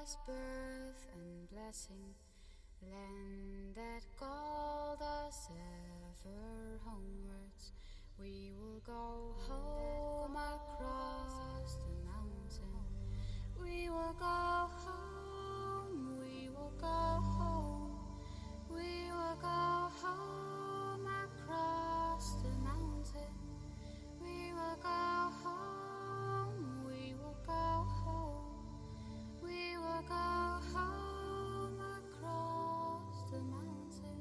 us birth and blessing, land that called us ever homewards. We will go home across the mountain. We will go home, we will go home. We will go home across the mountain. We will go home, we will go home. We will go home across the mountain.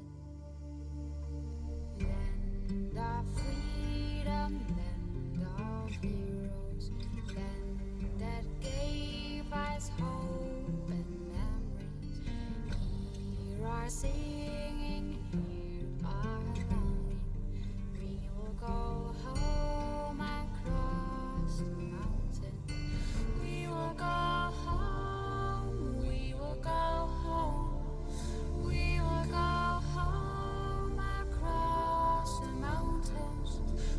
Land of freedom, land of heroes, land that gave us hope and memories. Hear our singing, hear our longing. We will go home across the mountain. We will go home, we will go home. We will go home across the mountains.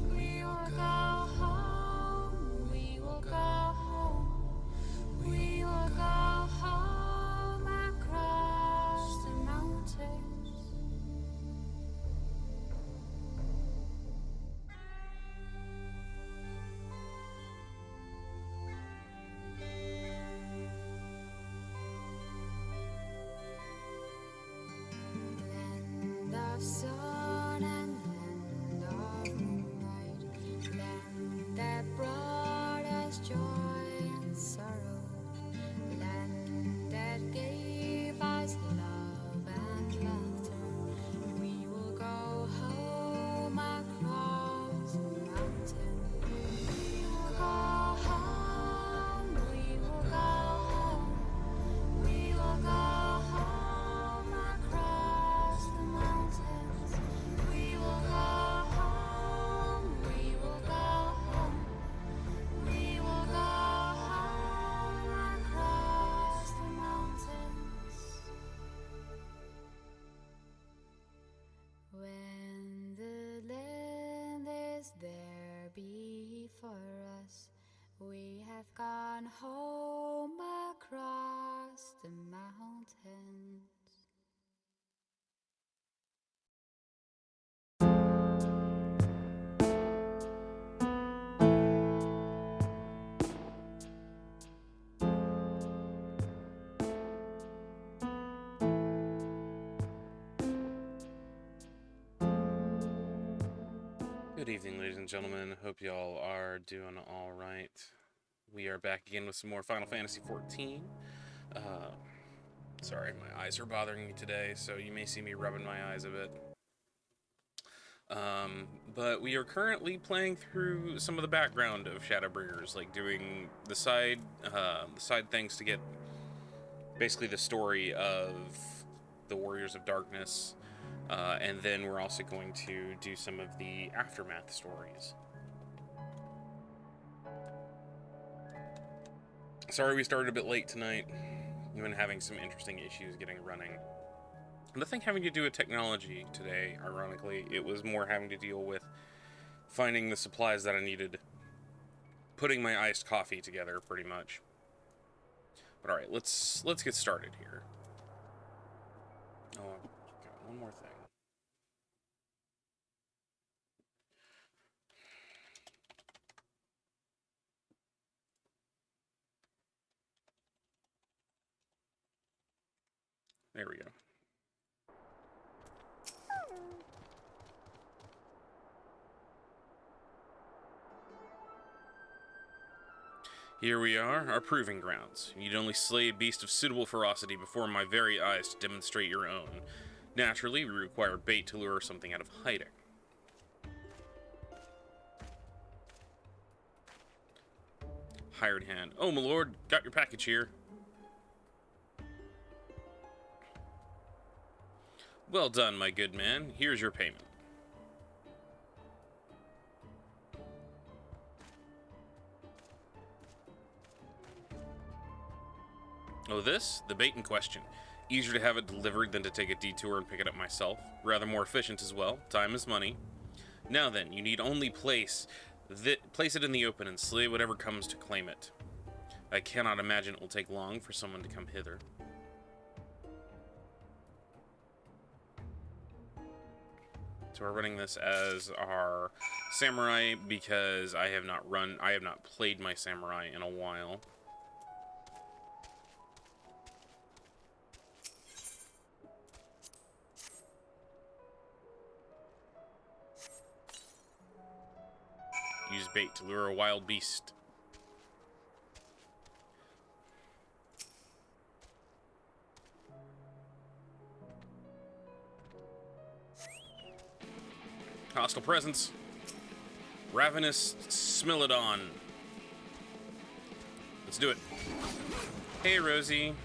We will go home, we will go home. We will go home across the mountains. Land of sun and land of moonlight, land that brought us joy and sorrow, land that gave us love and laughter. We will go home across the mountain. We will go home, we will go home. We will go home across the mountains. We will go home, we will go home. We will go home across the mountains. When the land is there before us, we have gone home across the mountains. Good evening, ladies and gentlemen. Hope y'all are doing all right. We are back again with some more Final Fantasy XIV. Sorry, my eyes are bothering me today, so you may see me rubbing my eyes a bit. But we are currently playing through some of the background of Shadowbringers, like doing the side things to get basically the story of the Warriors of Darkness. And then we're also going to do some of the Aftermath stories. Sorry we started a bit late tonight. We've been having some interesting issues getting running. Nothing having to do with technology today, ironically. It was more having to deal with finding the supplies that I needed, putting my iced coffee together, pretty much. But alright, let's get started here. Oh, I've got one more thing. There we go. Here we are, our proving grounds. You'd only slay a beast of suitable ferocity before my very eyes to demonstrate your own. Naturally, we require bait to lure something out of hiding. Hired hand. Oh, my lord, got your package here. Well done, my good man. Here's your payment. Oh, this? The bait in question. Easier to have it delivered than to take a detour and pick it up myself. Rather more efficient as well. Time is money. Now then, you need only place it in the open and slay whatever comes to claim it. I cannot imagine it will take long for someone to come hither. So we're running this as our samurai because I have not played my samurai in a while. Use bait to lure a wild beast. Hostile presence. Ravenous Smilodon. Let's do it. Hey, Rosie.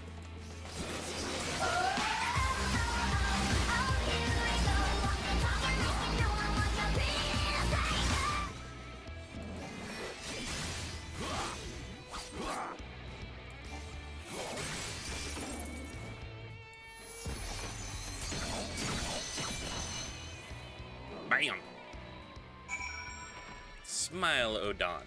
Bam! Smile, Odon.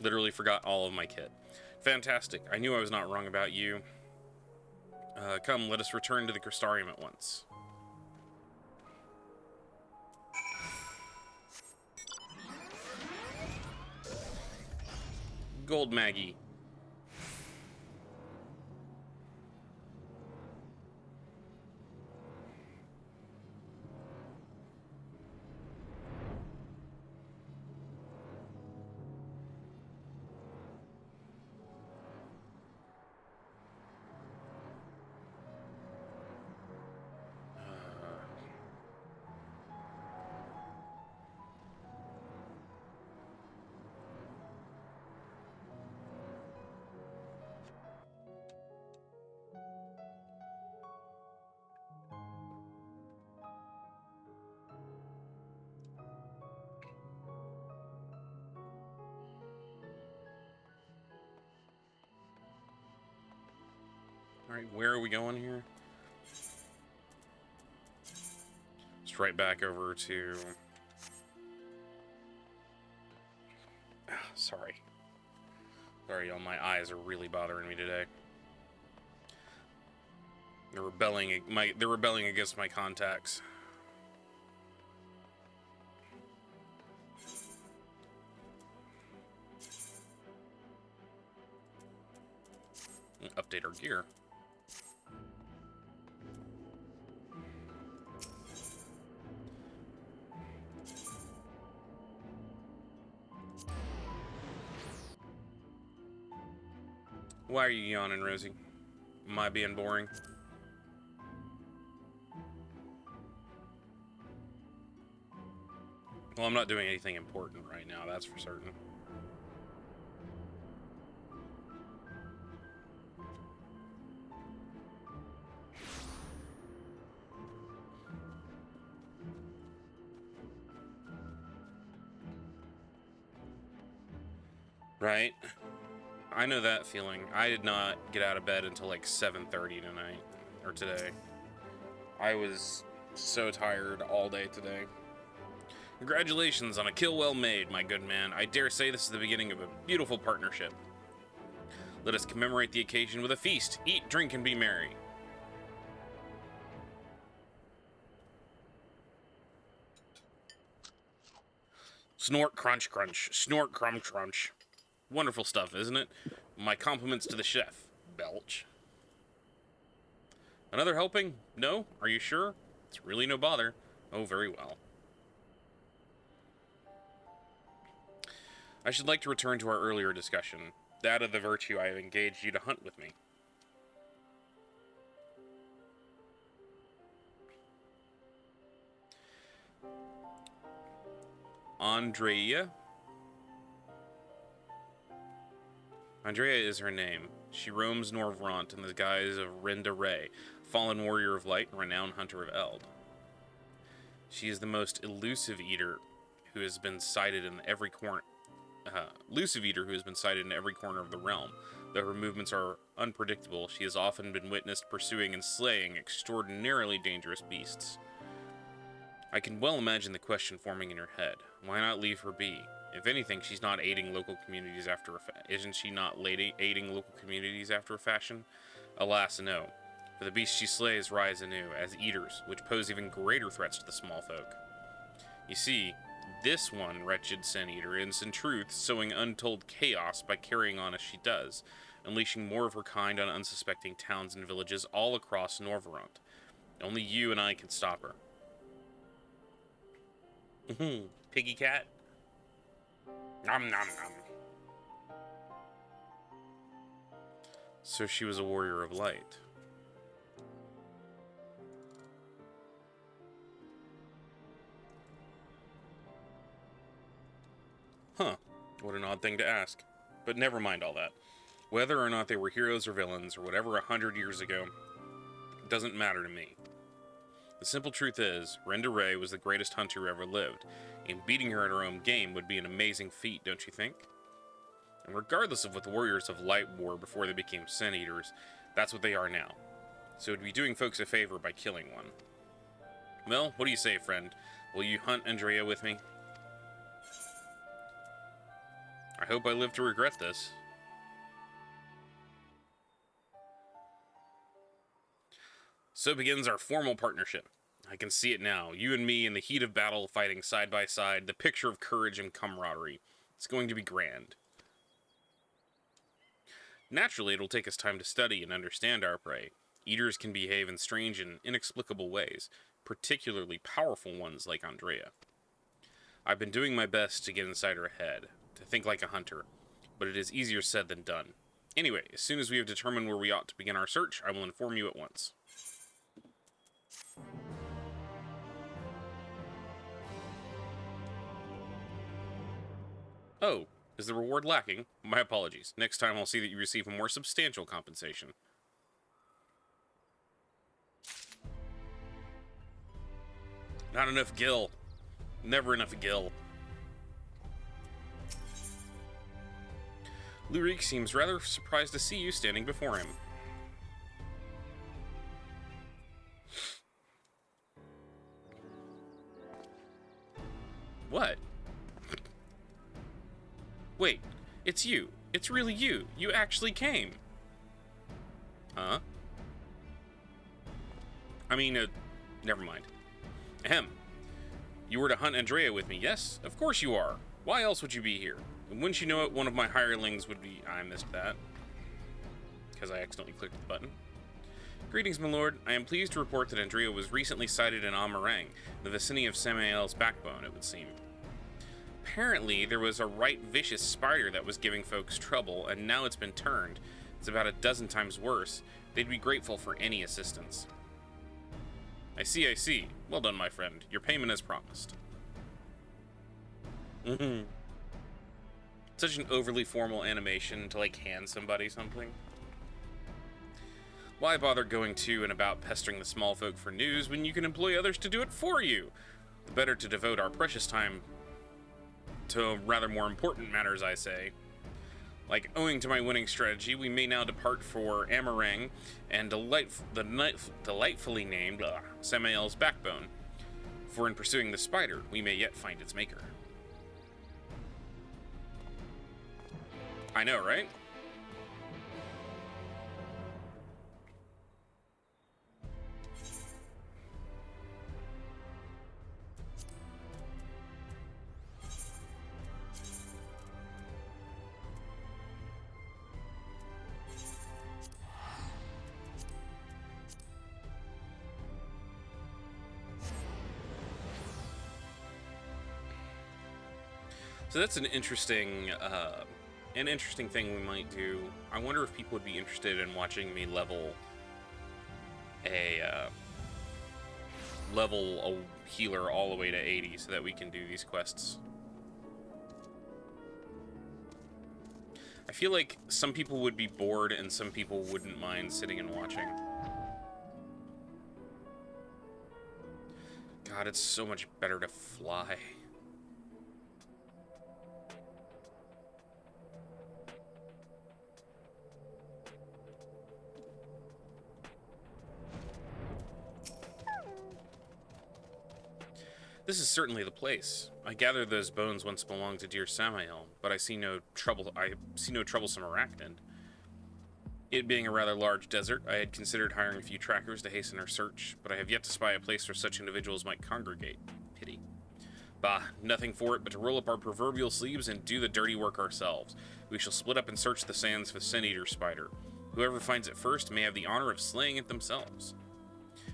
Literally forgot all of my kit. Fantastic. I knew I was not wrong about you. Come, let us return to the Crystarium at once. Gold Maggie. Alright, where are we going here? Just right back over to... Sorry. Sorry, y'all, my eyes are really bothering me today. They're rebelling against my contacts. Update our gear. Why are you yawning, Rosie? Am I being boring? Well, I'm not doing anything important right now, that's for certain. Right? I know that feeling. I did not get out of bed until like 7:30 tonight, or today. I was so tired all day today. Congratulations on a kill well made, my good man. I dare say this is the beginning of a beautiful partnership. Let us commemorate the occasion with a feast. Eat, drink, and be merry. Snort, crunch, crunch. Snort, crunch, crunch. Wonderful stuff, isn't it? My compliments to the chef. Belch. Another helping? No? Are you sure? It's really no bother. Oh, very well. I should like to return to our earlier discussion. That of the virtue I have engaged you to hunt with me. Andrea? Andrea is her name. She roams Norvrant in the guise of Nier Raid, fallen warrior of light and renowned hunter of Eld. She is the most elusive eater who has been sighted in every corner. Who has been sighted in every corner of the realm. Though her movements are unpredictable, she has often been witnessed pursuing and slaying extraordinarily dangerous beasts. I can well imagine the question forming in your head. Why not leave her be? If anything, she's not aiding local communities after isn't she not aiding local communities after a fashion? Alas, no. For the beasts she slays rise anew as eaters, which pose even greater threats to the small folk. You see, this one wretched sin eater is in truth sowing untold chaos by carrying on as she does, unleashing more of her kind on unsuspecting towns and villages all across Norveront. Only you and I can stop her. Piggy cat? Nom nom nom. So she was a warrior of light. Huh. What an odd thing to ask. But never mind all that. Whether or not they were heroes or villains, or whatever 100 years ago, it doesn't matter to me. The simple truth is, Nier Raid was the greatest hunter who ever lived, and beating her at her own game would be an amazing feat, don't you think? And regardless of what the warriors of light were before they became sin eaters, that's what they are now. So it'd be doing folks a favor by killing one. Well, what do you say, friend? Will you hunt Andrea with me? I hope I live to regret this. So begins our formal partnership. I can see it now. You and me in the heat of battle, fighting side by side, the picture of courage and camaraderie. It's going to be grand. Naturally, it'll take us time to study and understand our prey. Eaters can behave in strange and inexplicable ways, particularly powerful ones like Andrea. I've been doing my best to get inside her head, to think like a hunter, but it is easier said than done. Anyway, as soon as we have determined where we ought to begin our search, I will inform you at once. Oh, is the reward lacking? My apologies. Next time I'll see that you receive a more substantial compensation. Not enough gil. Never enough gil. Lurik seems rather surprised to see you standing before him. What? Wait, it's you. It's really you. You actually came. Huh? I mean, never mind. Ahem. You were to hunt Andrea with me, yes? Of course you are. Why else would you be here? And wouldn't you know it, one of my hirelings would be... I missed that. Because I accidentally clicked the button. Greetings, my lord. I am pleased to report that Andrea was recently sighted in Amarang, the vicinity of Samael's backbone, it would seem. Apparently, there was a right vicious spider that was giving folks trouble, and now it's been turned. It's about a dozen times worse. They'd be grateful for any assistance. I see. Well done, my friend. Your payment as promised. Such an overly formal animation to, like, hand somebody something. Why bother going to and about pestering the small folk for news when you can employ others to do it for you? The better to devote our precious time to rather more important matters, I say. Like, owing to my winning strategy, we may now depart for Amarang and delightfully named Samael's backbone. For in pursuing the spider, we may yet find its maker. I know, right? So that's an interesting thing we might do. I wonder if people would be interested in watching me level a healer all the way to 80 so that we can do these quests. I feel like some people would be bored and some people wouldn't mind sitting and watching. God, it's so much better to fly. This is certainly the place. I gather those bones once belonged to dear Samael, but I see no troublesome arachnid. It being a rather large desert, I had considered hiring a few trackers to hasten our search, but I have yet to spy a place where such individuals might congregate. Pity. Bah, nothing for it but to roll up our proverbial sleeves and do the dirty work ourselves. We shall split up and search the sands for the Sin-Eater spider. Whoever finds it first may have the honor of slaying it themselves.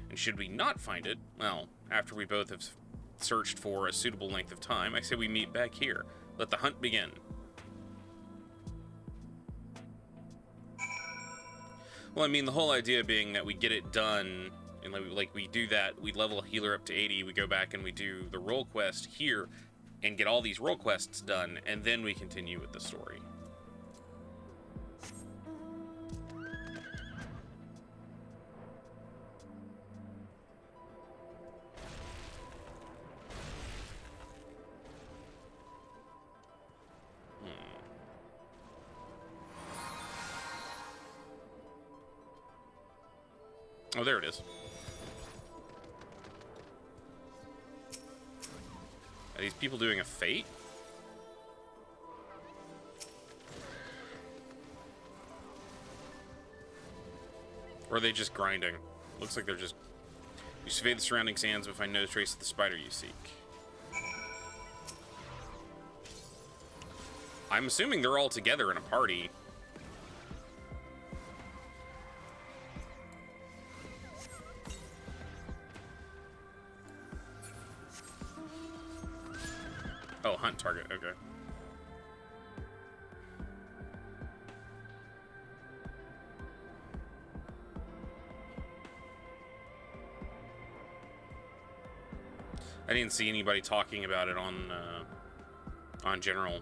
And should we not find it, well, after we both have searched for a suitable length of time, I say we meet back here. Let the hunt begin. Well, I mean, the whole idea being that we get it done, and like we do that, we level a healer up to 80, we go back and we do the role quest here, and get all these role quests done, and then we continue with the story. Oh, there it is. Are these people doing a fate? Or are they just grinding? Looks like they're just... You survey the surrounding sands but find no trace of the spider you seek. I'm assuming they're all together in a party. Oh, hunt target, okay. I didn't see anybody talking about it on general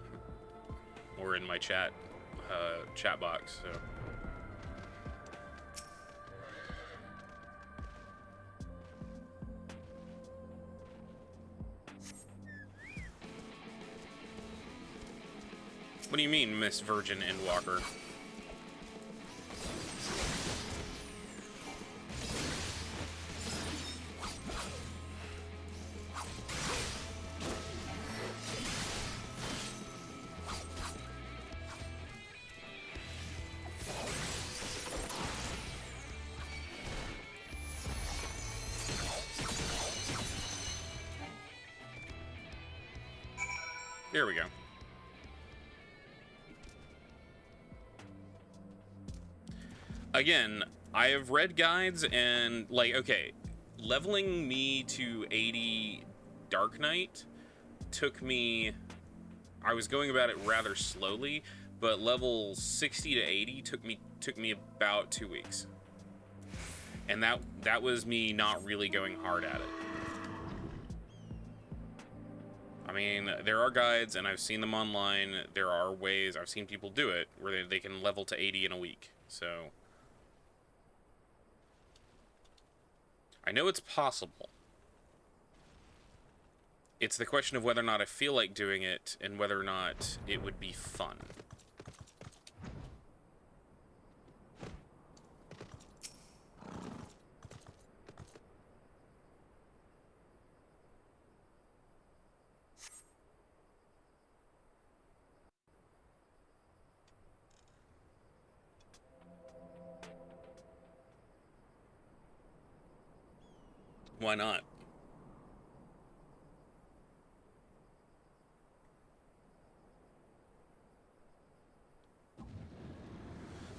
or in my chat box, so. What do you mean, Miss Virgin Endwalker? There we go. Again, I have read guides and, like, okay, leveling me to 80 Dark Knight took me, I was going about it rather slowly, but level 60 to 80 took me about 2 weeks. And that was me not really going hard at it. I mean, there are guides, and I've seen them online. There are ways, I've seen people do it, where they can level to 80 in a week, so... I know it's possible. It's the question of whether or not I feel like doing it, and whether or not it would be fun. Why not?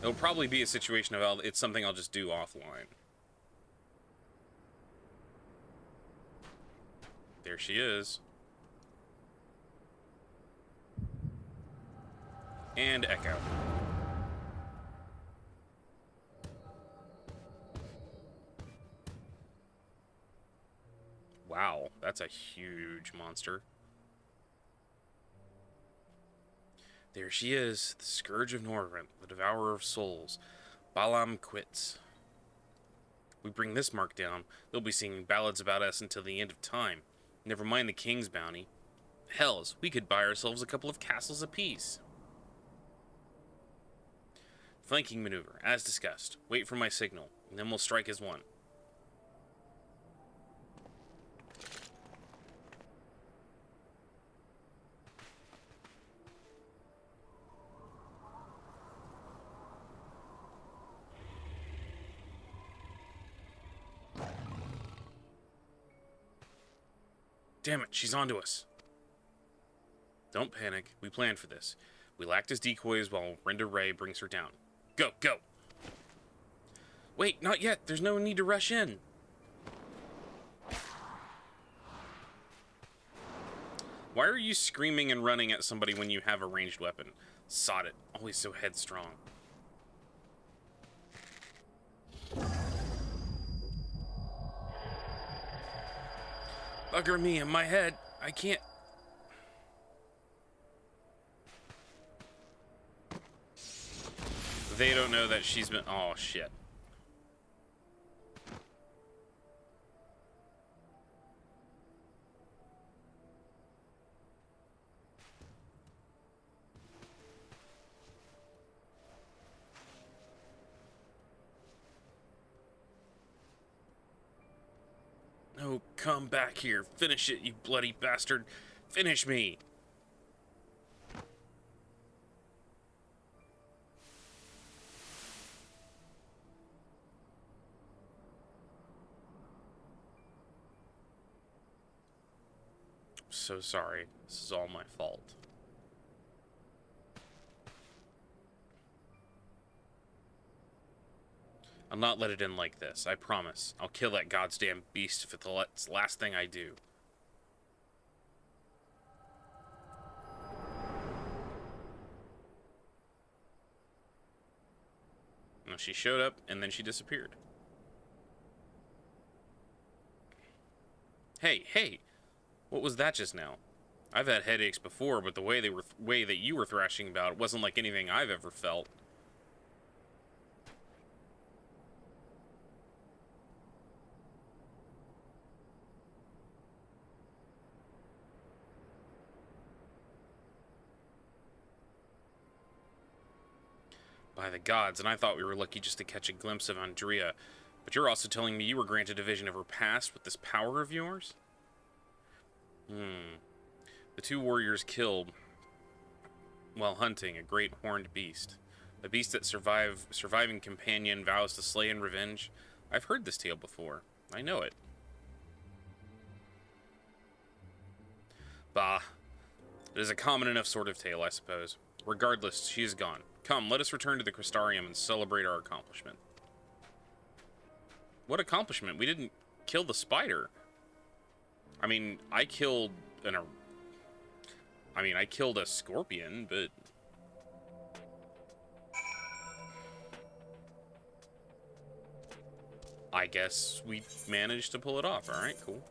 It'll probably be a situation of it's something I'll just do offline. There she is. And Echo. Wow, that's a huge monster. There she is, the Scourge of Norvrent, the Devourer of Souls. Balam quits. We bring this mark down, they'll be singing ballads about us until the end of time. Never mind the king's bounty. Hells, we could buy ourselves a couple of castles apiece. Flanking maneuver, as discussed. Wait for my signal, and then we'll strike as one. Damn it, she's onto us. Don't panic. We planned for this. We'll act as decoys while Nier Raid brings her down. Go, go! Wait, not yet. There's no need to rush in. Why are you screaming and running at somebody when you have a ranged weapon? Sod it. Always so headstrong. Bugger me in my head. I can't... They don't know that she's been... Oh, shit. No, come back here. Finish it, you bloody bastard. Finish me. So sorry. This is all my fault. I'll not let it end like this, I promise. I'll kill that goddamn beast if it's the last thing I do. No, she showed up, and then she disappeared. Hey, hey! What was that just now? I've had headaches before, but the way that you were thrashing about it wasn't like anything I've ever felt. By the gods, and I thought we were lucky just to catch a glimpse of Andrea. But you're also telling me you were granted a vision of her past with this power of yours? The two warriors killed while hunting a great horned beast. A beast that surviving companion vows to slay in revenge. I've heard this tale before. I know it. Bah. It is a common enough sort of tale, I suppose. Regardless, she is gone. Come, let us return to the Crystarium and celebrate our accomplishment. What accomplishment? We didn't kill the spider. I mean, I killed a scorpion, but... I guess we managed to pull it off. Alright, cool.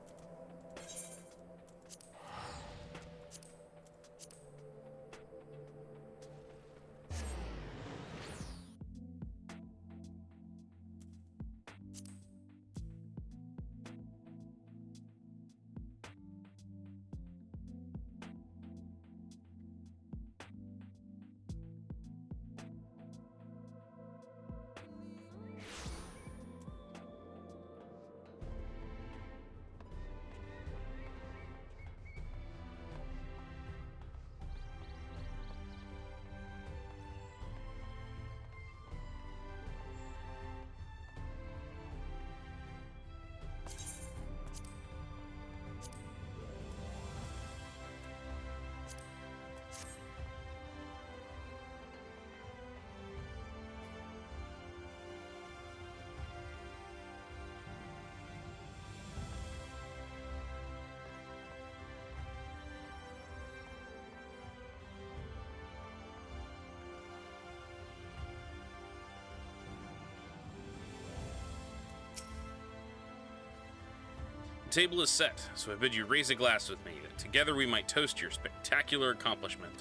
The table is set, so I bid you raise a glass with me, that together we might toast your spectacular accomplishment.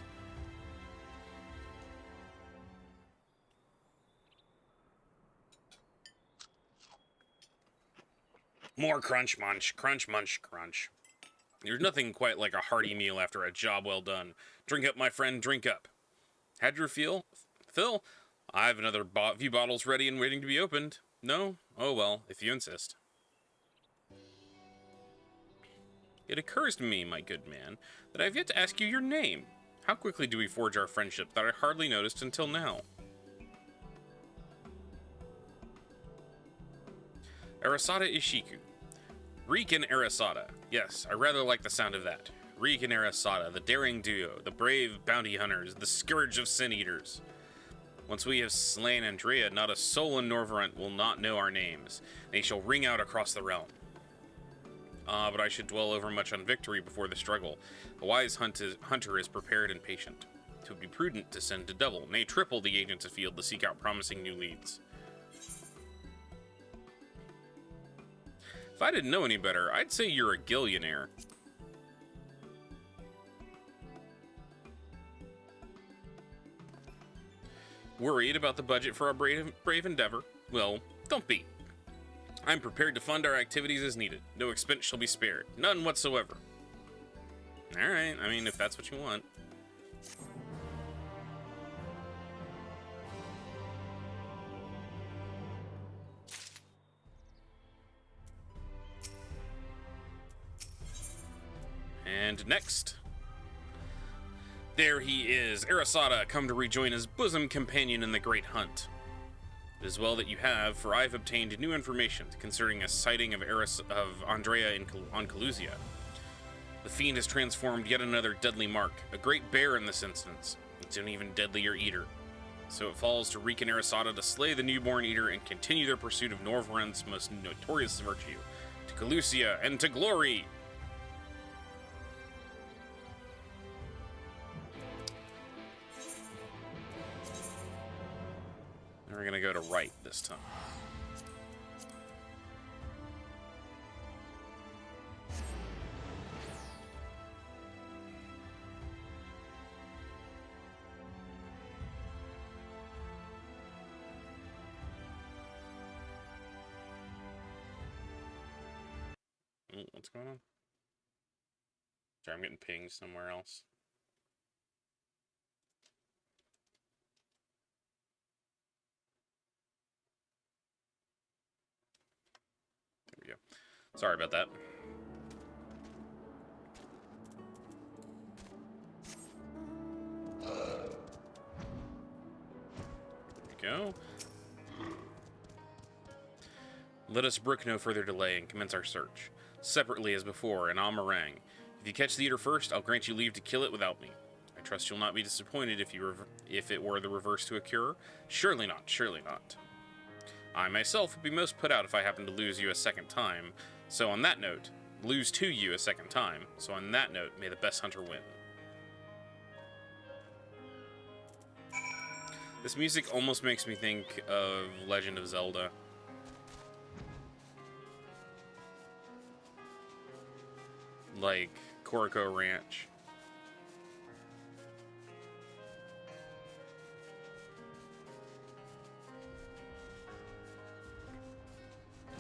More crunch munch, crunch munch, crunch. There's nothing quite like a hearty meal after a job well done. Drink up, my friend, drink up. Had your fill? I have another few bottles ready and waiting to be opened. No? Oh well, if you insist. It occurs to me, my good man, that I have yet to ask you your name. How quickly do we forge our friendship that I hardly noticed until now? Arasada Ishiku. Reek and Arasada. Yes, I rather like the sound of that. Reek and Arasada, the daring duo, the brave bounty hunters, the scourge of sin eaters. Once we have slain Andrea, not a soul in Norvrent will not know our names. They shall ring out across the realm. But I should dwell overmuch on victory before the struggle. A wise hunter is prepared and patient. It would be prudent to send to double, nay triple the agents afield to seek out promising new leads. If I didn't know any better, I'd say you're a gillionaire. Worried about the budget for our brave endeavor? Well, don't be. I'm prepared to fund our activities as needed. No expense shall be spared. None whatsoever. Alright, I mean, if that's what you want. And next. There he is, Arasada, come to rejoin his bosom companion in the great hunt. It is well that you have, for I have obtained new information concerning a sighting of Andrea on Calusia. The fiend has transformed yet another deadly mark, a great bear in this instance. It's an even deadlier eater. So it falls to Reek and Arasada to slay the newborn eater and continue their pursuit of Norvrent's most notorious virtue, to Calusia and to glory! And we're gonna go to right this time. What's going on? Sorry, I'm getting pinged somewhere else. There we go. Sorry about that. There we go. Let us brook no further delay and commence our search. Separately as before, in Amarang. If you catch the eater first, I'll grant you leave to kill it without me. I trust you'll not be disappointed if it were the reverse to occur. Surely not, surely not. I myself would be most put out if I happened to lose you a second time. So on that note, lose to you a second time. So on that note, may the best hunter win. This music almost makes me think of Legend of Zelda. Like Koroko Ranch.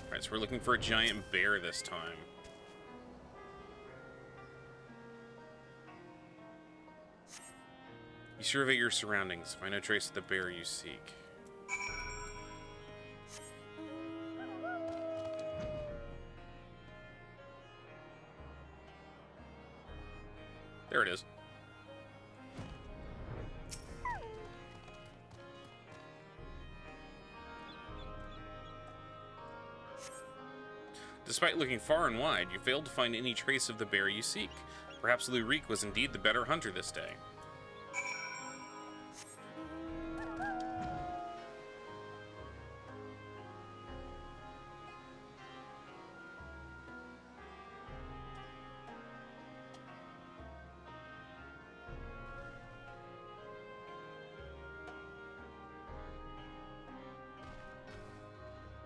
Alright, so we're looking for a giant bear this time. You survey your surroundings, find no trace of the bear you seek. There it is. Despite looking far and wide, you failed to find any trace of the bear you seek. Perhaps Lurik was indeed the better hunter this day.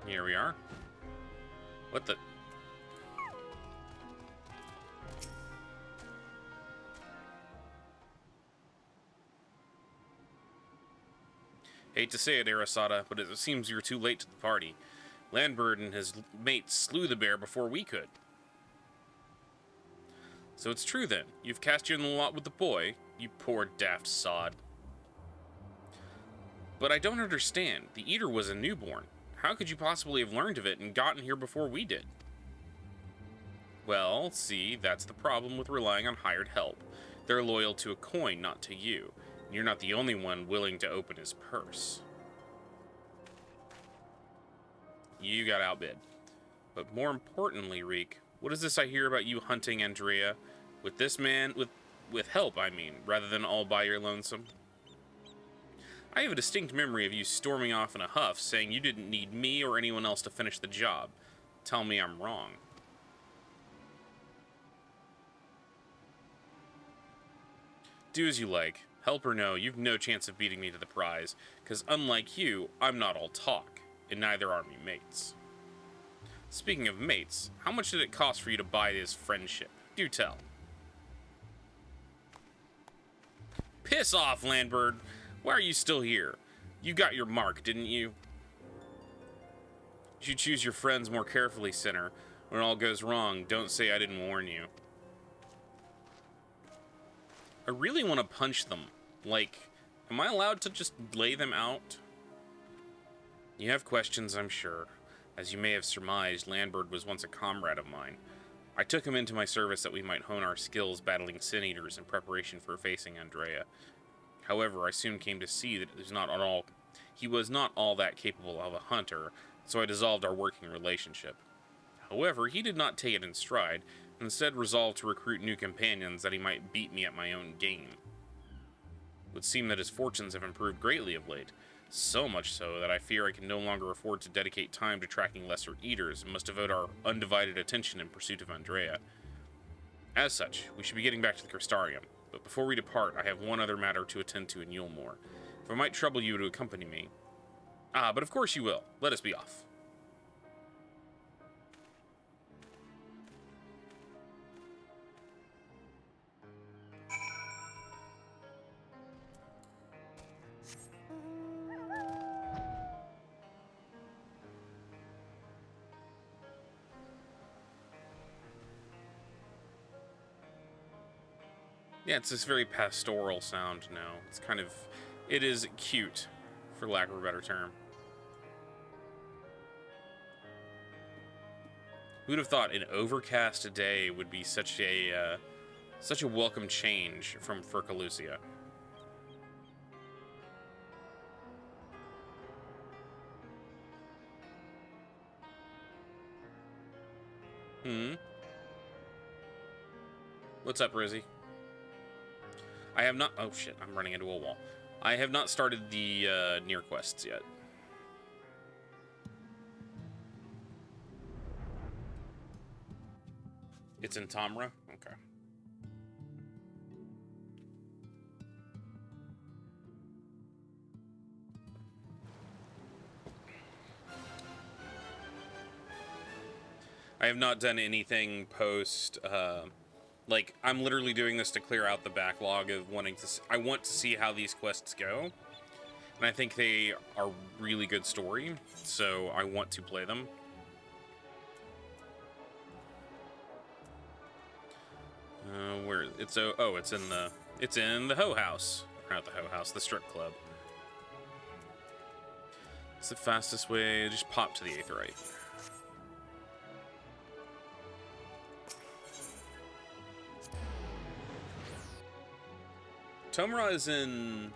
Here we are. What the? Hate to say it, Arasada, but it seems you're too late to the party. Landbird and his mates slew the bear before we could. So it's true then. You've cast you in the lot with the boy, you poor daft sod. But I don't understand. The eater was a newborn. How could you possibly have learned of it and gotten here before we did? Well, see, that's the problem with relying on hired help. They're loyal to a coin, not to you. And you're not the only one willing to open his purse. You got outbid. But more importantly, Reek, What is this I hear about you hunting Andrea? With this man, with help, I mean, rather than all by your lonesome? I have a distinct memory of you storming off in a huff, saying you didn't need me or anyone else to finish the job. Tell me I'm wrong. Do as you like. Help or no, you've no chance of beating me to the prize, because unlike you, I'm not all talk, and neither are me mates. Speaking of mates, how much did it cost for you to buy his friendship? Do tell. Piss off, Landbird. Why are you still here? You got your mark, didn't you? You should choose your friends more carefully, sinner. When all goes wrong, don't say I didn't warn you. I really want to punch them. Like, am I allowed to just lay them out? You have questions, I'm sure. As you may have surmised, Landbird was once a comrade of mine. I took him into my service that we might hone our skills battling Sin Eaters in preparation for facing Andrea. However, I soon came to see that he was not all that capable of a hunter, so I dissolved our working relationship. However, he did not take it in stride, and instead resolved to recruit new companions that he might beat me at my own game. It would seem that his fortunes have improved greatly of late, so much so that I fear I can no longer afford to dedicate time to tracking lesser eaters and must devote our undivided attention in pursuit of Andrea. As such, we should be getting back to the Crystarium, but before we depart, I have one other matter to attend to in Yulmore. If I might trouble you to accompany me. Ah, but of course you will. Let us be off. Yeah, it's this very pastoral sound now. It's kind of... It is cute, for lack of a better term. Who'd have thought an overcast day would be such a welcome change from Furcalucia? What's up, Rizzy? I have not... Oh, shit. I'm running into a wall. I have not started the Nier quests yet. It's in Tamra? Okay. I have not done anything post... like, I'm literally doing this to clear out the backlog of wanting to... I want to see how these quests go. And I think they are really good story, so I want to play them. Where... It's... Oh, it's in the... It's in the Hoe House. Or not the Hoe House, the strip club. It's the fastest way. Just pop to the Aetheryte. Tomra is in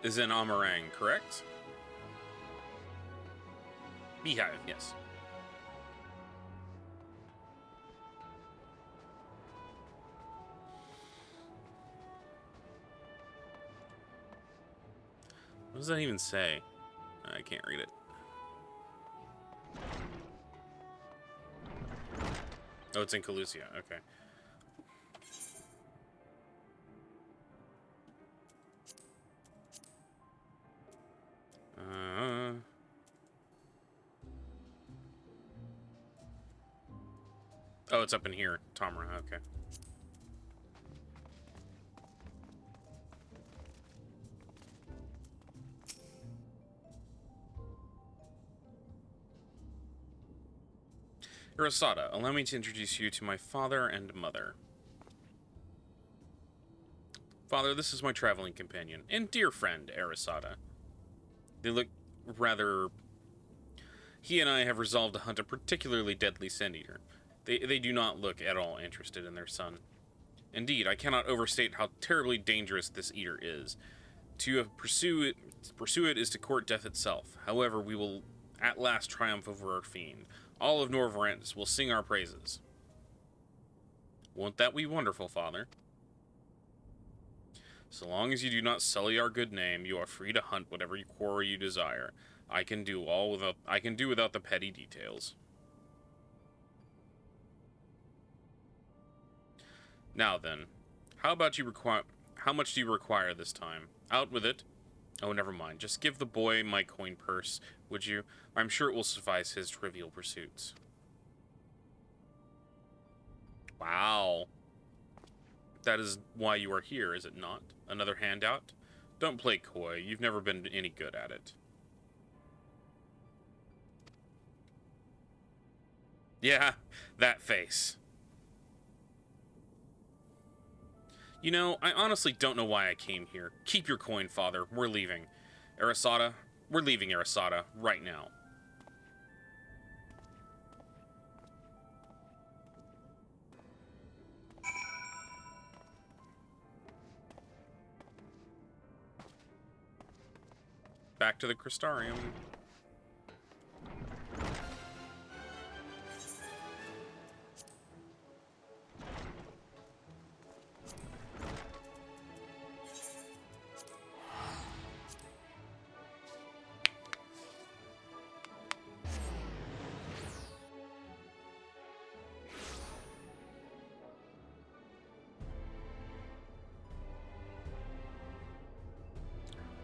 Amarang, correct? Beehive, yes. What does that even say? I can't read it. Oh, it's in Calusia, okay. Oh, it's up in here. Tamra, okay. Arasada, allow me to introduce you to my father and mother. Father, this is my traveling companion and dear friend, Arasada. They look rather... He and I have resolved to hunt a particularly deadly Sin Eater. They do not look at all interested in their son. Indeed, I cannot overstate how terribly dangerous this eater is. To pursue it is to court death itself. However, we will at last triumph over our fiend. All of Norvrent will sing our praises. Won't that be wonderful, Father? So long as you do not sully our good name, you are free to hunt whatever quarry you desire. I can do without the petty details. Now then, how much do you require this time? Out with it. Oh, never mind. Just give the boy my coin purse, would you? I'm sure it will suffice his trivial pursuits. Wow. That is why you are here, is it not? Another handout? Don't play coy. You've never been any good at it. Yeah, that face. You know, I honestly don't know why I came here. Keep your coin, Father. We're leaving. Arasada? We're leaving Arasada right now. Back to the Crystarium.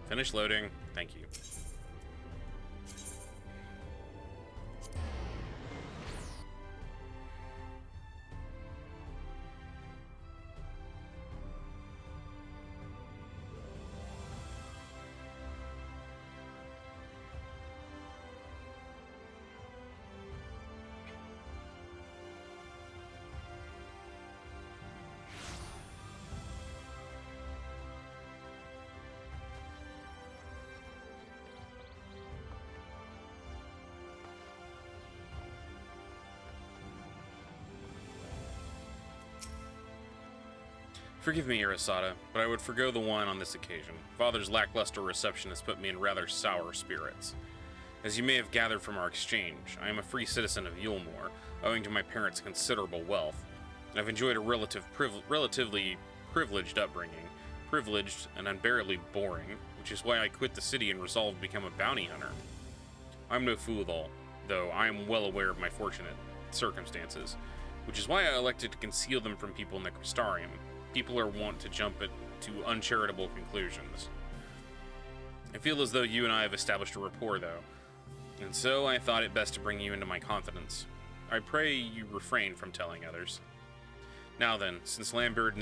Finish loading. Thank you. Forgive me, Arasada, but I would forgo the wine on this occasion. Father's lackluster reception has put me in rather sour spirits. As you may have gathered from our exchange, I am a free citizen of Yulmore, owing to my parents' considerable wealth. I've enjoyed a relatively privileged upbringing, privileged and unbearably boring, which is why I quit the city and resolved to become a bounty hunter. I'm no fool, though I am well aware of my fortunate circumstances, which is why I elected to conceal them from people in the Crystarium. People are wont to jump to uncharitable conclusions. I feel as though you and I have established a rapport, though, and so I thought it best to bring you into my confidence. I pray you refrain from telling others. Now then, since Lambert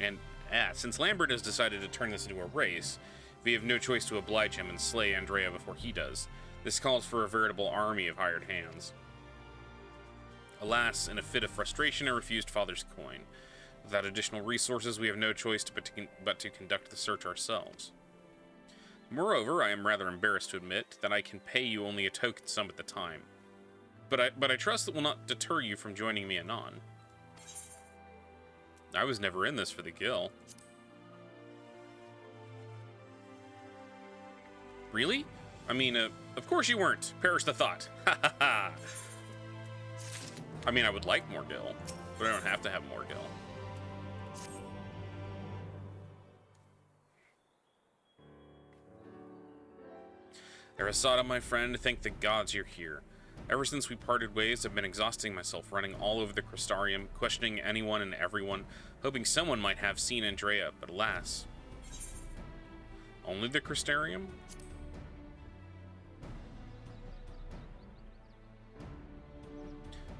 has decided to turn this into a race, we have no choice to oblige him and slay Andrea before he does. This calls for a veritable army of hired hands. Alas, in a fit of frustration, I refused Father's coin. Without additional resources, we have no choice but to conduct the search ourselves. Moreover, I am rather embarrassed to admit that I can pay you only a token sum at the time. But I trust that will not deter you from joining me anon. I was never in this for the gil. Really? I mean, of course you weren't. Perish the thought. Ha ha ha. I mean, I would like more gil, but I don't have to have more gil. Arasada, my friend, thank the gods you're here. Ever since we parted ways, I've been exhausting myself running all over the Crystarium, questioning anyone and everyone, hoping someone might have seen Andrea, but alas. Only the Crystarium?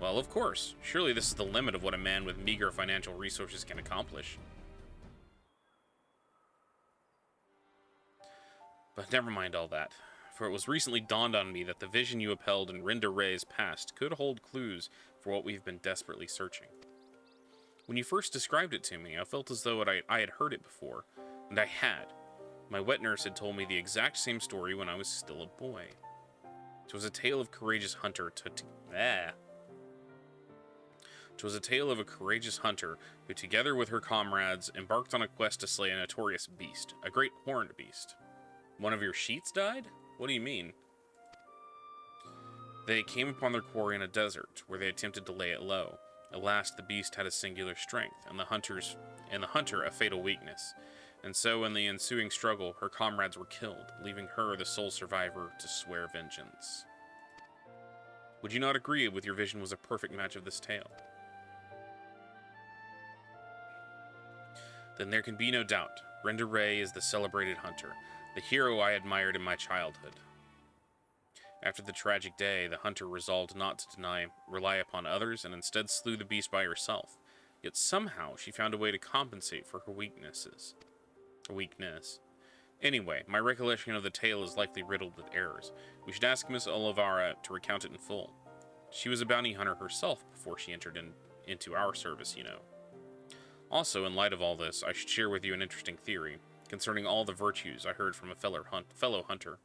Well, of course. Surely this is the limit of what a man with meager financial resources can accomplish. But never mind all that. For it was recently dawned on me that the vision you upheld in Rinda Ray's past could hold clues for what we've been desperately searching. When you first described it to me, I felt as though I had heard it before, and I had. My wet nurse had told me the exact same story when I was still a boy. It was a tale of courageous hunter It was a tale of a courageous hunter who, together with her comrades, embarked on a quest to slay a notorious beast, a great horned beast. One of your sheets died? What do you mean? They came upon their quarry in a desert, where they attempted to lay it low. Alas, the beast had a singular strength, and the hunter a fatal weakness. And so, in the ensuing struggle, her comrades were killed, leaving her the sole survivor to swear vengeance. Would you not agree with your vision was a perfect match of this tale? Then there can be no doubt. Renda Ray is the celebrated hunter, the hero I admired in my childhood. After the tragic day, the hunter resolved not to rely upon others, and instead slew the beast by herself. Yet somehow she found a way to compensate for her weakness. Anyway, my recollection of the tale is likely riddled with errors. We should ask Miss Olivara to recount it in full. She was a bounty hunter herself before she entered into our service, you know. Also, in light of all this, I should share with you an interesting theory concerning all the virtues I heard from a fellow hunter.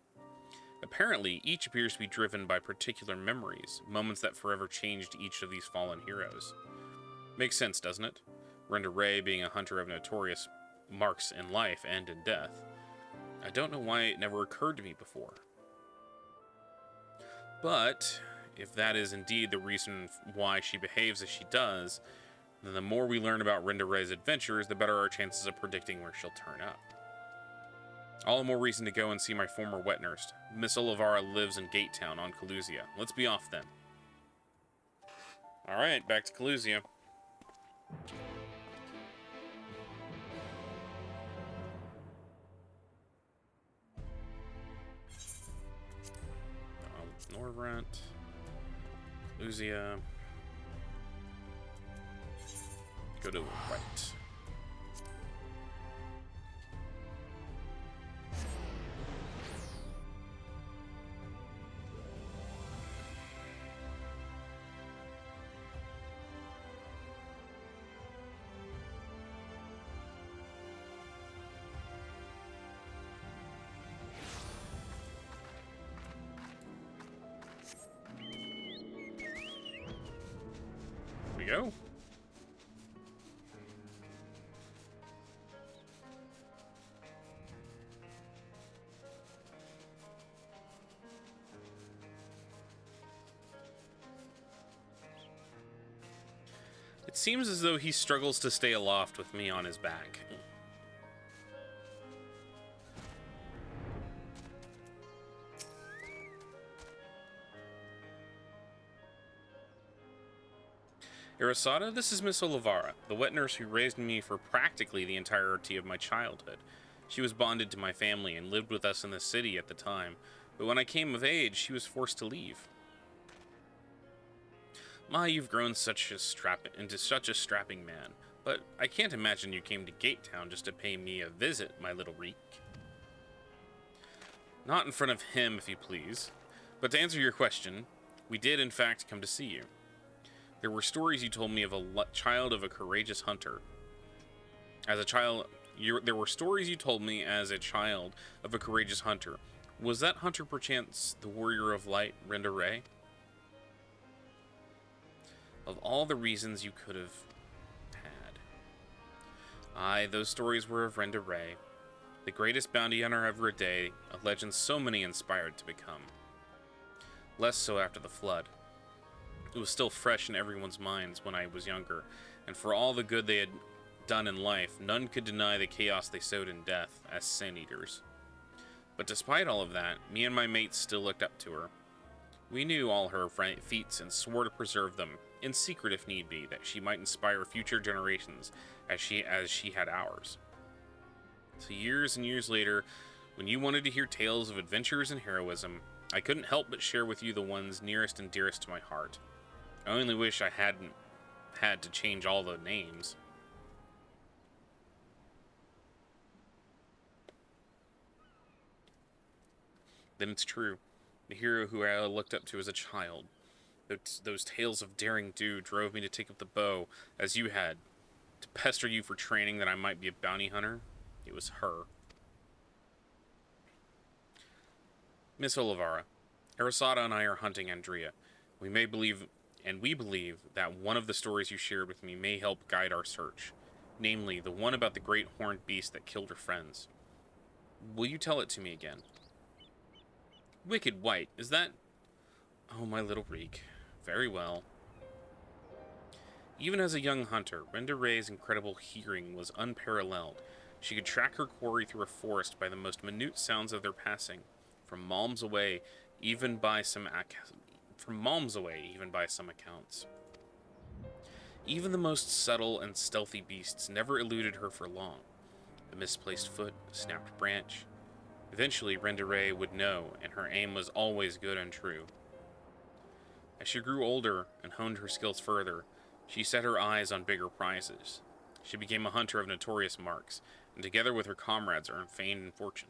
Apparently, each appears to be driven by particular memories, moments that forever changed each of these fallen heroes. Makes sense, doesn't it? Renda Ray being a hunter of notorious marks in life and in death. I don't know why it never occurred to me before. But, if that is indeed the reason why she behaves as she does, then the more we learn about Renda Ray's adventures, the better our chances of predicting where she'll turn up. All the more reason to go and see my former wet nurse. Miss Olivara lives in Gate Town on Calusia. Let's be off then. Alright, back to Calusia. Norvrant. Calusia. Go to the right. We go. It seems as though he struggles to stay aloft with me on his back. Arasada, this is Miss Olivara, the wet nurse who raised me for practically the entirety of my childhood. She was bonded to my family and lived with us in the city at the time, but when I came of age, she was forced to leave. Ma, you've grown into such a strapping man, but I can't imagine you came to Gate Town just to pay me a visit, my little reek. Not in front of him, if you please. But to answer your question, we did in fact come to see you. There were stories you told me of a child of a courageous hunter. There were stories you told me as a child of a courageous hunter. Was that hunter perchance the warrior of light, Renda Ray? Of all the reasons you could have had. Aye, those stories were of Renda Ray, the greatest bounty hunter of her day, a legend so many inspired to become. Less so after the flood. It was still fresh in everyone's minds when I was younger, and for all the good they had done in life, none could deny the chaos they sowed in death as sin eaters. But despite all of that, me and my mates still looked up to her. We knew all her feats and swore to preserve them, in secret if need be, that she might inspire future generations as she had ours. So years and years later, when you wanted to hear tales of adventures and heroism, I couldn't help but share with you the ones nearest and dearest to my heart. I only wish I hadn't had to change all the names. Then it's true. The hero who I looked up to as a child. Those tales of daring do drove me to take up the bow, as you had, to pester you for training that I might be a bounty hunter. It was her. Miss Olivara, Arasada and I are hunting Andrea. We believe that one of the stories you shared with me may help guide our search, namely the one about the great horned beast that killed her friends. Will you tell it to me again? Wicked White, is that... Oh, my little Reek. Very well. Even as a young hunter, Renda Ray's incredible hearing was unparalleled. She could track her quarry through a forest by the most minute sounds of their passing, from malms away, even by some accounts. Even the most subtle and stealthy beasts never eluded her for long. A misplaced foot, a snapped branch. Eventually, Renda Ray would know, and her aim was always good and true. As she grew older and honed her skills further, she set her eyes on bigger prizes. She became a hunter of notorious marks, and together with her comrades earned fame and fortune.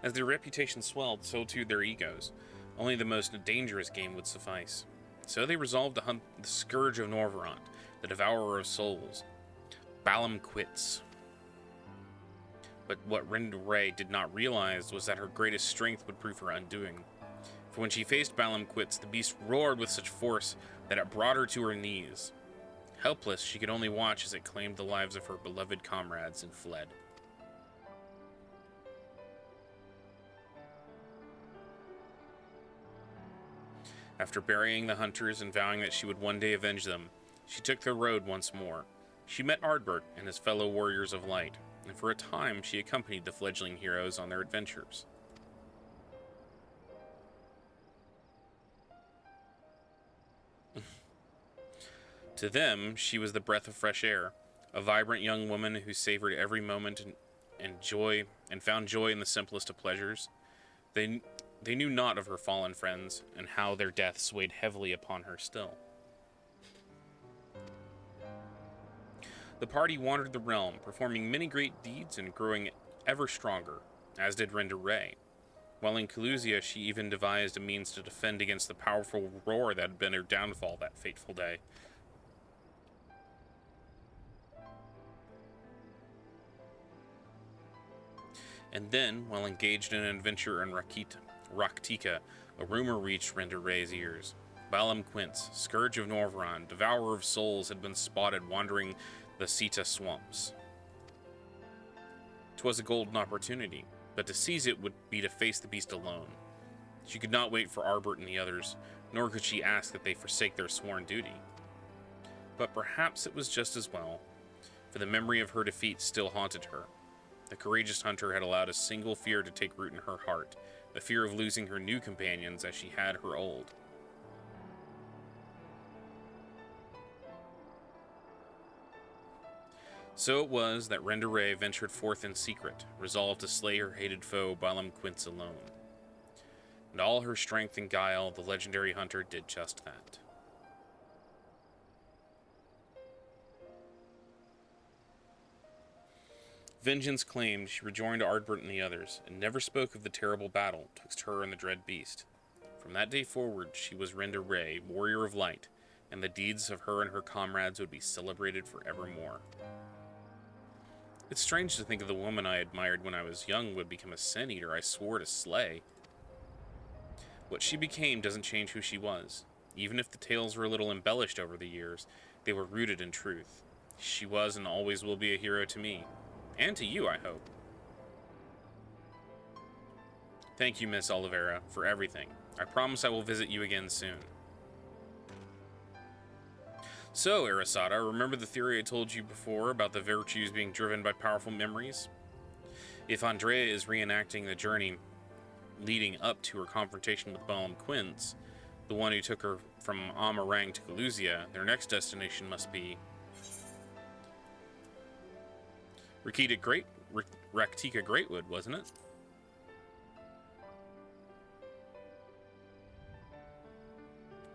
As their reputation swelled, so too their egos. Only the most dangerous game would suffice. So they resolved to hunt the Scourge of Norvrant, the Devourer of Souls, Balam Quits. But what Renda Ray did not realize was that her greatest strength would prove her undoing. For when she faced Balam Quits, the beast roared with such force that it brought her to her knees. Helpless, she could only watch as it claimed the lives of her beloved comrades and fled. After burying the hunters and vowing that she would one day avenge them, she took the road once more. She met Ardbert and his fellow warriors of light, and for a time she accompanied the fledgling heroes on their adventures. To them, she was the breath of fresh air, a vibrant young woman who savored every moment and found joy in the simplest of pleasures. They knew not of her fallen friends, and how their deaths weighed heavily upon her still. The party wandered the realm, performing many great deeds and growing ever stronger, as did Renda Ray. While in Calusia, she even devised a means to defend against the powerful roar that had been her downfall that fateful day. And then, while engaged in an adventure in Raktika, a rumor reached Renda Ray's ears. Balam Quince, Scourge of Norvrand, Devourer of Souls, had been spotted wandering the Sita swamps. 'Twas a golden opportunity, but to seize it would be to face the beast alone. She could not wait for Ardbert and the others, nor could she ask that they forsake their sworn duty. But perhaps it was just as well, for the memory of her defeat still haunted her. The courageous hunter had allowed a single fear to take root in her heart, the fear of losing her new companions as she had her old. So it was that Renda Ray ventured forth in secret, resolved to slay her hated foe Balam Quince alone. And all her strength and guile, the legendary hunter did just that. Vengeance claimed, she rejoined Ardbert and the others, and never spoke of the terrible battle twixt her and the dread beast. From that day forward, she was Renda Ray, warrior of light, and the deeds of her and her comrades would be celebrated forevermore. It's strange to think of the woman I admired when I was young would become a sin-eater I swore to slay. What she became doesn't change who she was. Even if the tales were a little embellished over the years, they were rooted in truth. She was and always will be a hero to me. And to you, I hope. Thank you, Miss Oliveira, for everything. I promise I will visit you again soon. So, Arasada, remember the theory I told you before about the virtues being driven by powerful memories? If Andrea is reenacting the journey leading up to her confrontation with Balam Quince, the one who took her from Amarang to Calusia, their next destination must be Raktika Greatwood, wasn't it?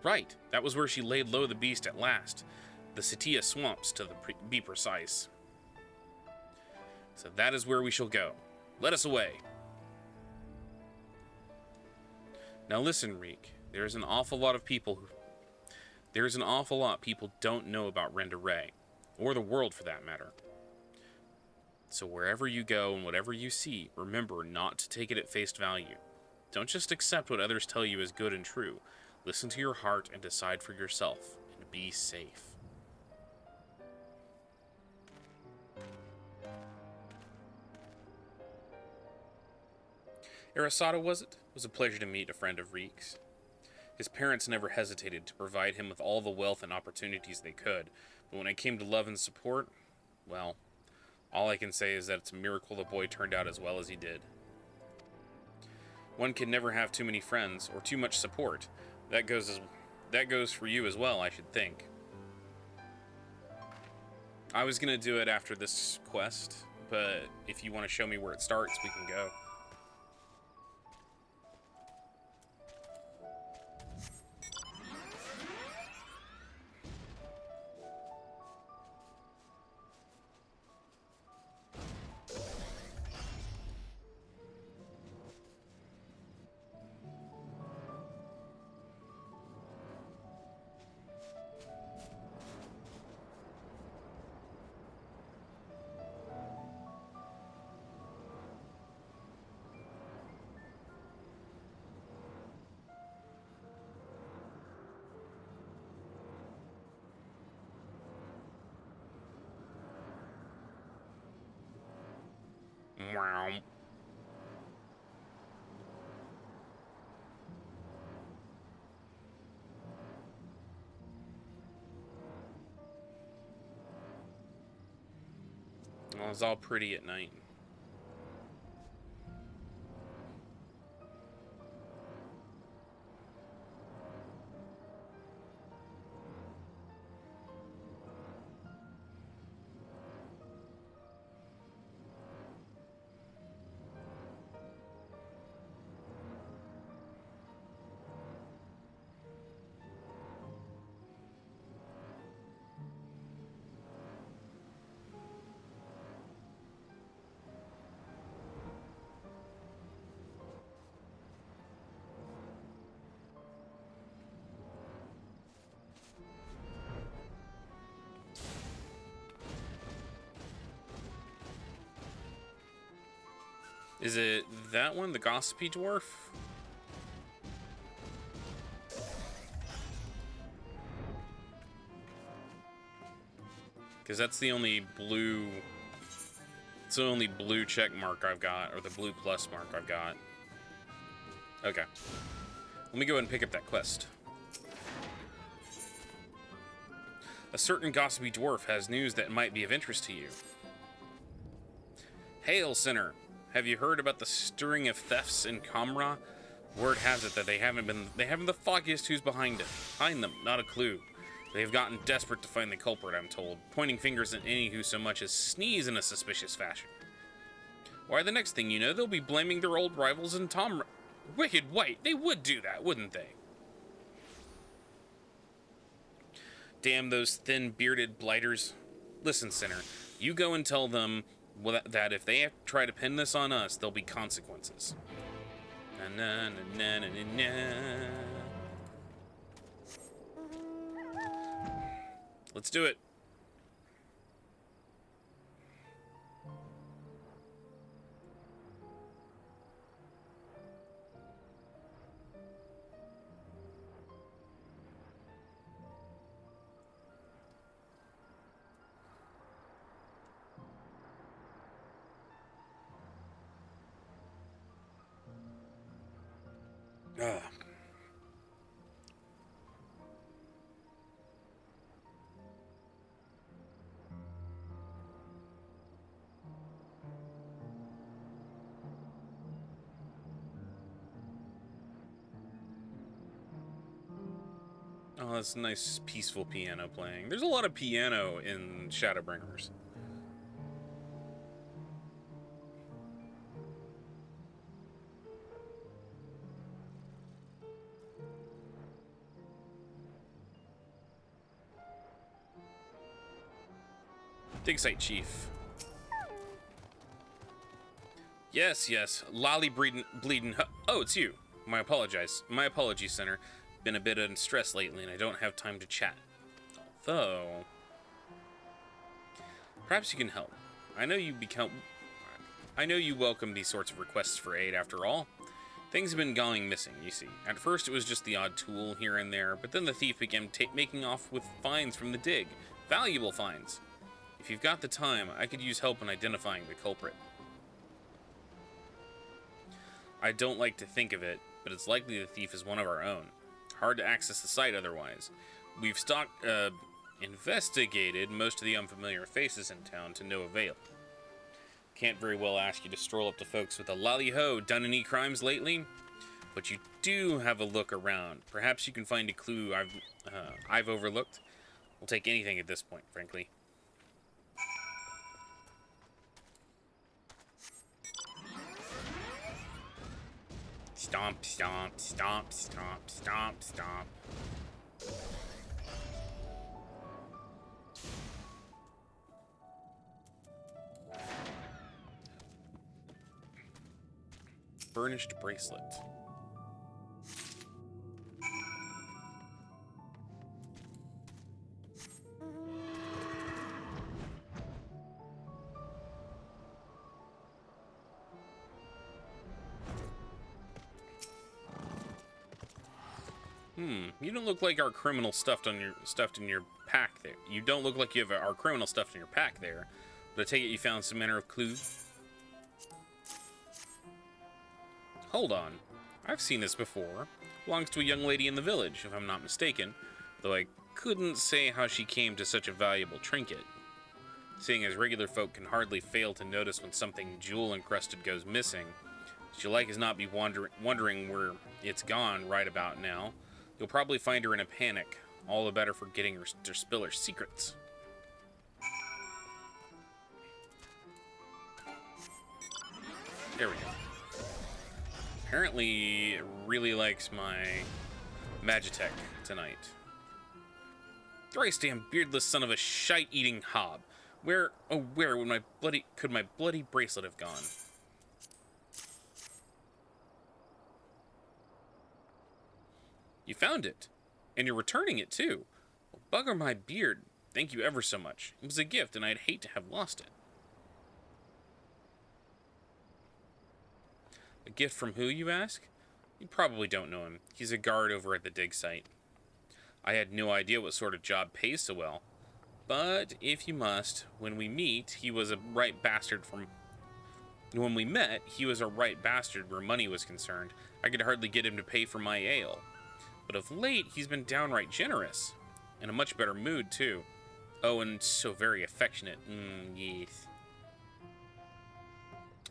Right, that was where she laid low the beast at last. The Sitia swamps, to be precise. So that is where we shall go. Let us away. Now listen, Reek. There's an awful lot people don't know about Renda Ray, or the world for that matter. So wherever you go and whatever you see, remember not to take it at face value. Don't just accept what others tell you is good and true. Listen to your heart and decide for yourself, and be safe. Arasada, was it? It was a pleasure to meet a friend of Reek's. His parents never hesitated to provide him with all the wealth and opportunities they could, but when it came to love and support, well, all I can say is that it's a miracle the boy turned out as well as he did. One can never have too many friends or too much support. That goes for you as well, I should think. I was gonna do it after this quest, but if you want to show me where it starts, we can go. Wow. Well, it's all pretty at night. Is it that one, the gossipy dwarf? Because that's the only blue... It's the only blue check mark I've got, or the blue plus mark I've got. Okay. Let me go ahead and pick up that quest. A certain gossipy dwarf has news that might be of interest to you. Hail, sinner! Have you heard about the stirring of thefts in Kamra? Word has it that they haven't the foggiest who's behind them, not a clue. They have gotten desperate to find the culprit, I'm told, pointing fingers at any who so much as sneeze in a suspicious fashion. Why, the next thing you know, they'll be blaming their old rivals in Tom... Wicked White, they would do that, wouldn't they? Damn those thin, bearded blighters. Listen, sinner, you go and tell them that if they try to pin this on us, there'll be consequences. Na, na, na, na, na, na. Let's do it. Oh, that's nice, peaceful piano playing. There's a lot of piano in Shadowbringers. Dig site, Chief. Yes. Lolly bleeding. Oh, it's you. My apologies, Senator. Been a bit in stress lately, and I don't have time to chat. Although, perhaps you can help. I know you welcome these sorts of requests for aid. After all, things have been going missing. You see, at first it was just the odd tool here and there, but then the thief began making off with finds from the dig, valuable finds. If you've got the time, I could use help in identifying the culprit. I don't like to think of it, but it's likely the thief is one of our own. Hard to access the site otherwise. We've investigated most of the unfamiliar faces in town to no avail. Can't very well ask you to stroll up to folks with a lolly-ho, done any crimes lately? But you do have a look around. Perhaps you can find a clue I've overlooked. We'll take anything at this point, frankly. Stomp, stomp, stomp, stomp, stomp, stomp. Burnished bracelet. You don't look like our criminal stuffed in your pack there. You don't look like you have our criminal stuffed in your pack there. But I take it you found some manner of clue. Hold on. I've seen this before. Belongs to a young lady in the village, if I'm not mistaken. Though I couldn't say how she came to such a valuable trinket. Seeing as regular folk can hardly fail to notice when something jewel-encrusted goes missing, she'll like as not be wondering where it's gone right about now. You'll probably find her in a panic, all the better for getting her to spill her secrets. There we go. Apparently, it really likes my Magitech tonight. Thrice damn beardless son of a shite-eating hob. Where would could my bloody bracelet have gone? You found it, and you're returning it too. Well, bugger my beard. Thank you ever so much. It was a gift, and I'd hate to have lost it. A gift from who, you ask? You probably don't know him. He's a guard over at the dig site. I had no idea what sort of job pays so well. But if you must, when we met, he was a right bastard where money was concerned. I could hardly get him to pay for my ale. But of late, he's been downright generous. In a much better mood, too. Oh, and so very affectionate. Yes.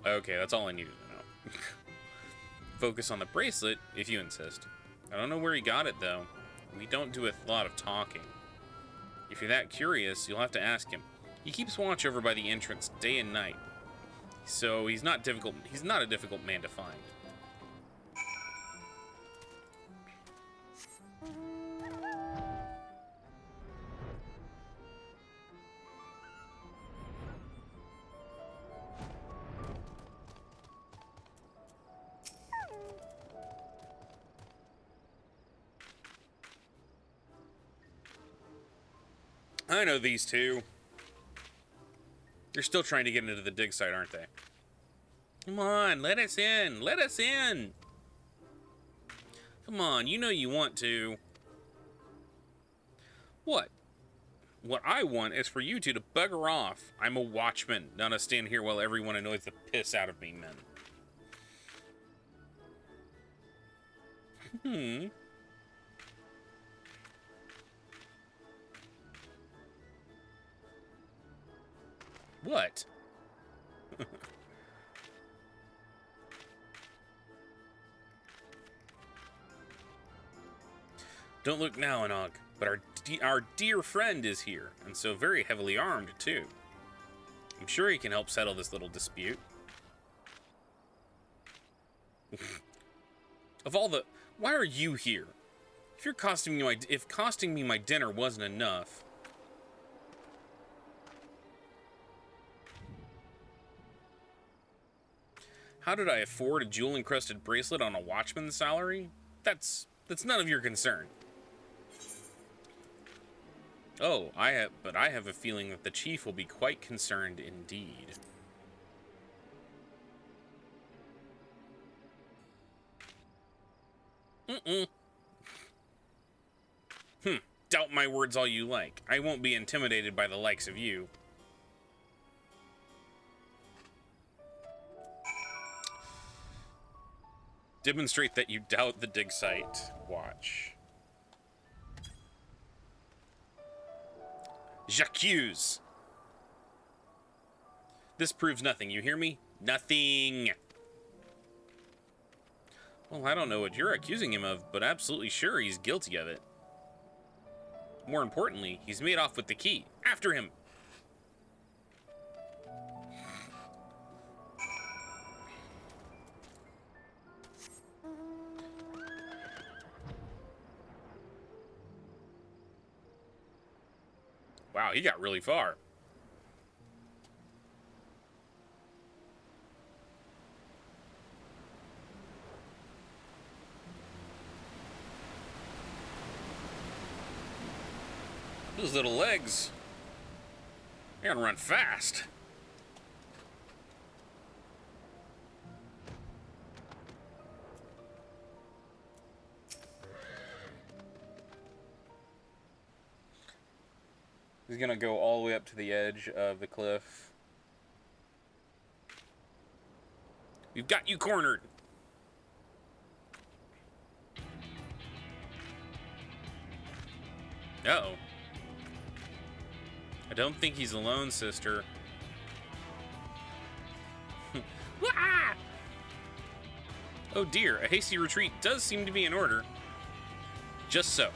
Okay, that's all I needed to know. Focus on the bracelet, if you insist. I don't know where he got it, though. We don't do a lot of talking. If you're that curious, you'll have to ask him. He keeps watch over by the entrance day and night. So he's not a difficult man to find. I know these two. They're still trying to get into the dig site, aren't they? Come on, let us in. Let us in. Come on, you know you want to. What? What I want is for you two to bugger off. I'm a watchman, not to stand here while everyone annoys the piss out of me, men. What? Don't look now, Anog, but our dear friend is here, and so very heavily armed, too. I'm sure he can help settle this little dispute. Of all the... Why are you here? If costing me my dinner wasn't enough... How did I afford a jewel-encrusted bracelet on a watchman's salary? That's none of your concern. Oh, I have a feeling that the chief will be quite concerned indeed. Doubt my words all you like. I won't be intimidated by the likes of you. Demonstrate that you doubt the dig site. Watch. J'accuse. This proves nothing, you hear me? Nothing. Well, I don't know what you're accusing him of, but absolutely sure he's guilty of it. More importantly, he's made off with the key. After him! Wow, he got really far. Those little legs. They're gonna run fast. He's gonna go all the way up to the edge of the cliff. We've got you cornered. Uh-oh. I don't think he's alone, sister. Oh dear, a hasty retreat does seem to be in order. Just so.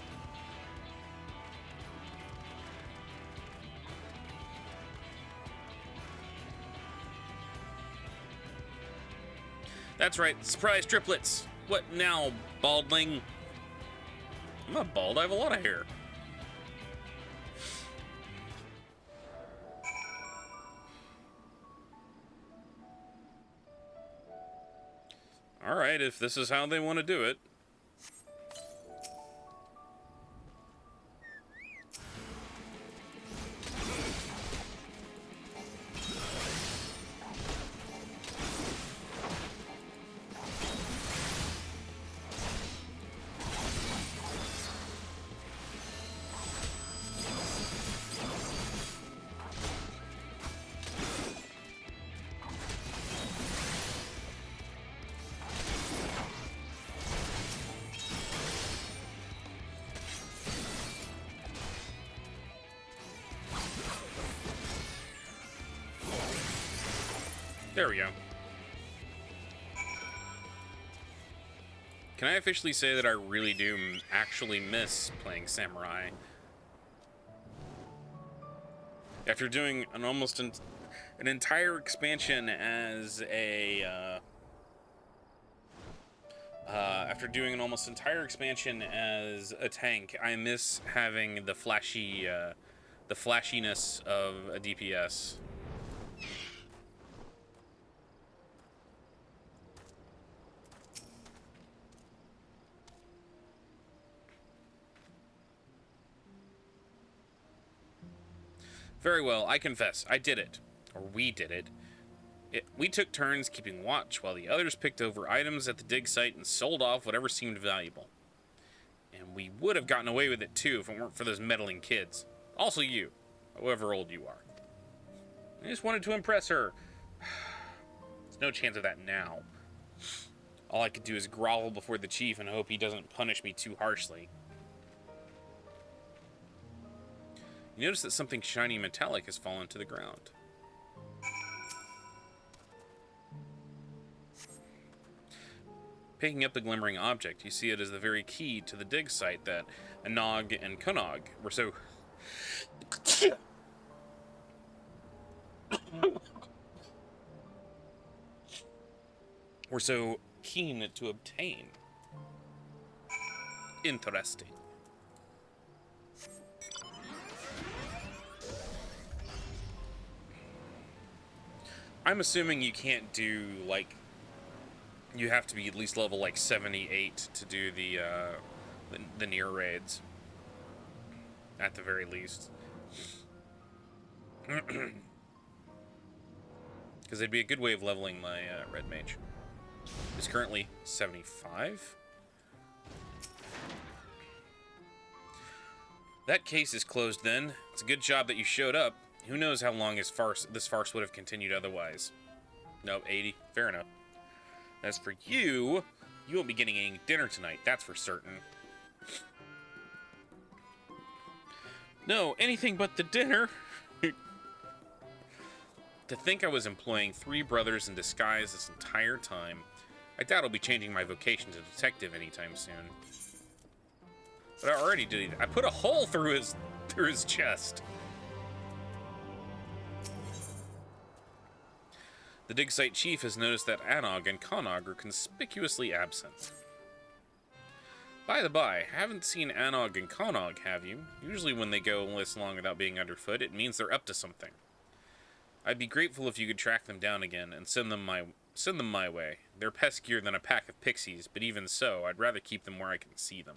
That's right, surprise triplets. What now, baldling? I'm not bald, I have a lot of hair. Alright, if this is how they want to do it. There we go. Can I officially say that I really do actually miss playing Samurai? After doing an entire expansion as a tank, I miss having the flashiness of a DPS. Very well, I confess, I did it. Or we did it. We took turns keeping watch while the others picked over items at the dig site and sold off whatever seemed valuable. And we would have gotten away with it too if it weren't for those meddling kids. Also you, however old you are. I just wanted to impress her. There's no chance of that now. All I could do is grovel before the chief and hope he doesn't punish me too harshly. You notice that something shiny metallic has fallen to the ground. Picking up the glimmering object, you see it as the very key to the dig site that Anog and Konog were so keen to obtain. Interesting. I'm assuming you can't do, like, you have to be at least level, like, 78 to do the Nier Raids. At the very least. Because it'd be a good way of leveling my Red Mage. It's currently 75. That case is closed then. It's a good job that you showed up. Who knows how long this farce would have continued otherwise. Nope, 80. Fair enough. As for you, You won't be getting any dinner tonight, that's for certain. No, anything but the dinner. To think I was employing 3 brothers in disguise this entire time. I doubt I'll be changing my vocation to detective anytime soon. But I already did it. I put a hole through his chest. The dig site chief has noticed that Anog and Konog are conspicuously absent. By the by, haven't seen Anog and Konog, have you? Usually when they go this long without being underfoot, it means they're up to something. I'd be grateful if you could track them down again and send them my way. They're peskier than a pack of pixies, but even so, I'd rather keep them where I can see them.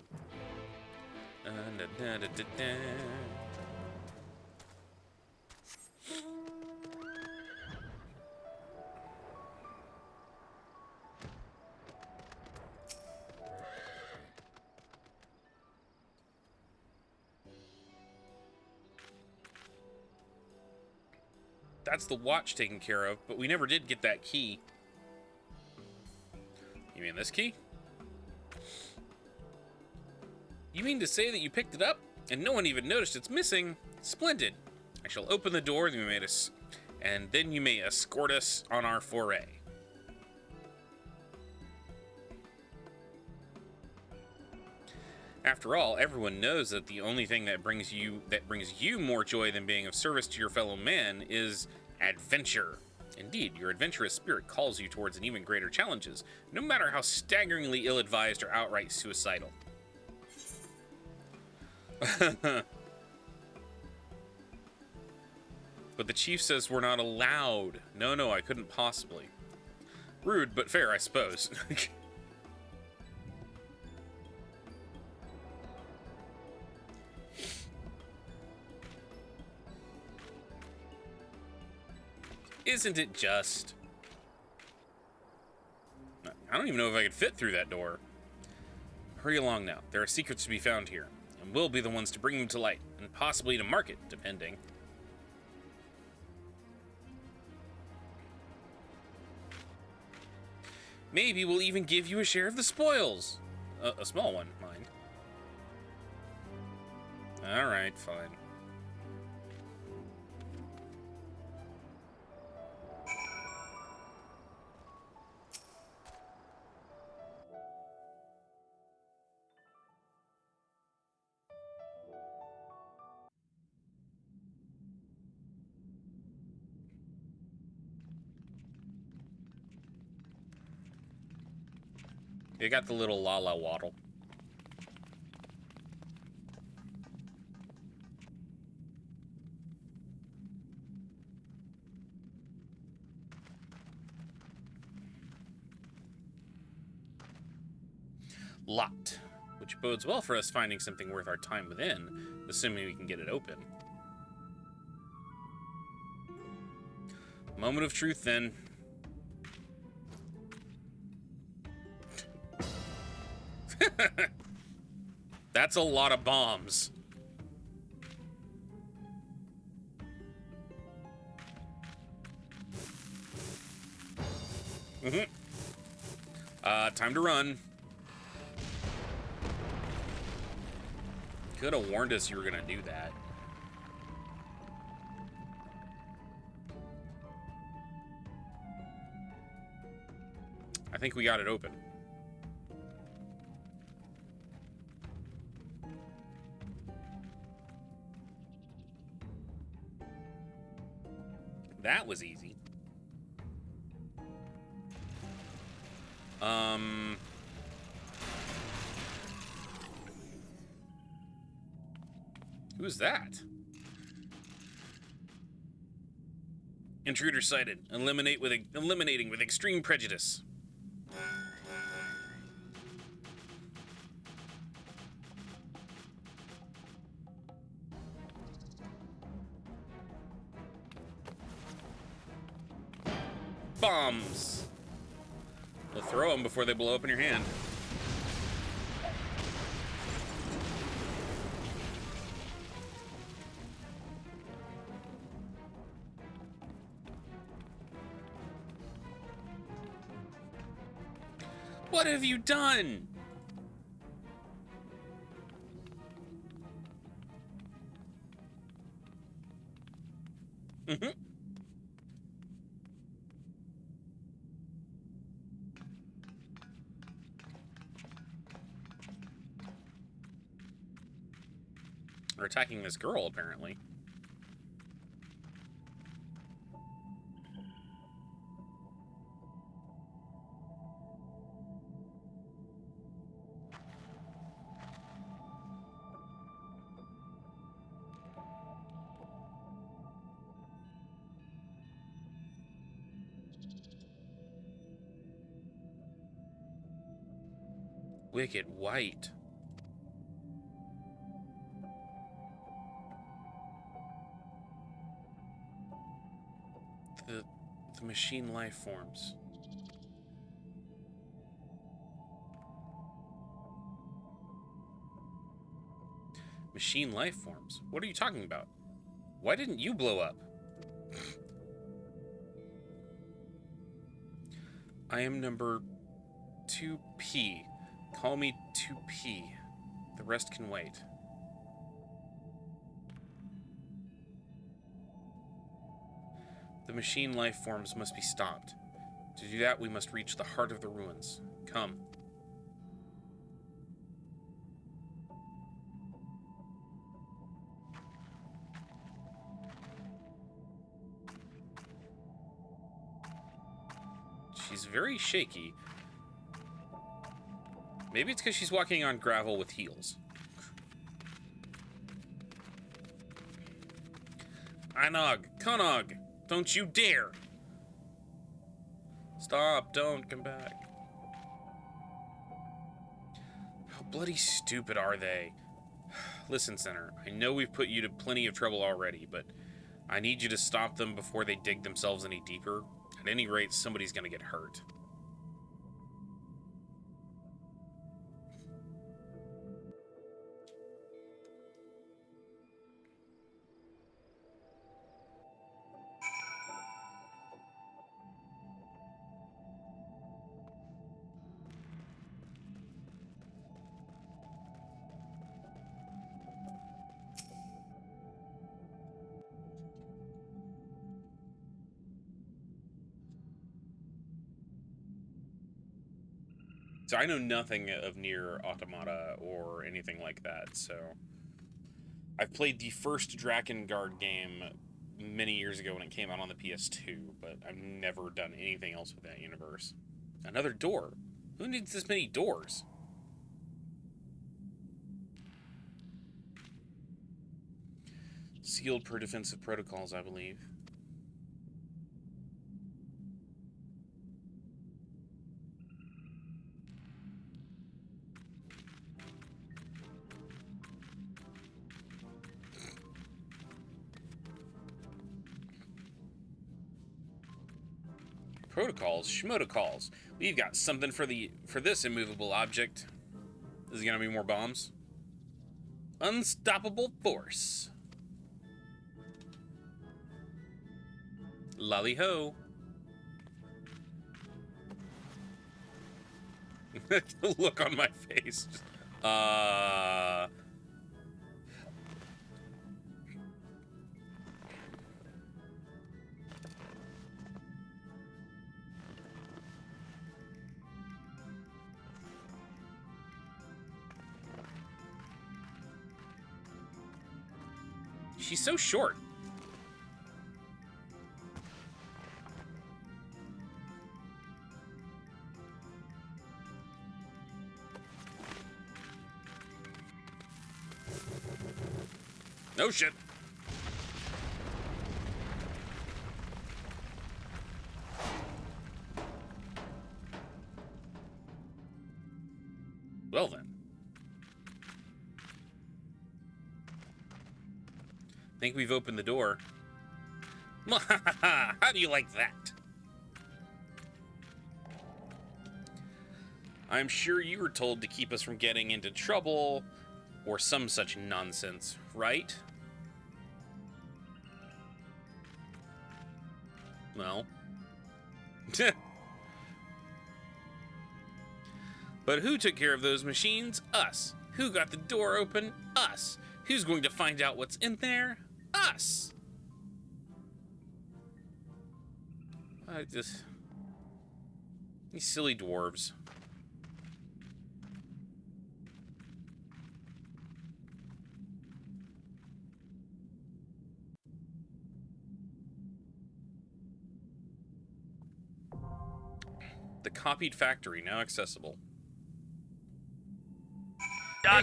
That's the watch taken care of, but we never did get that key. You mean this key? You mean to say that you picked it up and no one even noticed it's missing? Splendid. I shall open the door and then you may escort us on our foray. After all, everyone knows that the only thing that brings you more joy than being of service to your fellow man is adventure. Indeed, your adventurous spirit calls you towards an even greater challenges, no matter how staggeringly ill-advised or outright suicidal. But the chief says we're not allowed. No, I couldn't possibly. Rude, but fair, I suppose. Isn't it just? I don't even know if I could fit through that door. Hurry along now. There are secrets to be found here, and we'll be the ones to bring them to light, and possibly to market, depending. Maybe we'll even give you a share of the spoils. A small one, mind. Alright, fine. You got the little Lala Waddle. Locked, which bodes well for us finding something worth our time within, assuming we can get it open. Moment of truth, then. That's a lot of bombs. Time to run. Could have warned us you were gonna do that. I think we got it open. That was easy. Who's that? Intruder sighted. Eliminating with extreme prejudice. Bombs. We'll throw them before they blow up in your hand. What have you done? Mm-hmm. They're attacking this girl, apparently. Wicked White. The machine life forms. Machine life forms? What are you talking about? Why didn't you blow up? I am number 2P. Call me 2P. The rest can wait. The machine life forms must be stopped. To do that, we must reach the heart of the ruins. Come. She's very shaky. Maybe it's because she's walking on gravel with heels. Anog, Konog, don't you dare! Stop, don't come back. How bloody stupid are they? Listen, Center, I know we've put you to plenty of trouble already, but I need you to stop them before they dig themselves any deeper. At any rate, somebody's gonna get hurt. So I know nothing of Nier Automata or anything like that, so... I've played the first Drakengard game many years ago when it came out on the PS2, but I've never done anything else with that universe. Another door? Who needs this many doors? Sealed per defensive protocols, I believe. Protocols, schmotocols. We've got something for this immovable object. Is it gonna be more bombs? Unstoppable force. Lolly ho. The look on my face. She's so short. No shit. Well then. Think we've opened the door. How do you like that? I'm sure you were told to keep us from getting into trouble or some such nonsense, right? Well. But who took care of those machines? Us. Who got the door open? Us. Who's going to find out what's in there? Us. These silly dwarves. The copied factory now accessible. Hey,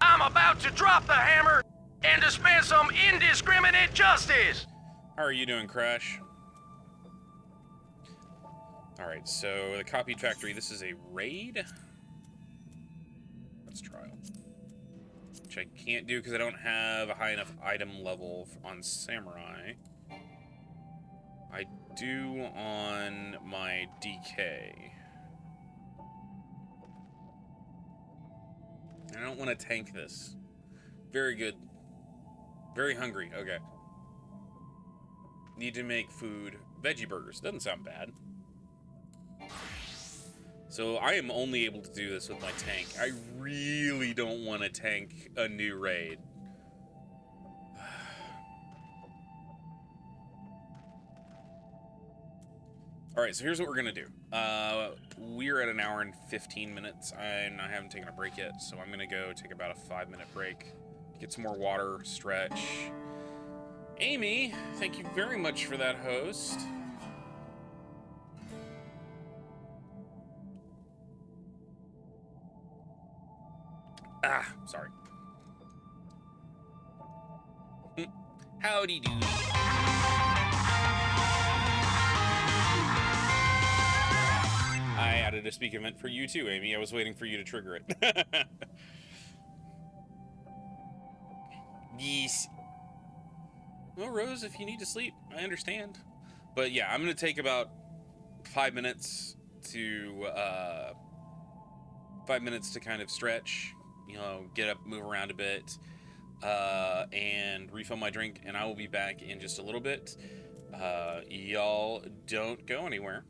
I'm about to drop the hammer and dispense some indiscriminate justice. How are you doing, Crash? Alright, so the copied factory, this is a raid? Let's trial. Which I can't do because I don't have a high enough item level on Samurai. I do on my DK. I don't want to tank this. Very good. Very hungry. Okay. Need to make food. Veggie burgers. Doesn't sound bad. So I am only able to do this with my tank. I really don't want to tank a new raid. Alright, so here's what we're going to do. We're at 1 hour and 15 minutes, and I haven't taken a break yet, so I'm going to go take about a 5-minute break, get some more water, stretch. Amy, thank you very much for that host. Sorry. Howdy do. I added a speak event for you too, Amy. I was waiting for you to trigger it. Yes. Well, Rose, if you need to sleep, I understand. But yeah, I'm gonna take about 5 minutes to kind of stretch, you know, get up, move around a bit, and refill my drink, and I will be back in just a little bit. Y'all don't go anywhere.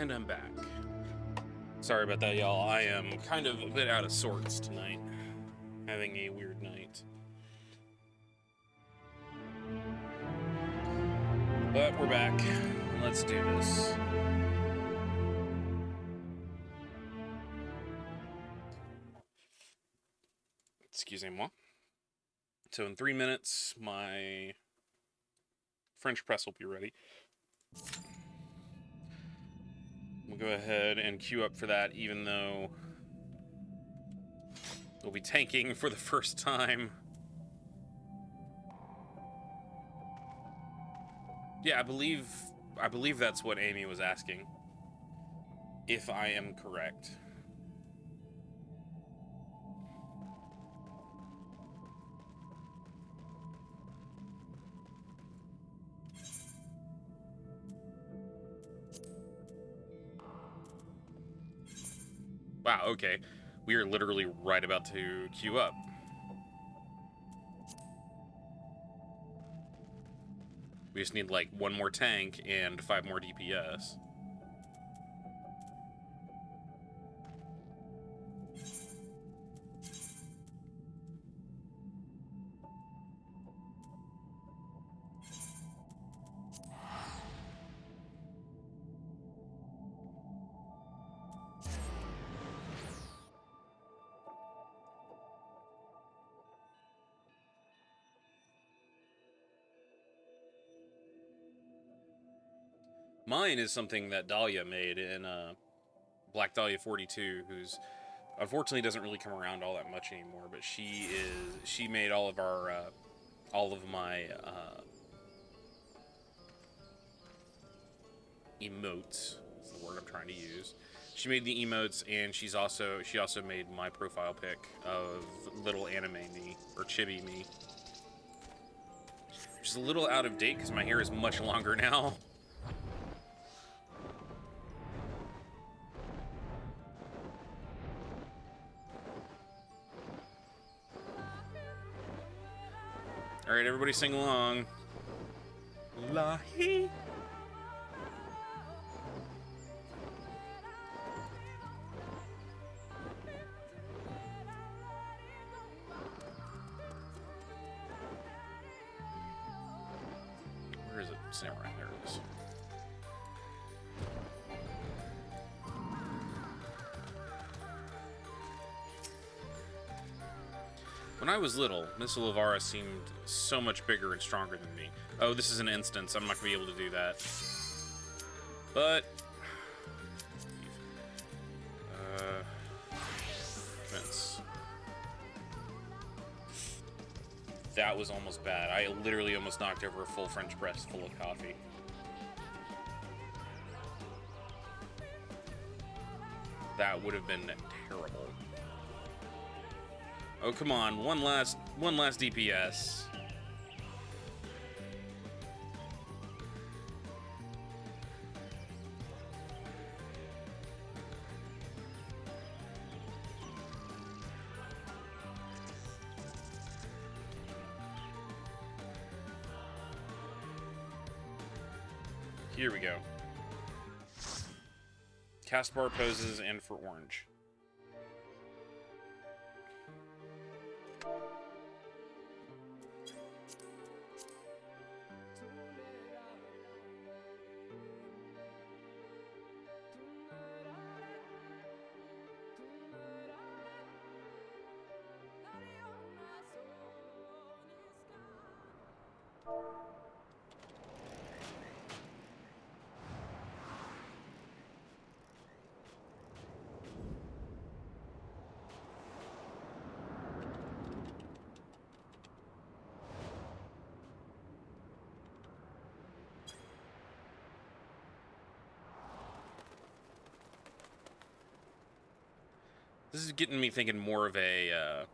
And I'm back. Sorry about that, y'all. I am kind of a bit out of sorts tonight. Having a weird night. But we're back. Let's do this. Excusez-moi. So in 3 minutes, my French press will be ready. We'll go ahead and queue up for that, even though we'll be tanking for the first time. Yeah, I believe that's what Amy was asking. If I am correct. Wow, okay. We are literally right about to queue up. We just need like 1 more tank and 5 more DPS. Mine is something that Dahlia made in Black Dahlia 42, who's unfortunately doesn't really come around all that much anymore, but she made all of our all of my emotes. That's the word I'm trying to use. She made the emotes, and she also made my profile pic of little anime me, or chibi me. Which is a little out of date because my hair is much longer now. All right, everybody sing along. Lahi. Where is it? Samurai. There it is. When I was little, Miss Olivara seemed so much bigger and stronger than me. Oh, this is an instance. I'm not going to be able to do that. But... Vince. That was almost bad. I literally almost knocked over a full French press full of coffee. That would have been terrible. Oh, come on. One last DPS. Here we go. Cast bar poses and for orange. This is getting me thinking more of a,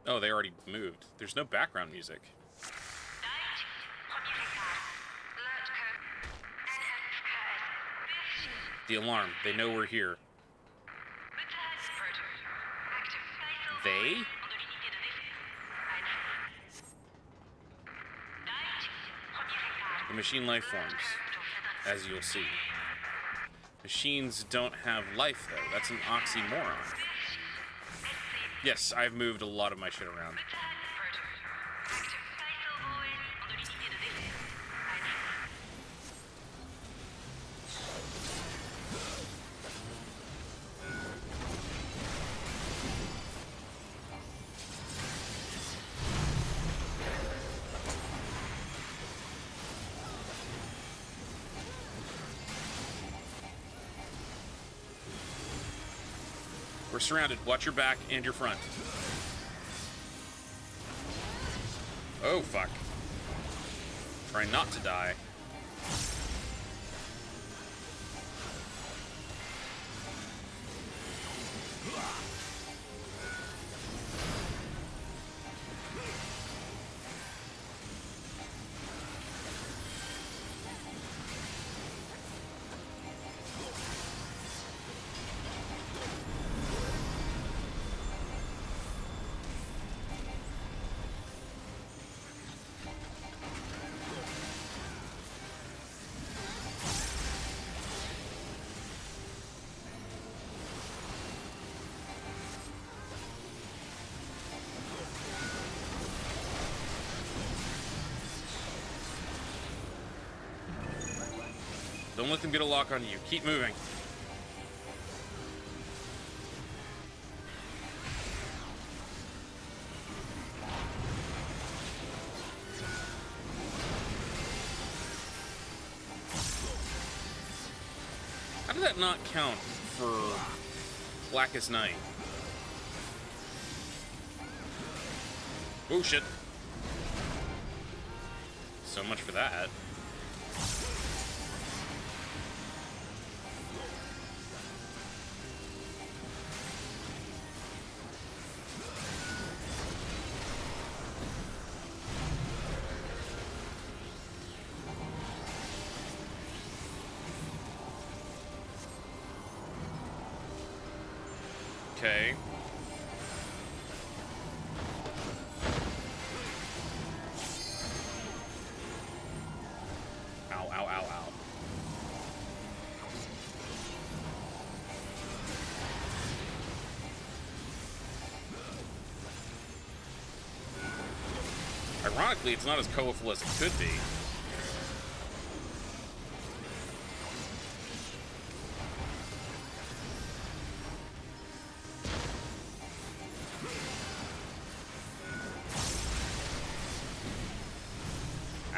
Oh, they already moved. There's no background music. The alarm. They know we're here. Faye? The machine life forms, as you'll see. Machines don't have life, though. That's an oxymoron. Yes, I've moved a lot of my shit around. We're surrounded. Watch your back and your front. Oh, fuck. Try not to die. Don't let them get a lock on you. Keep moving. How did that not count for Blackest Night? Oh shit. So much for that. Okay. Ow, ow, ow, ow. Ironically, it's not as colorful as it could be.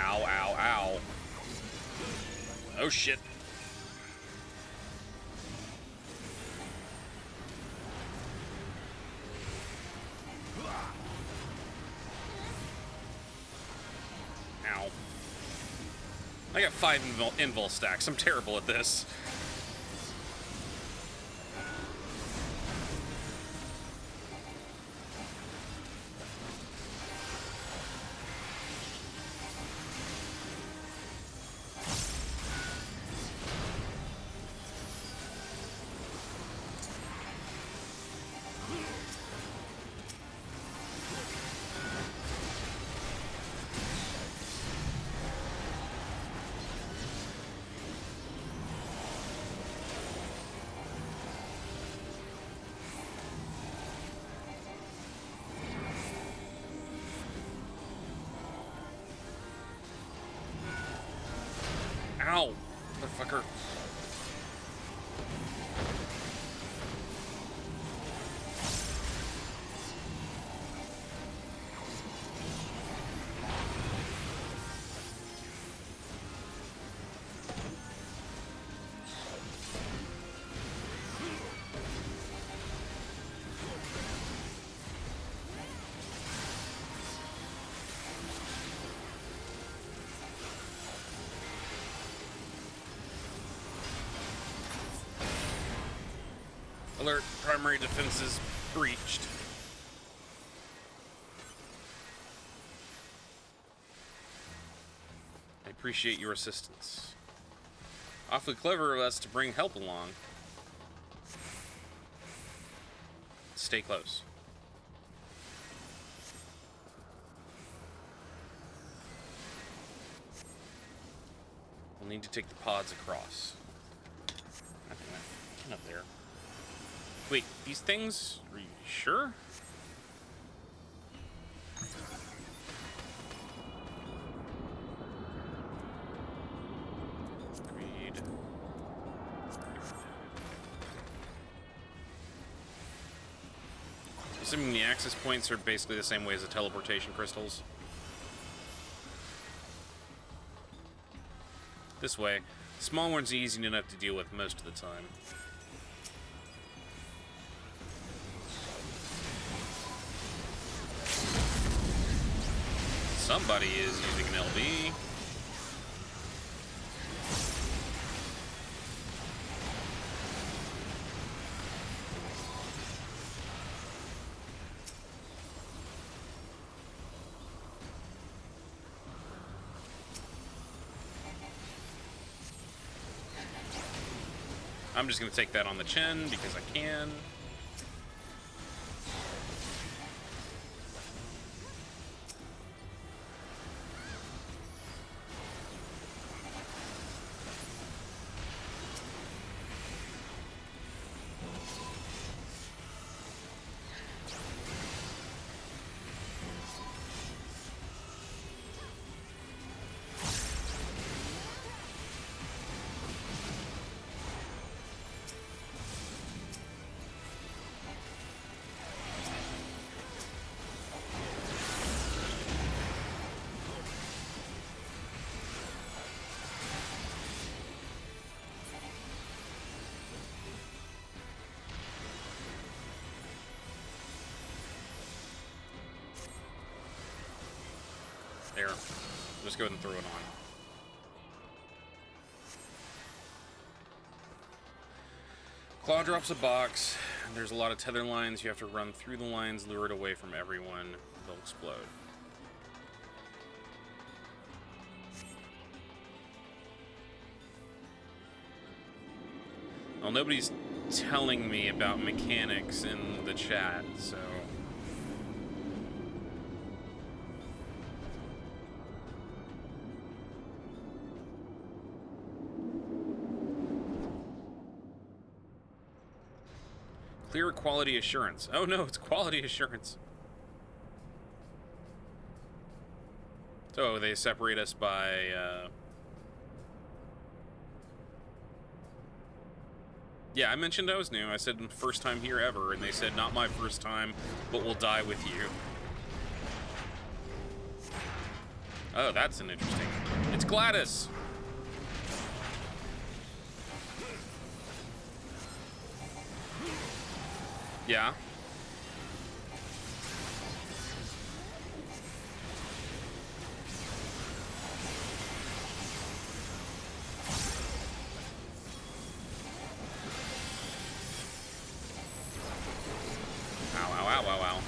Ow, ow, ow. Oh shit. Ow. I got 5 invul stacks. I'm terrible at this. Ow, motherfucker. Alert, primary defenses breached. I appreciate your assistance. Awfully clever of us to bring help along. Stay close. We'll need to take the pods across. Get up there. Wait, these things? Are you sure? Agreed. Assuming the access points are basically the same way as the teleportation crystals. This way, the small ones are easy enough to deal with most of the time. Somebody is using an LB. I'm just going to take that on the chin because I can. There. Just go ahead and throw it on. Claw drops a box. There's a lot of tether lines. You have to run through the lines, lure it away from everyone. They'll explode. Well, nobody's telling me about mechanics in the chat, so... Clear quality assurance. Oh no, it's quality assurance. So they separate us by, Yeah, I mentioned I was new. I said first time here ever, and they said not my first time, but we'll die with you. Oh, that's an interesting... It's Gladys! Yeah. Ow, ow, ow, ow, ow.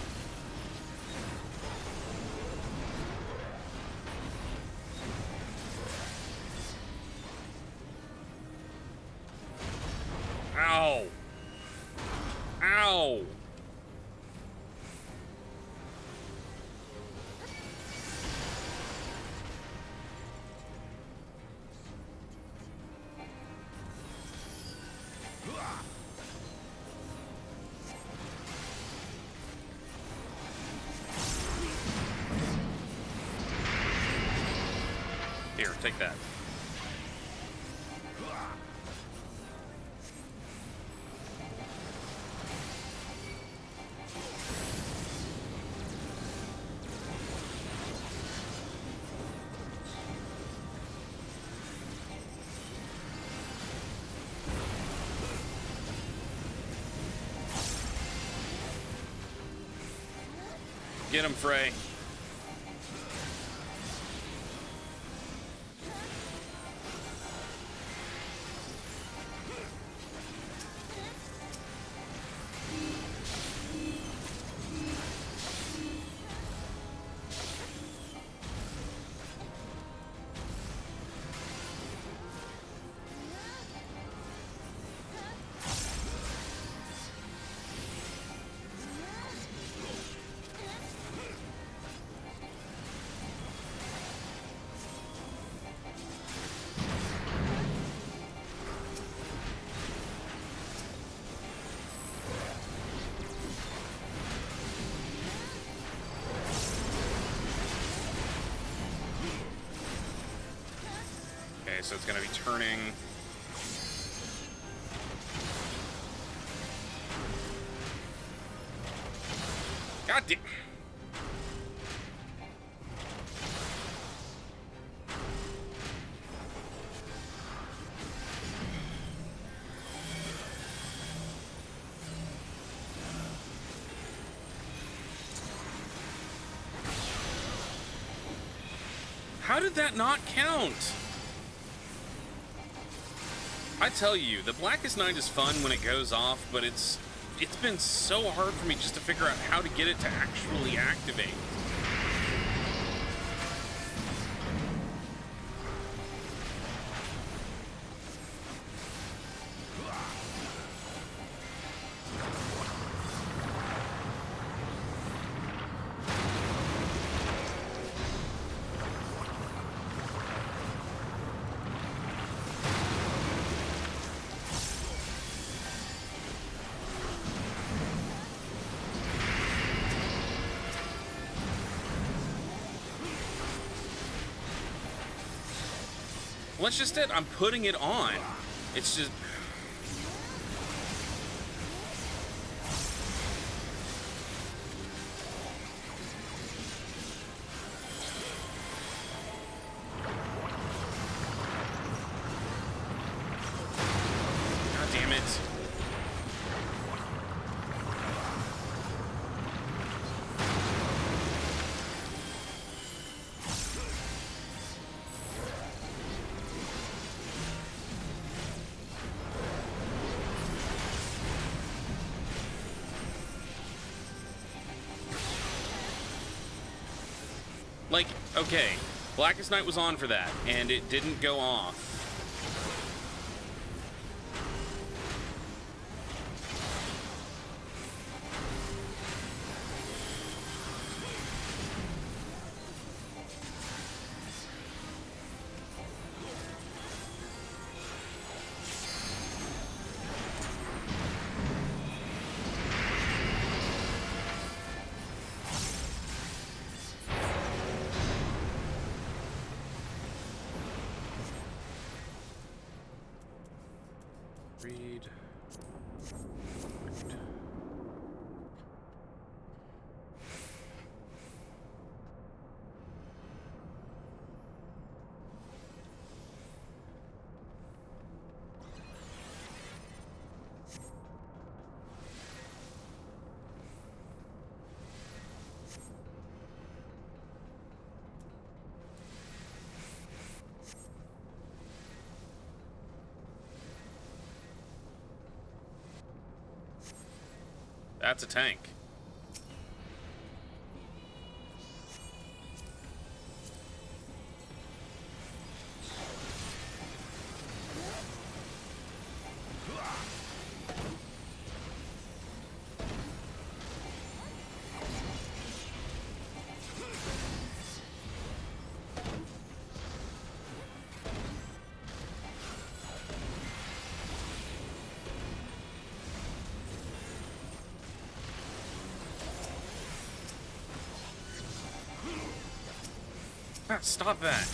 Ow! Ow! Here, take that. Get him, Frey. Okay, so it's going to be turning. God damn. How did that not count? I tell you, the Blackest Night is fun when it goes off, but it's been so hard for me just to figure out how to get it to actually activate. Well, that's just it. I'm putting it on. It's just... God damn it. Like, okay, Blackest Night was on for that, and it didn't go off. Read. That's a tank. Ah, stop that.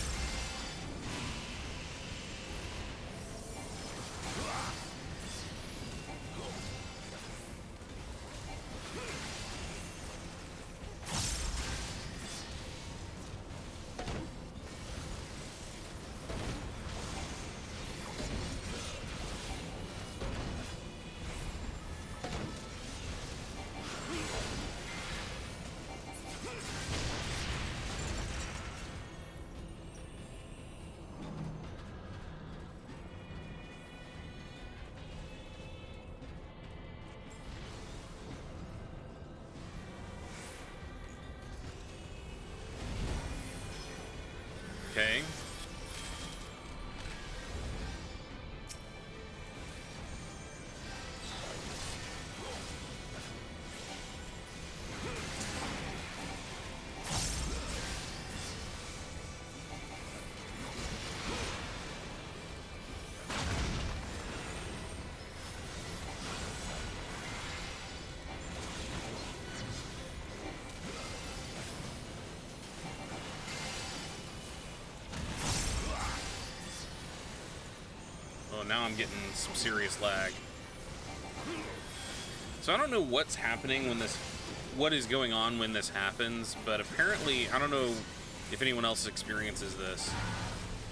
now I'm getting some serious lag. So I don't know what's happening when this, what is going on when this happens, but apparently, I don't know if anyone else experiences this,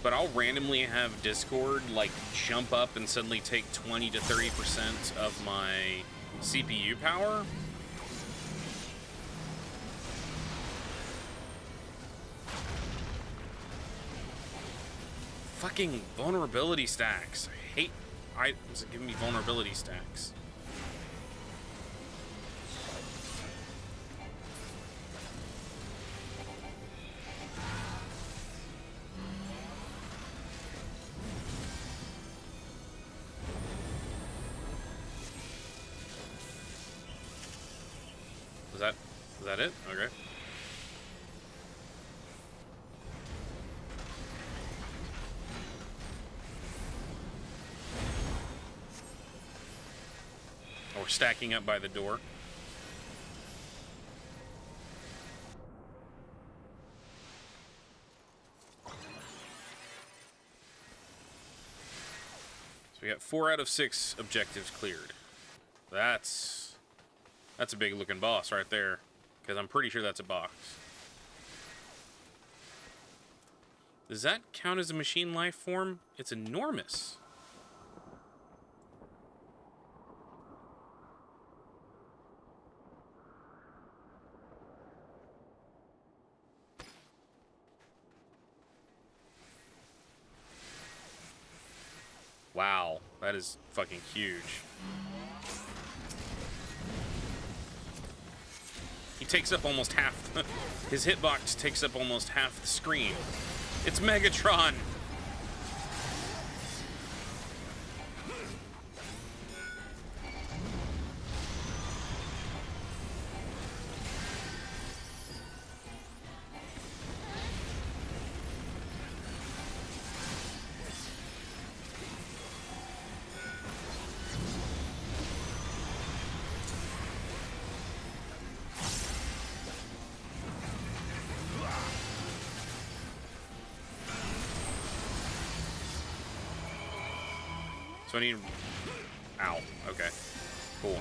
but I'll randomly have Discord like jump up and suddenly take 20 to 30% of my CPU power. Fucking vulnerability stacks. I hate items that give me vulnerability stacks. Is that it? Okay. Oh, we're stacking up by the door. So we got 4 out of 6 objectives cleared. That's a big looking boss right there, because I'm pretty sure that's a box. Does that count as a machine life form? It's enormous. Wow, that is fucking huge. He takes up almost half his hitbox takes up almost half the screen. It's Megatron. So I need... Ow. Okay. Cool.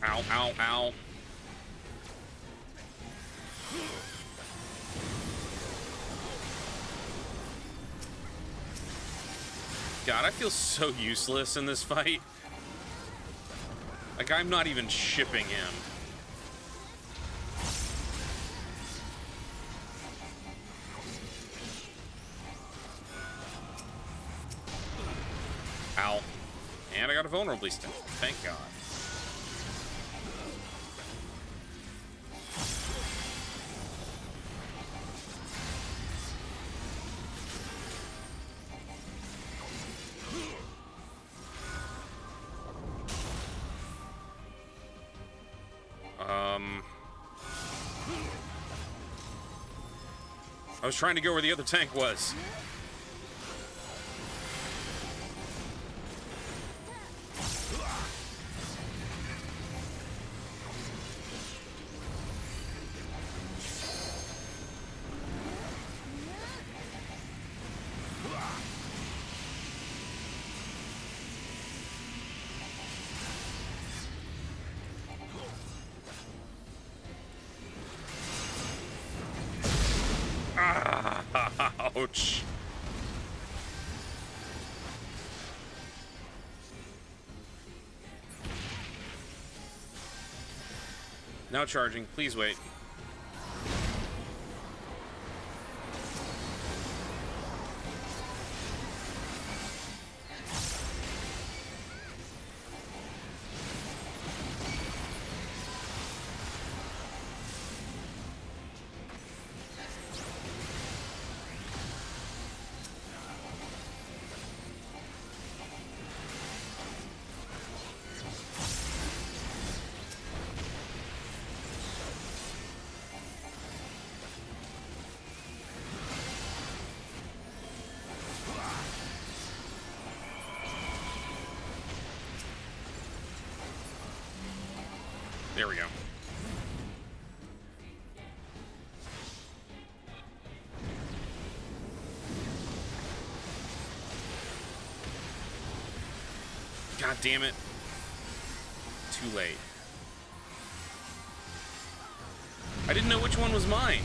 Ow, ow, ow. God, I feel so useless in this fight. Like, I'm not even shipping him. Ow. And I got a vulnerability step. Thank God. I was trying to go where the other tank was. Ouch. Now charging. Please wait. There we go. God damn it. Too late. I didn't know which one was mine.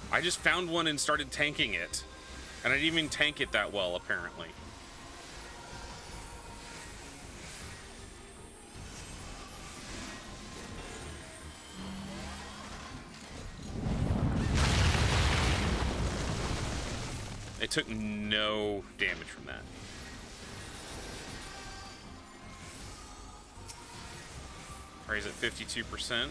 I just found one and started tanking it. And I didn't even tank it that well, apparently. It took no damage from that. Alright, he's at 52%.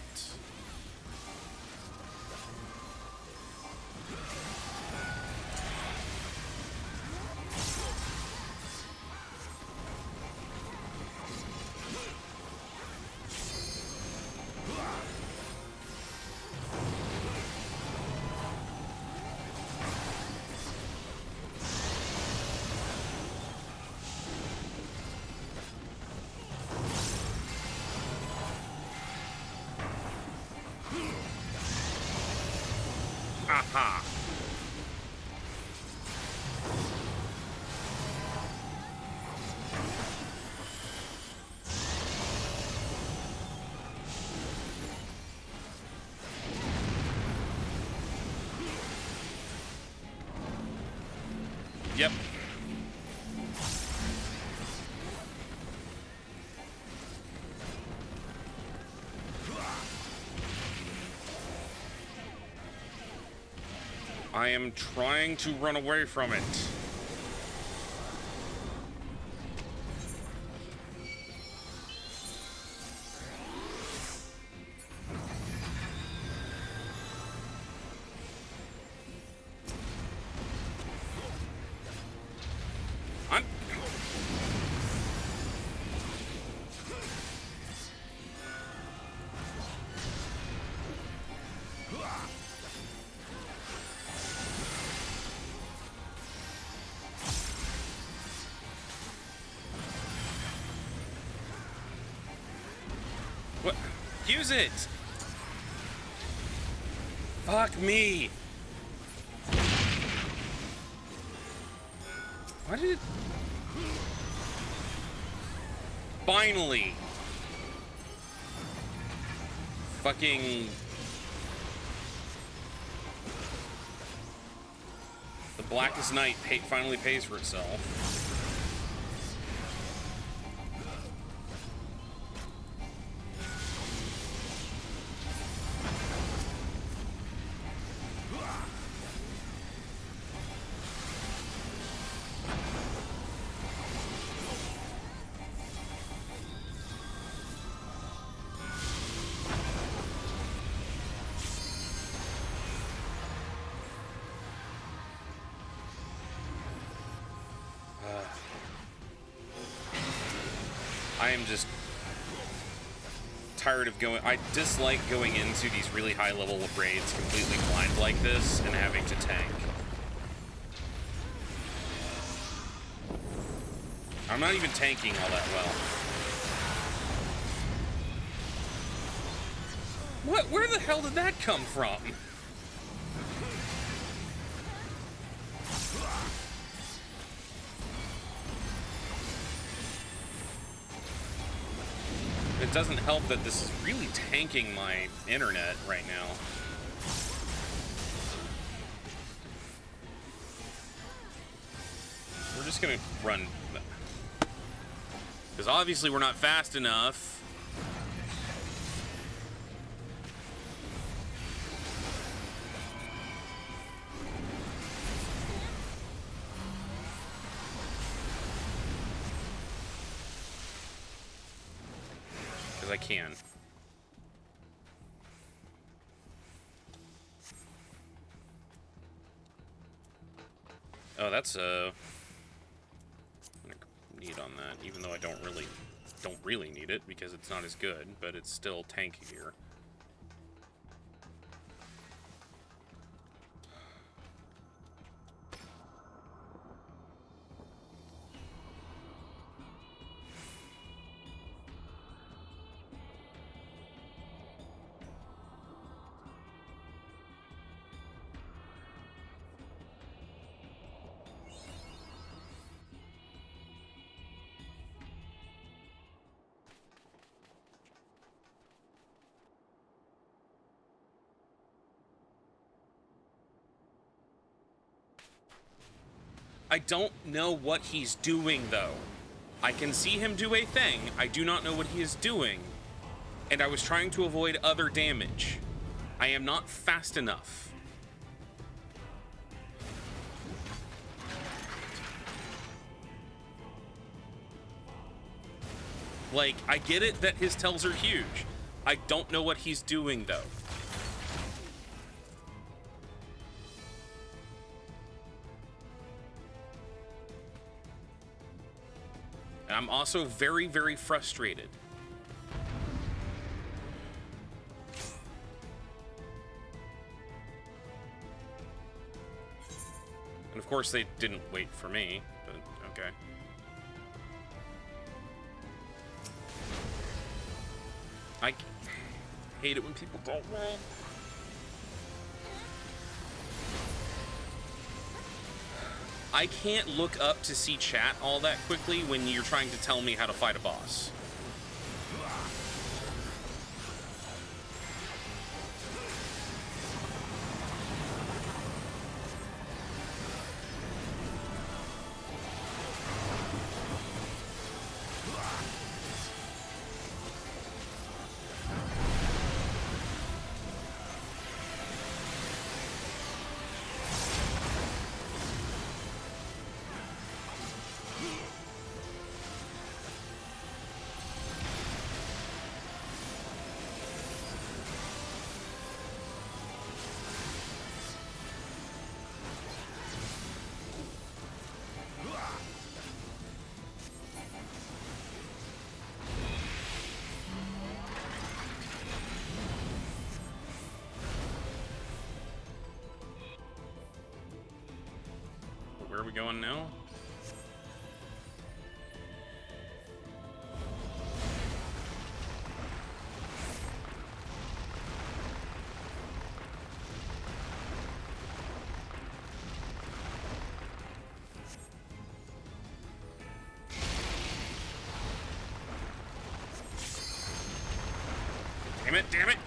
Aha! Yep. I am trying to run away from it. What? Use it! Fuck me! Why did it... Finally! Fucking... The Blackest Night finally pays for itself. I am just tired of going... I dislike going into these really high-level raids completely blind like this and having to tank. I'm not even tanking all that well. What? Where the hell did that come from? It doesn't help that this is really tanking my internet right now. We're just gonna run. Because obviously we're not fast enough. Because I can. Oh, that's need on that, even though I don't really need it because it's not as good, but it's still tankier. I don't know what he's doing, though. I can see him do a thing. I do not know what he is doing. And I was trying to avoid other damage. I am not fast enough. Like, I get it that his tells are huge. I don't know what he's doing, though. And I'm also very, very frustrated. And of course, they didn't wait for me, but okay. I hate it when people don't win. I can't look up to see chat all that quickly when you're trying to tell me how to fight a boss. Where are we going now? Damn it, damn it!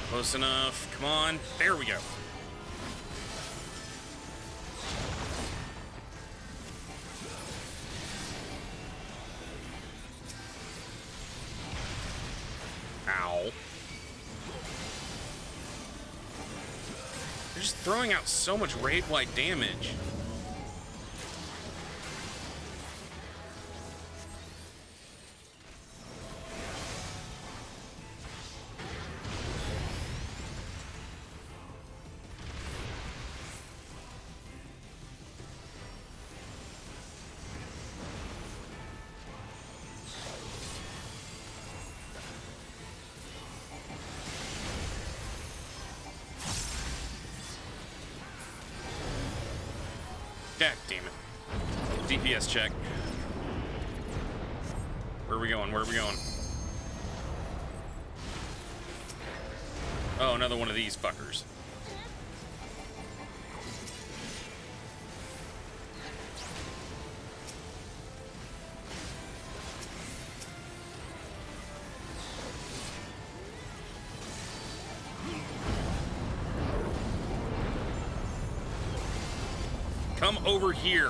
Close enough. Come on. There we go. Ow. They're just throwing out so much raid-wide damage. God damn it. DPS check. Where are we going? Where are we going? Oh, another one of these fuckers. Come over here.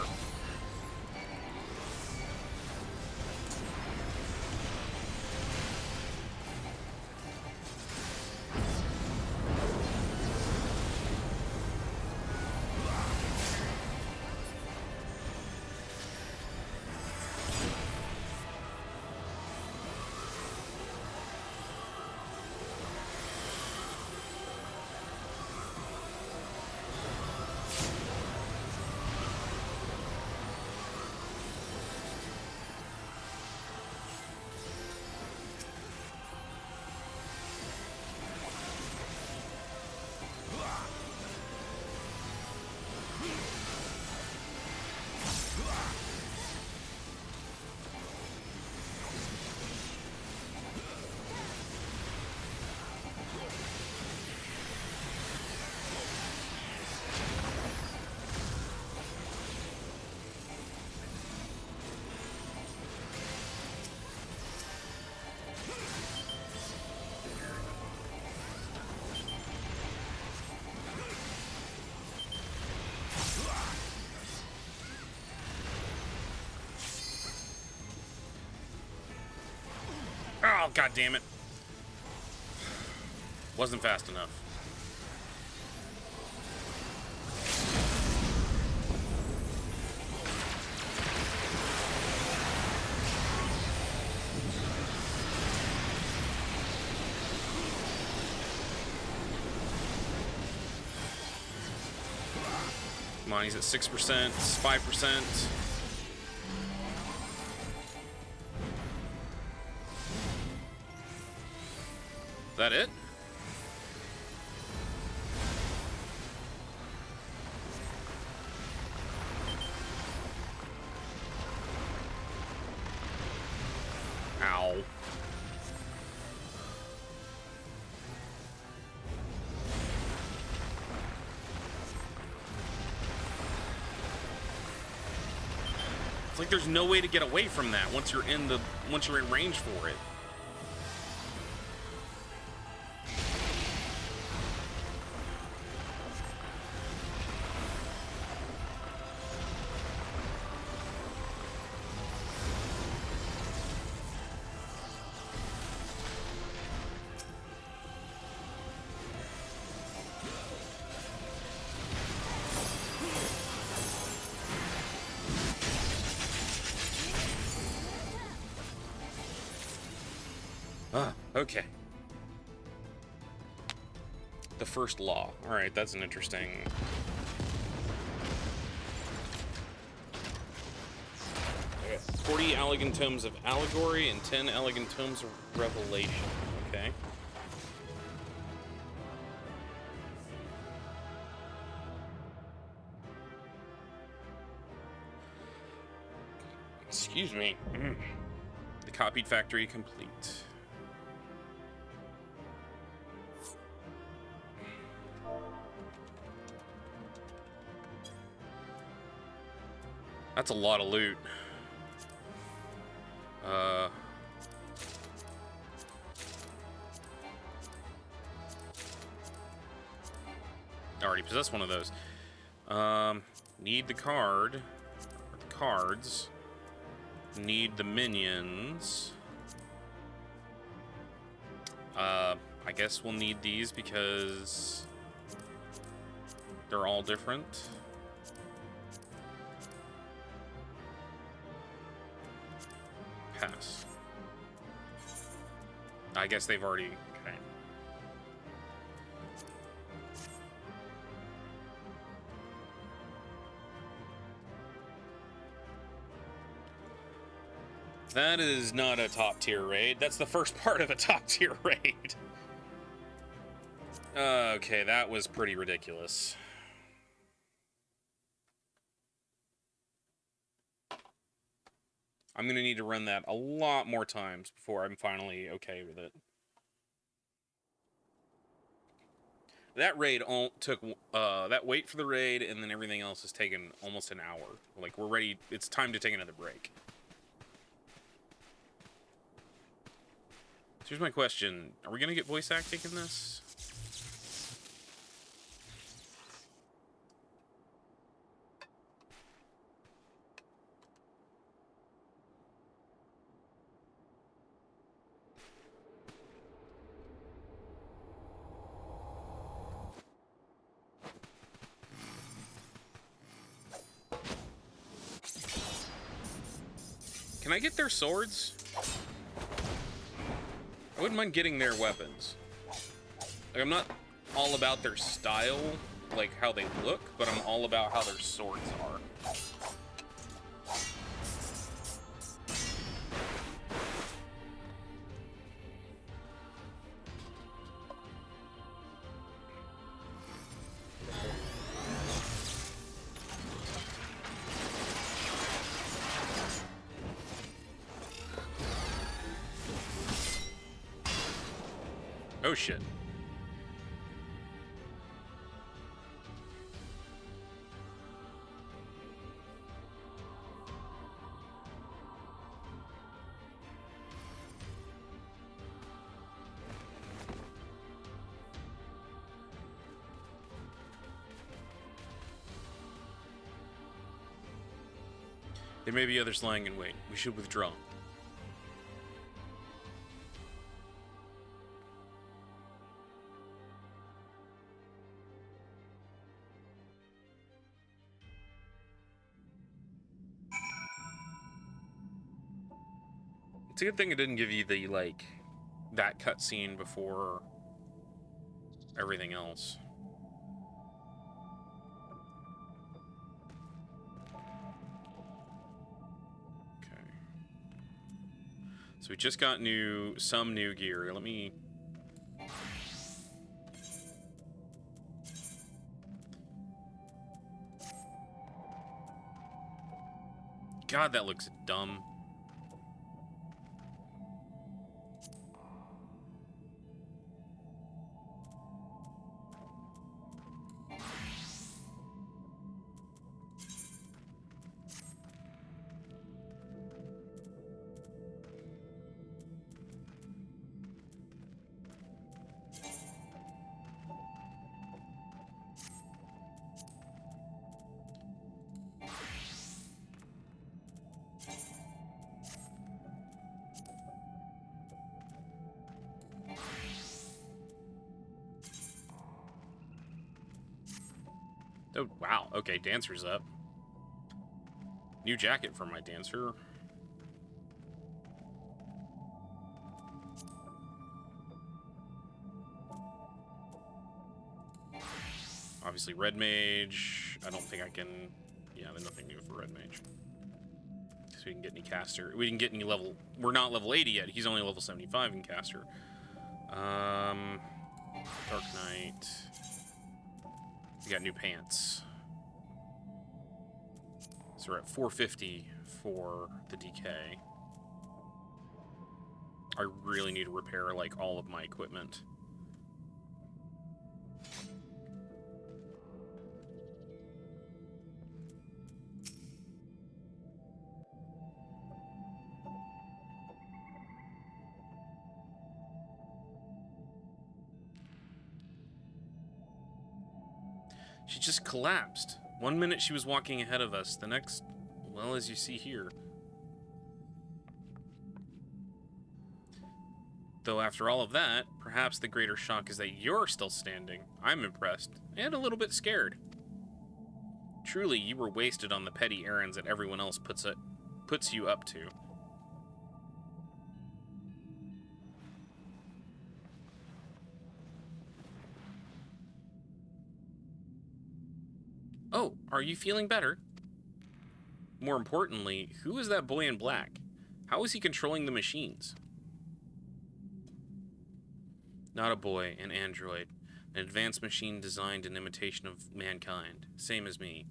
Oh, god damn it. Wasn't fast enough. Come on, he's at 6%, 5%. That it? Ow. It's like there's no way to get away from that once you're in range for it. Okay. The first law. Alright, that's an interesting... Okay. 40 elegant tomes of allegory and 10 elegant tomes of revelation. Okay. Excuse me. The copied factory complete. That's a lot of loot. I already possess one of those. Need the card. Or the cards. Need the minions. I guess we'll need these because they're all different. Pass. I guess they've already... Okay. That is not a top tier raid. That's the first part of a top tier raid. Okay, that was pretty ridiculous. I'm gonna need to run that a lot more times before I'm finally okay with it. That raid took, that wait for the raid and then everything else has taken almost an hour. Like, we're ready, it's time to take another break. So here's my question. Are we gonna get voice acting in this? Can I get their swords? I wouldn't mind getting their weapons. Like, I'm not all about their style, like how they look, but I'm all about how their swords are. Oh shit. There may be others lying in wait. We should withdraw. It's a good thing it didn't give you the, like, that cutscene before everything else. Okay. So we just got some new gear. Let me... God, that looks dumb. Oh, wow. Okay, dancer's up. New jacket for my dancer. Obviously, red mage. I don't think I can... Yeah, there's nothing new for red mage. So we can get any caster. We didn't get any level... We're not level 80 yet. He's only level 75 in caster. Dark Knight. We got new pants. So we're at 450 for the DK. I really need to repair, like, all of my equipment. She just collapsed. 1 minute she was walking ahead of us, the next, well, as you see here. Though after all of that, perhaps the greater shock is that you're still standing. I'm impressed, and a little bit scared. Truly, you were wasted on the petty errands that everyone else puts you up to. Oh, are you feeling better? More importantly, who is that boy in black? How is he controlling the machines? Not a boy, an android. An advanced machine designed in imitation of mankind. Same as me.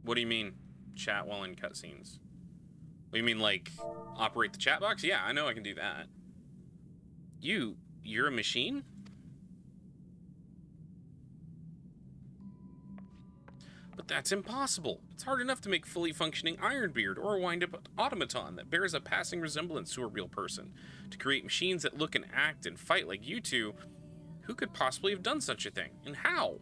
What do you mean, chat while in cutscenes? What do you mean, like, operate the chat box? Yeah, I know I can do that. You're a machine? But that's impossible. It's hard enough to make fully functioning Ironbeard or a wind-up automaton that bears a passing resemblance to a real person. To create machines that look and act and fight like you two, who could possibly have done such a thing? And how?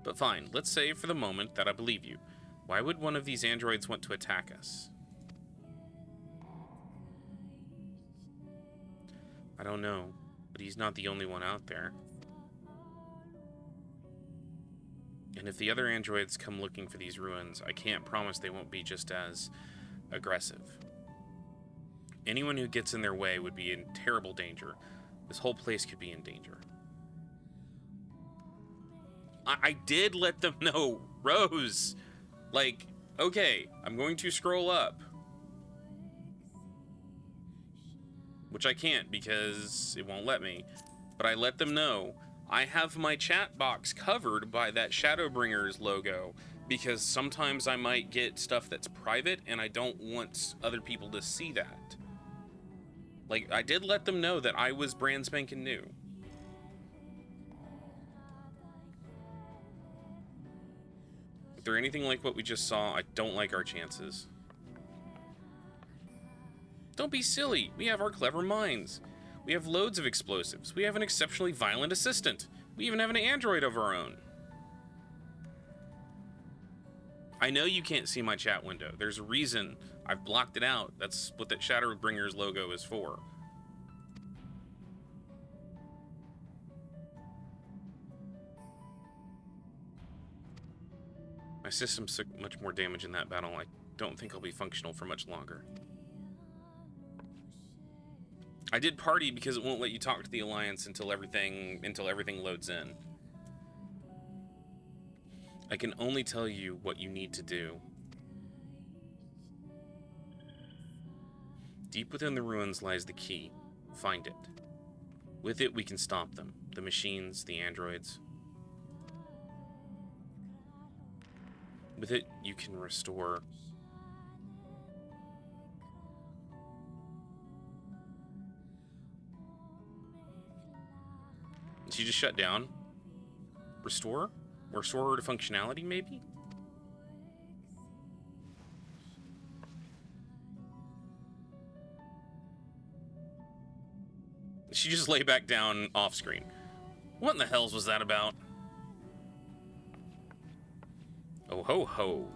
But fine, let's say for the moment that I believe you. Why would one of these androids want to attack us? I don't know, but he's not the only one out there. And if the other androids come looking for these ruins, I can't promise they won't be just as aggressive. Anyone who gets in their way would be in terrible danger. This whole place could be in danger. I did let them know, Rose. Like, okay, I'm going to scroll up. Which I can't because it won't let me. But I let them know. I have my chat box covered by that Shadowbringers logo because sometimes I might get stuff that's private and I don't want other people to see that. Like, I did let them know that I was brand spanking new. If they're anything like what we just saw, I don't like our chances. Don't be silly. We have our clever minds. We have loads of explosives. We have an exceptionally violent assistant. We even have an android of our own. I know you can't see my chat window. There's a reason I've blocked it out. That's what that Shadowbringers logo is for. My system took much more damage in that battle. I don't think I'll be functional for much longer. I did party because it won't let you talk to the Alliance until everything loads in. I can only tell you what you need to do. Deep within the ruins lies the key. Find it. With it, we can stop them. The machines, the androids. With it, you can restore. Did she just shut down? Restore? Restore her to functionality, maybe? She just lay back down off screen. What in the hells was that about? Oh ho ho.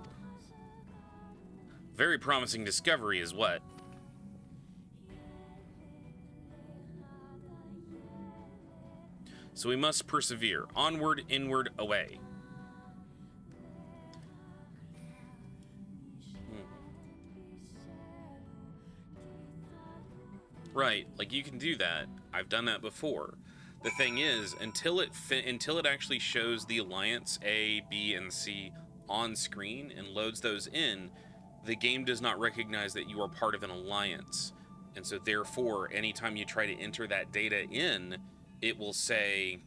Very promising discovery is what? So we must persevere. Onward, inward, away. Right, like you can do that. I've done that before. The thing is, until it actually shows the Alliance A, B, and C on screen and loads those in, the game does not recognize that you are part of an alliance. And so therefore, anytime you try to enter that data in, it will say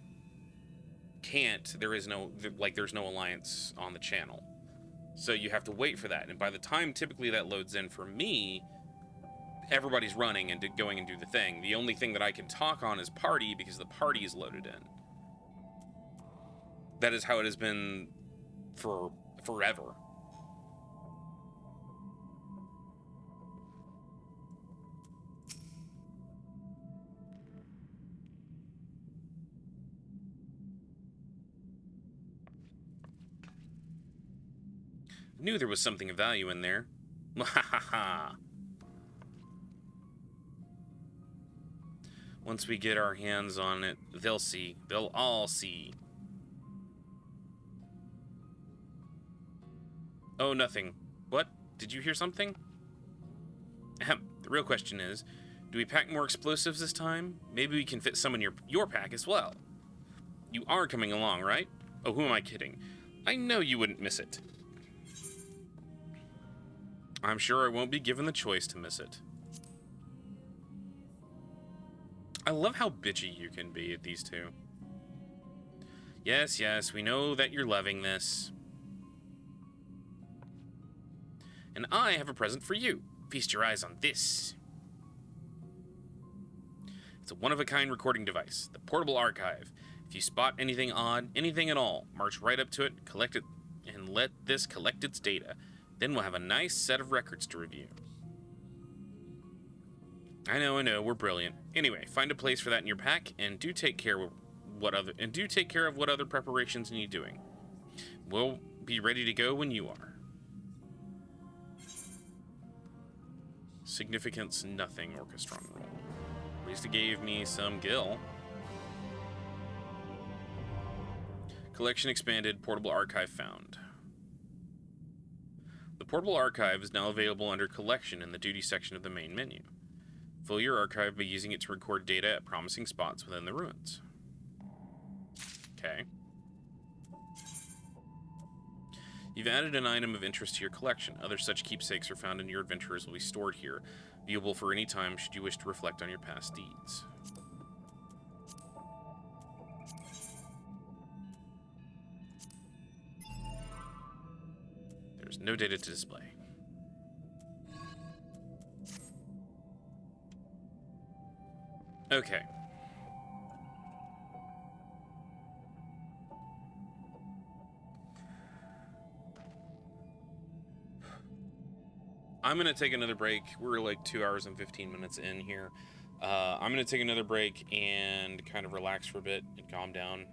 can't, there's no alliance on the channel. So you have to wait for that. And by the time typically that loads in for me, everybody's running and going and do the thing. The only thing that I can talk on is party because the party is loaded in. That is how it has been for forever. Knew there was something of value in there. Ha. Once we get our hands on it, they'll see. They'll all see. Oh, nothing. What? Did you hear something? Ahem. The real question is, do we pack more explosives this time? Maybe we can fit some in your pack as well. You are coming along, right? Oh, who am I kidding? I know you wouldn't miss it. I'm sure I won't be given the choice to miss it. I love how bitchy you can be at these two. Yes, we know that you're loving this. And I have a present for you. Feast your eyes on this. It's a one-of-a-kind recording device, the Portable Archive. If you spot anything odd, anything at all, march right up to it, collect it, and let this collect its data. Then we'll have a nice set of records to review. I know, we're brilliant. Anyway, find a place for that in your pack, and do take care of what other preparations need doing. We'll be ready to go when you are. Significance nothing, Orchestron roll. At least it gave me some gil. Collection expanded, portable archive found. The portable archive is now available under Collection in the Duty section of the main menu. Fill your archive by using it to record data at promising spots within the ruins. Okay. You've added an item of interest to your collection. Other such keepsakes are found in your adventurers will be stored here, viewable for any time should you wish to reflect on your past deeds. There's no data to display. Okay. I'm going to take another break. We're like 2 hours and 15 minutes in here. I'm going to take another break and kind of relax for a bit and calm down,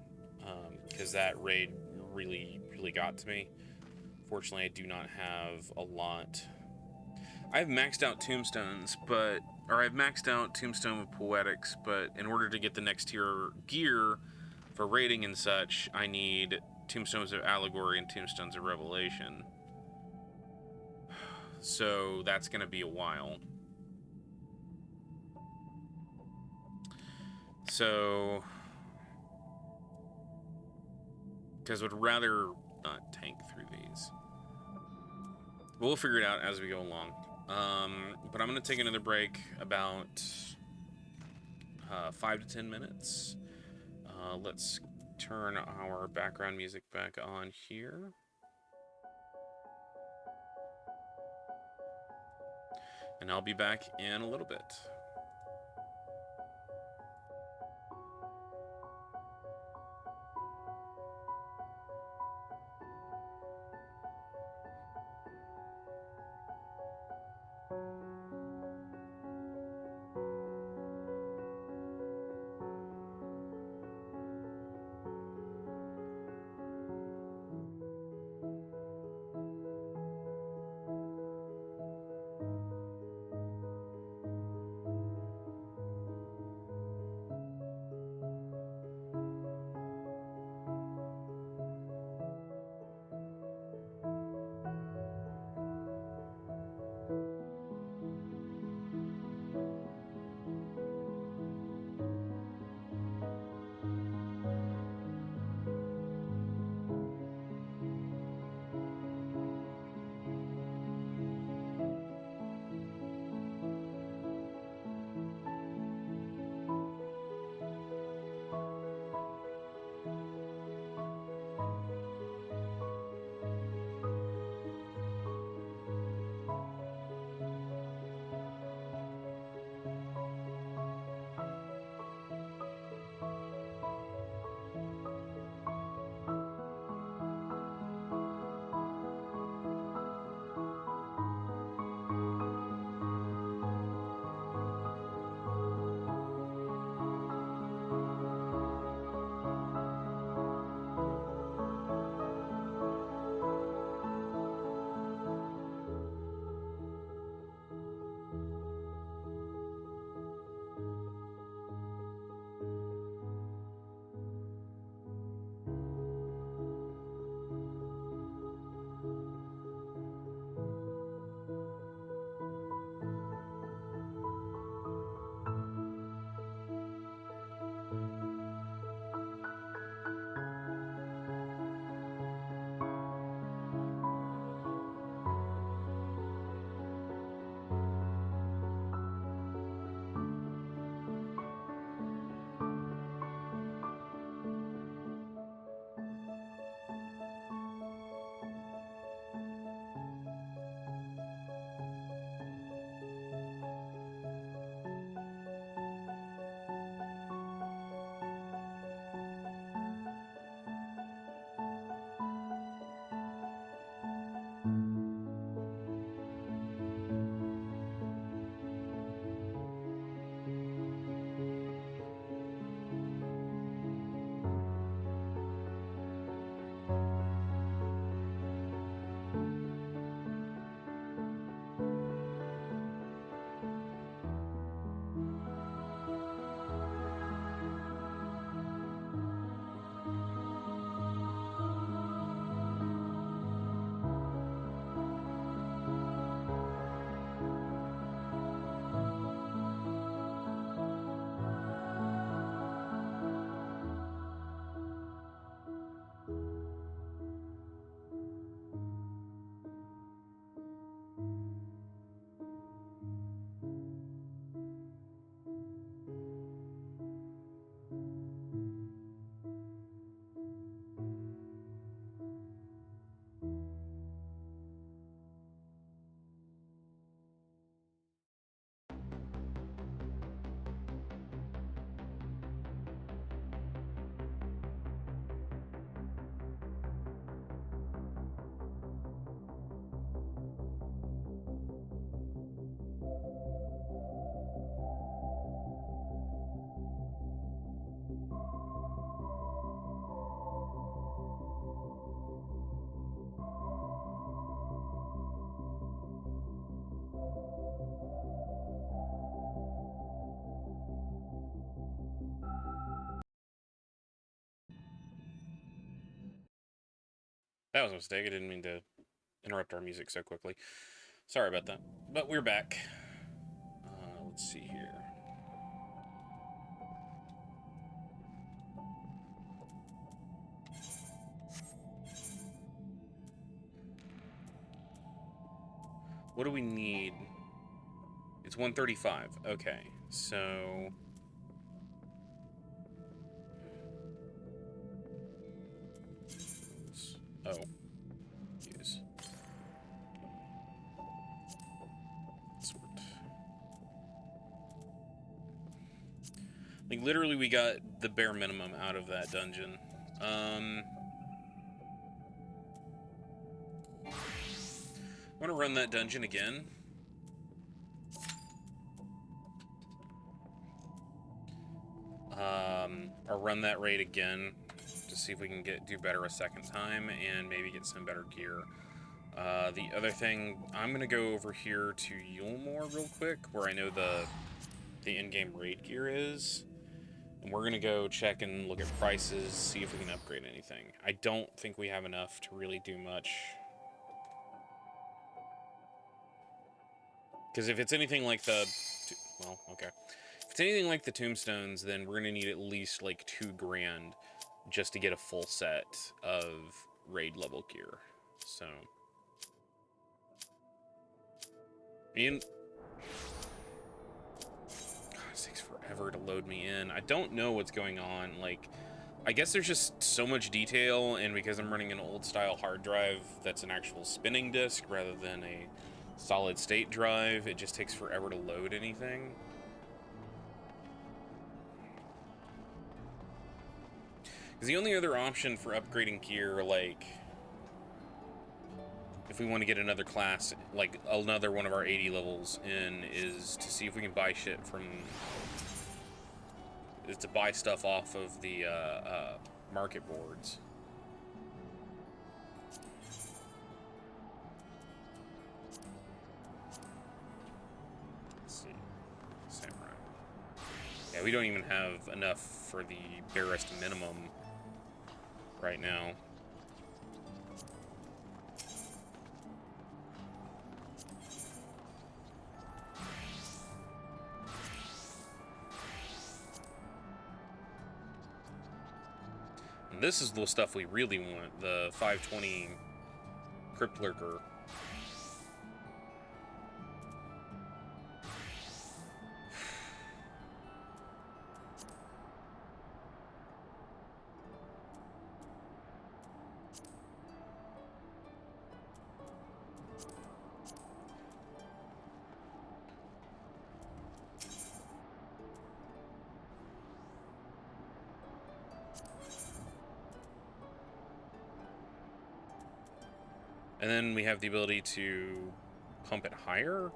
because that raid really got to me. Fortunately, I do not have a lot. I've maxed out tombstones, I've maxed out Tombstone of Poetics, but in order to get the next tier gear for raiding and such, I need Tombstones of Allegory and Tombstones of Revelation. So that's going to be a while. So, because would rather not tank through these. But we'll figure it out as we go along. But I'm going to take another break, about 5 to 10 minutes. Let's turn our background music back on here. And I'll be back in a little bit. That was a mistake. I didn't mean to interrupt our music so quickly. Sorry about that. But we're back. Let's see here. What do we need? It's 135. Okay, so... Oh. Use. Sort. Like, literally we got the bare minimum out of that dungeon. I'm gonna run that dungeon again. Or run that raid again to see if we can do better a second time and maybe get some better gear. The other thing, I'm gonna go over here to Yulmore real quick, where I know the in-game raid gear is. And we're gonna go check and look at prices, see if we can upgrade anything. I don't think we have enough to really do much. Because if it's anything like the... Well, okay. If it's anything like the tombstones, then we're gonna need at least like $2 grand just to get a full set of raid level gear. So... God, it takes forever to load me in. I don't know what's going on. Like, I guess there's just so much detail, and because I'm running an old-style hard drive that's an actual spinning disk rather than a solid-state drive, it just takes forever to load anything. Because the only other option for upgrading gear, like... if we want to get another class, like another one of our 80 levels in, is to see if we can buy shit from... is to buy stuff off of the market boards. Let's see. Samurai. Yeah, we don't even have enough for the barest minimum right now. And this is the stuff we really want, the 520 Crypt Lurker. And then we have the ability to pump it higher.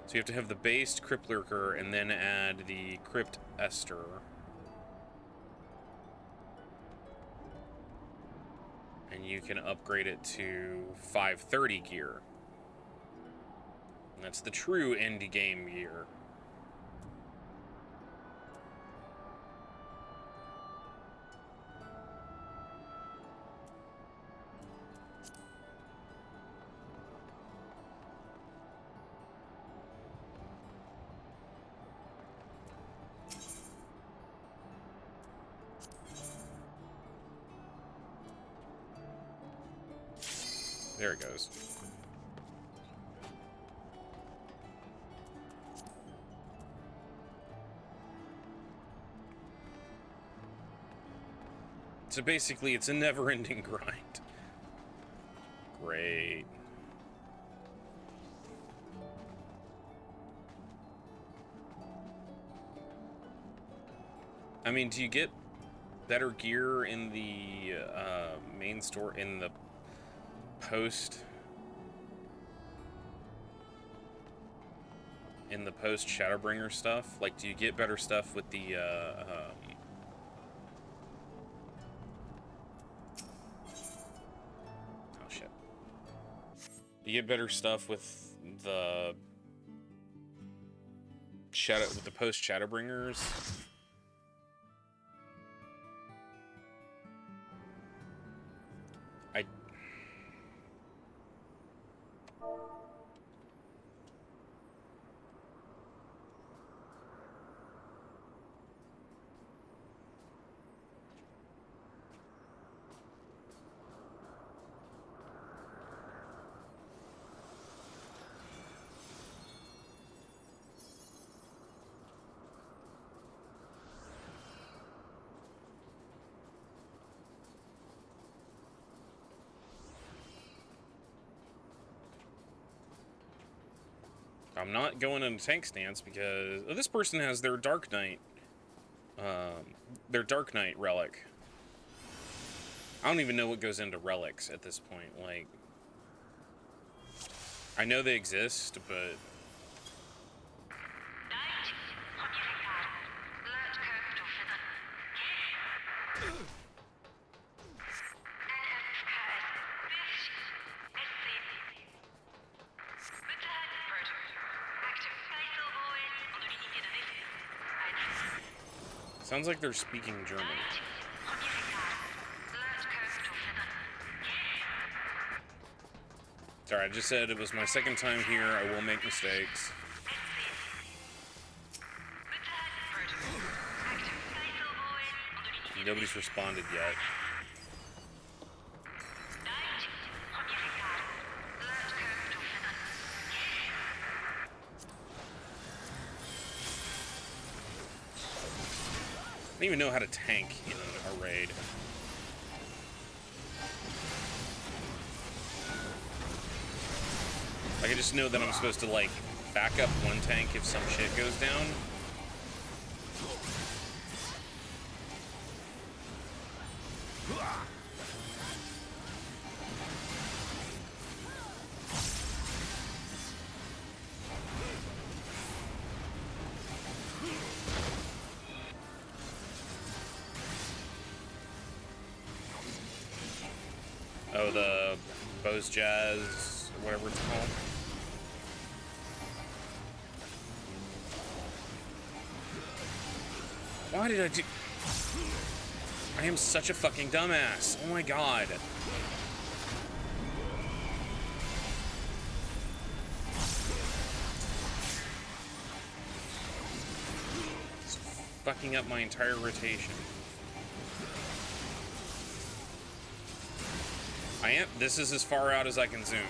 So you have to have the based Crypt Lurker and then add the Crypt Ester. And you can upgrade it to 530 gear. And that's the true end game gear. There it goes. So basically, it's a never-ending grind. Great. I mean, do you get better gear in the main store, in the post Shadowbringer stuff? Like, do you get better stuff with the oh shit, do you get better stuff with the post Shadowbringers? I'm not going in a tank stance because this person has their Dark Knight relic. I don't even know what goes into relics at this point. Like, I know they exist, but sounds like they're speaking German. Sorry, I just said it was my second time here. I will make mistakes. Nobody's responded yet. I don't even know how to tank in a raid. Like, I just know that I'm supposed to, like, back up one tank if some shit goes down. Oh, the Bose Jazz, whatever it's called. Why did I do... I am such a fucking dumbass. Oh my god. It's fucking up my entire rotation. This is as far out as I can zoom.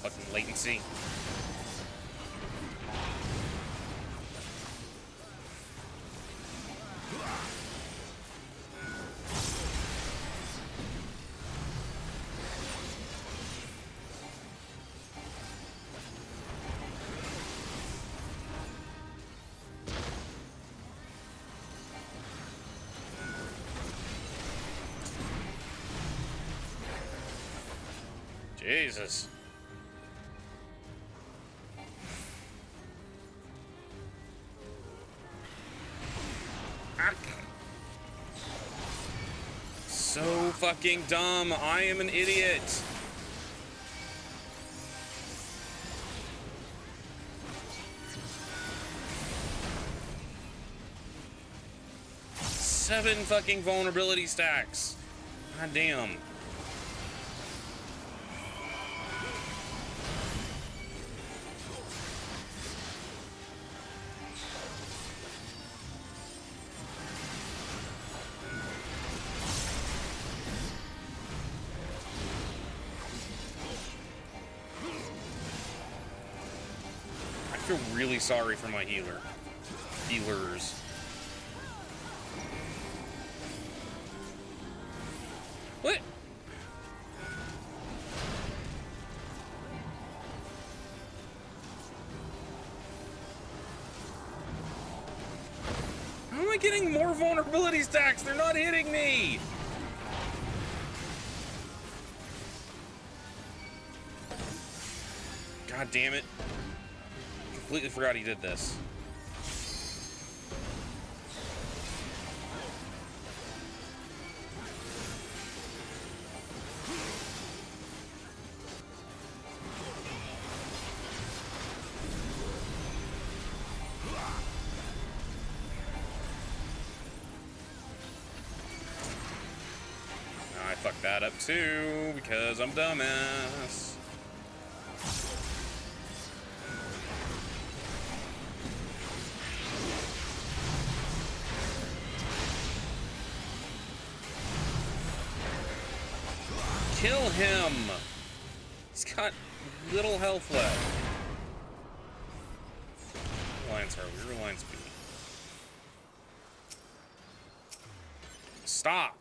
Fucking latency. Jesus. So fucking dumb. I am an idiot. Seven fucking vulnerability stacks. God damn. I feel really sorry for my healers. What? How am I getting more vulnerability stacks? They're not hitting me! God damn it. Completely forgot he did this. I fucked that up too, because I'm dumbass. Kill him! He's got little health left. What alliance are we? We're Alliance B. Stop!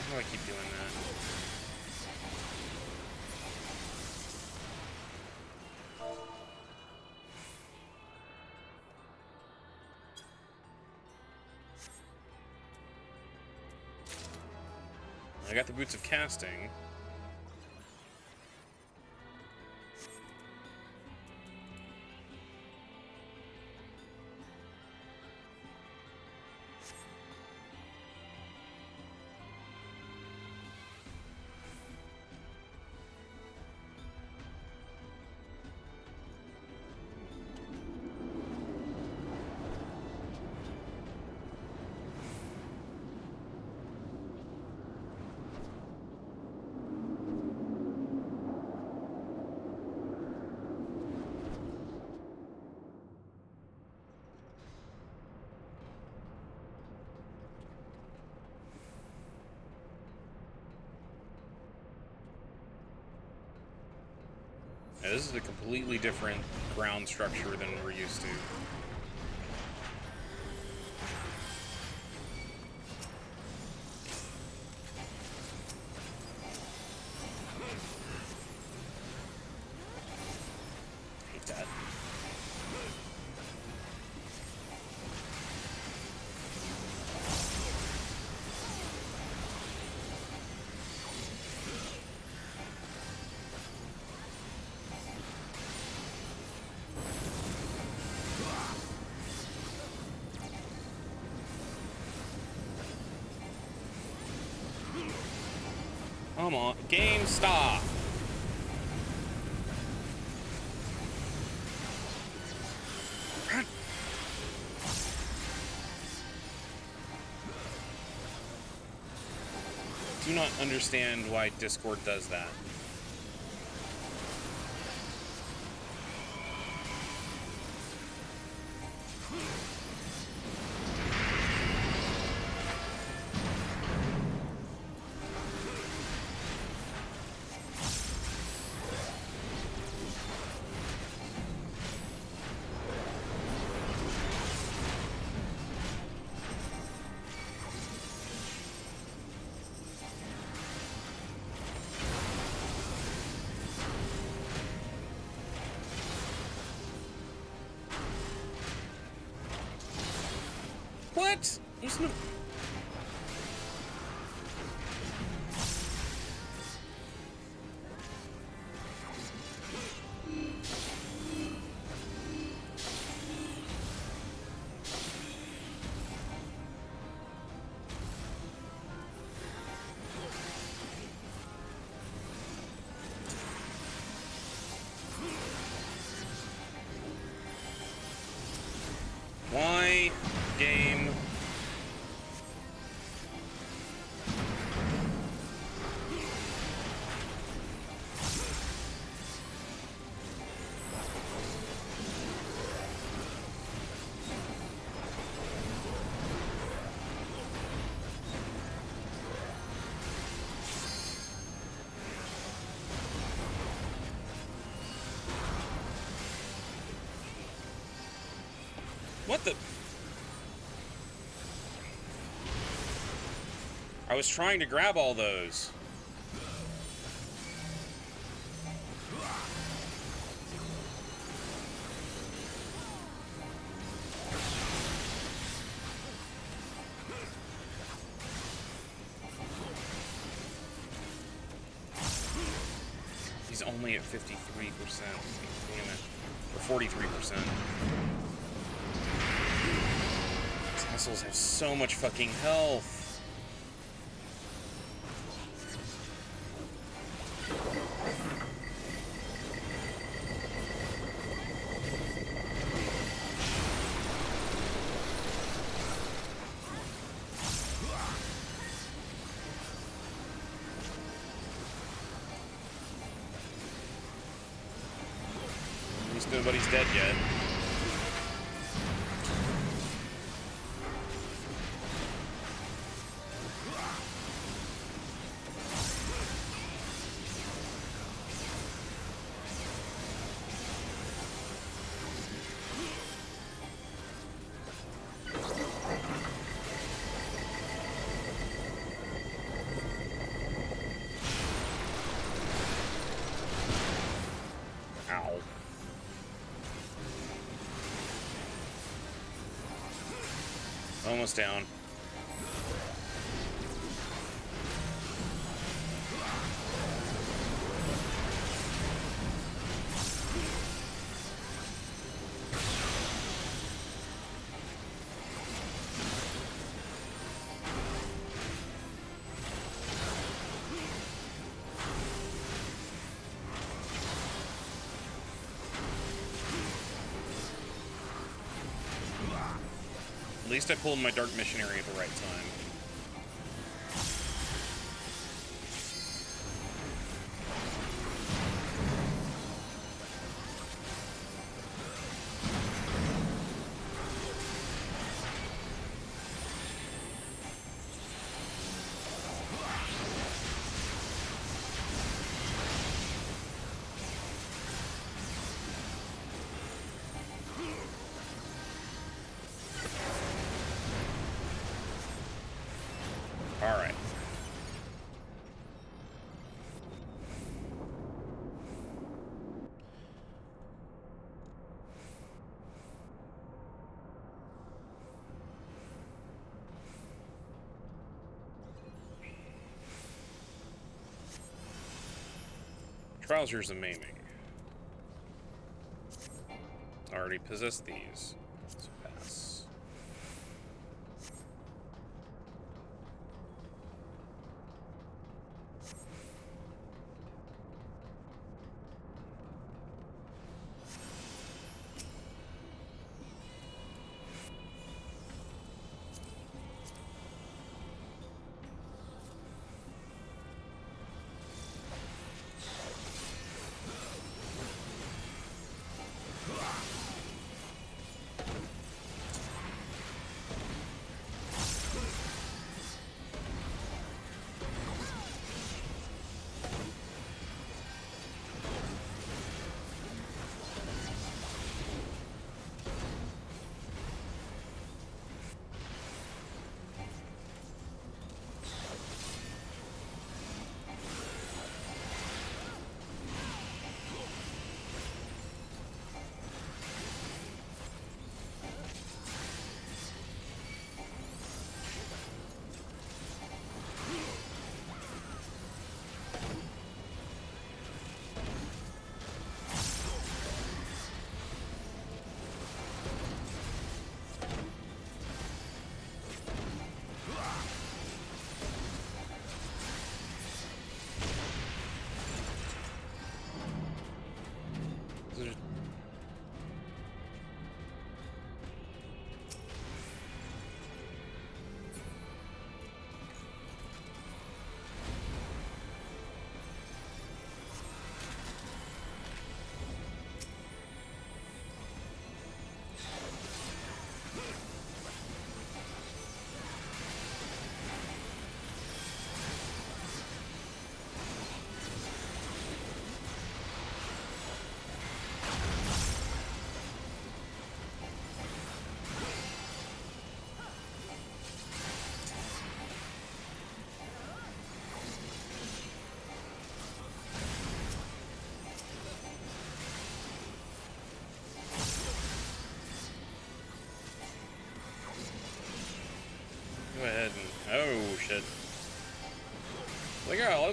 Why do I keep doing that? I got the Boots of Casting. Yeah, this is a completely different ground structure than we're used to. Hate that. Come on, game, stop. Do not understand why Discord does that. What? There's no... Why? Game. What the? I was trying to grab all those. He's only at 53%. Damn it. Or 43%. These assholes have so much fucking health. At least nobody's dead yet. Ow. Almost down. At least I pulled my Dark Missionary at the right time. All right. Trousers of Maiming. Already possessed these. So pass.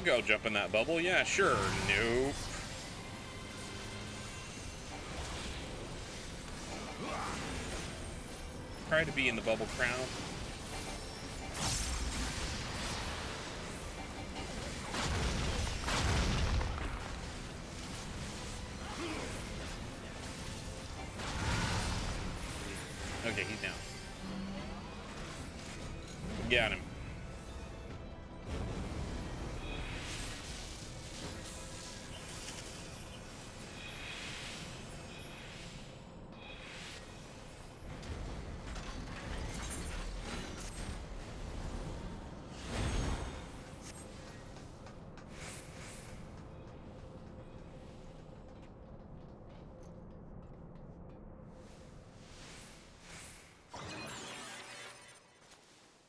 go jump in that bubble. Yeah, sure. Nope. Try to be in the bubble crowd. Okay, he's down. Got him.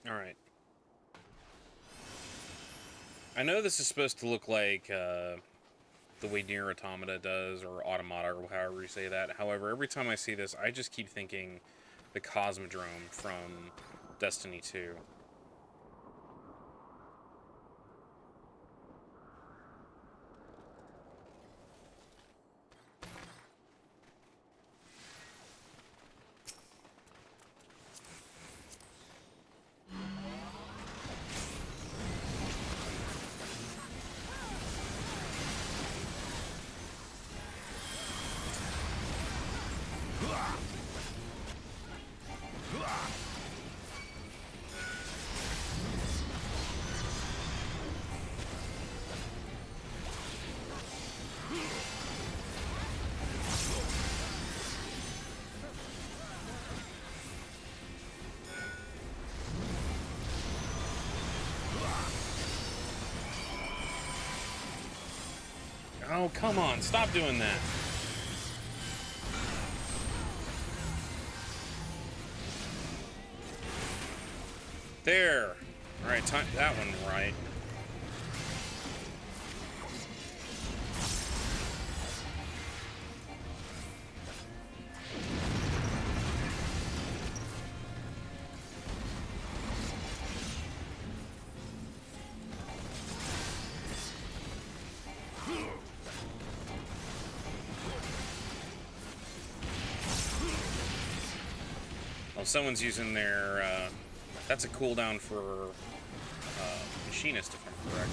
Alright. I know this is supposed to look like the way Nier Automata does, or Automata, or however you say that. However, every time I see this, I just keep thinking the Cosmodrome from Destiny 2. Oh, come on. Stop doing that. There. Alright, time that one right. Well, someone's using their, that's a cooldown for Machinist, if I'm correct.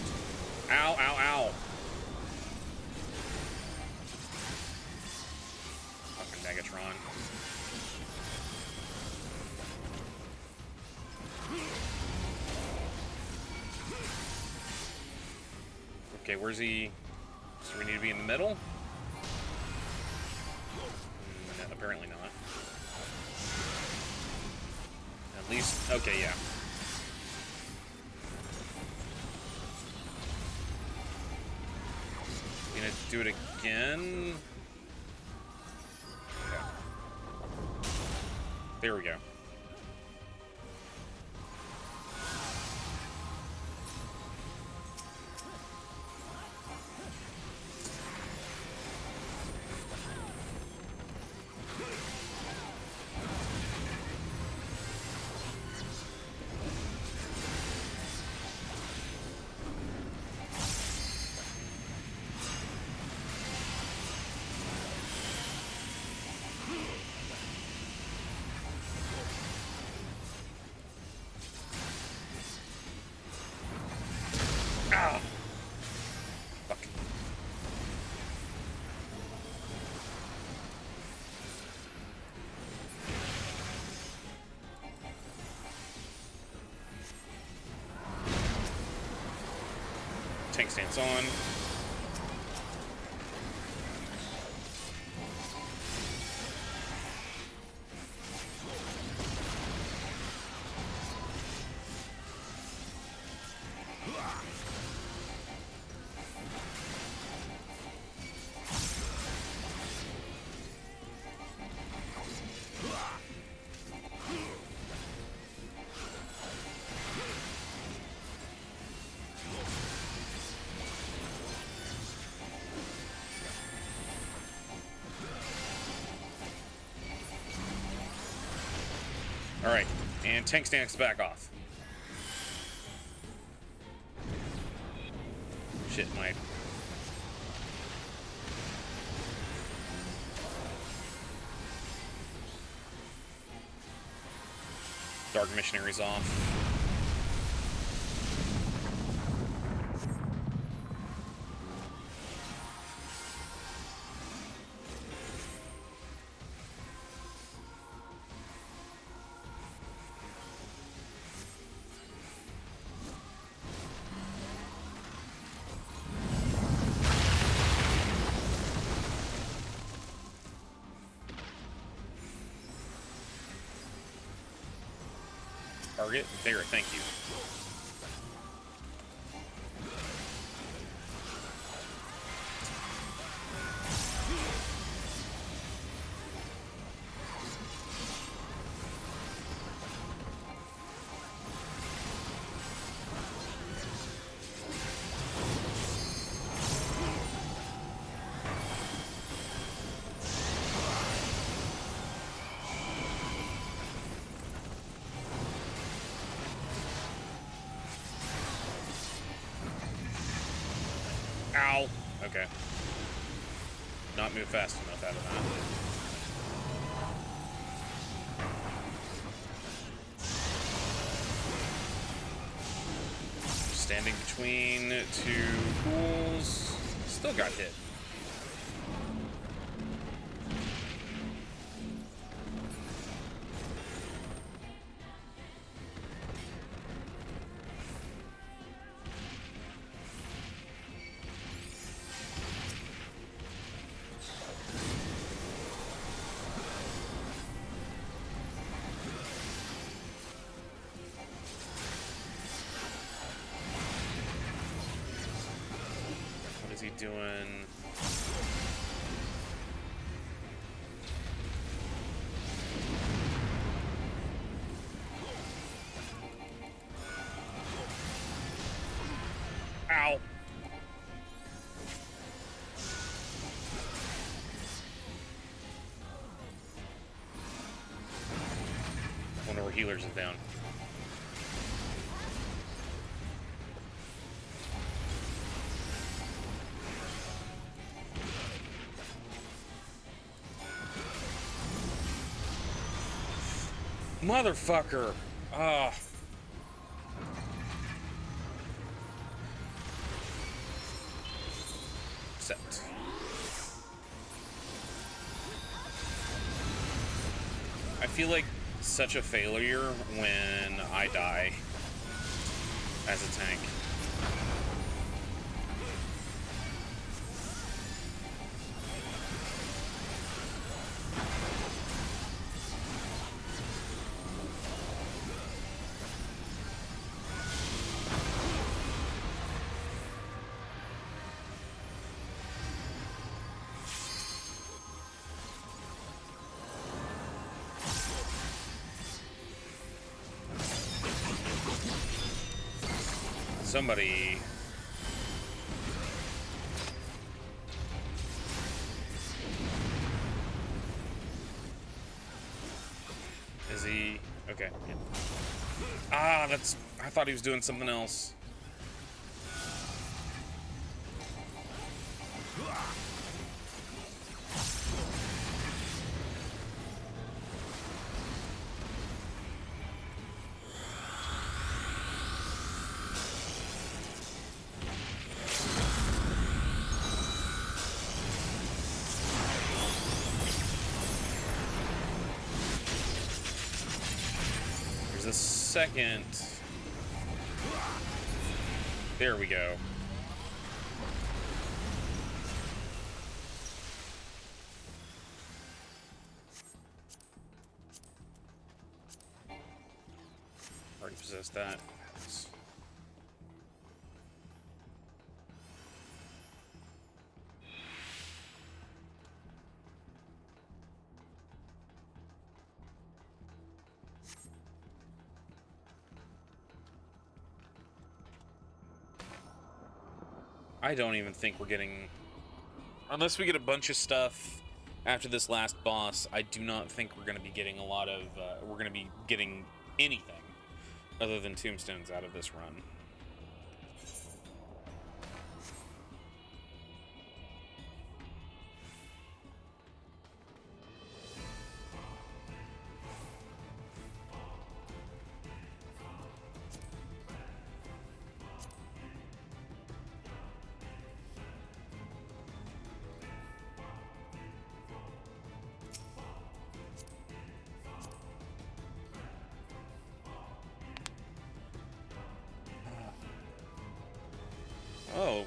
Ow, ow, ow! Fucking Megatron. Okay, where's he? So we need to be in the middle? No, apparently not. At least, okay, yeah. Gonna do it again. Okay. There we go. Ah! Fuck. Tank stance on. Alright, and tank stance back off. Shit, my... Dark Missionary's off. Target? There, thank you. Ow! Okay. Not move fast enough out of that. Standing between two pools. Still got hit. Doing ow. One of our healers is down. Motherfucker! Ah. Set. I feel like such a failure when I die as a tank. Somebody... Is he... Okay. Yeah. Ah, that's... I thought he was doing something else. There's a second. There we go. Already possessed that. I don't even think we're getting... Unless we get a bunch of stuff after this last boss, I do not think we're going to be getting a lot of... we're going to be getting anything other than tombstones out of this run.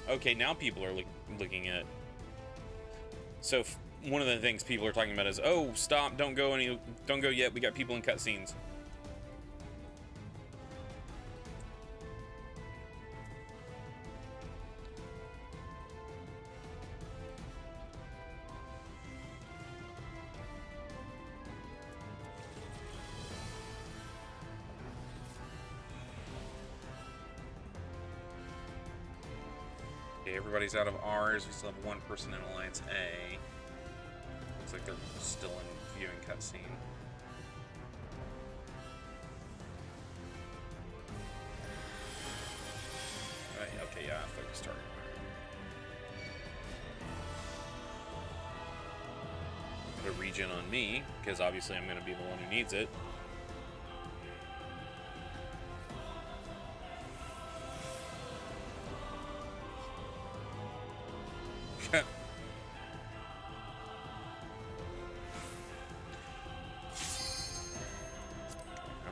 Okay, now people are looking at... So one of the things people are talking about is, oh, stop, don't go yet, we got people in cutscenes. Okay, everybody's out of ours. We still have one person in Alliance A. Looks like they're still in viewing cutscene. Right, okay, yeah, focus target. Put a regen on me, because obviously I'm going to be the one who needs it. I'm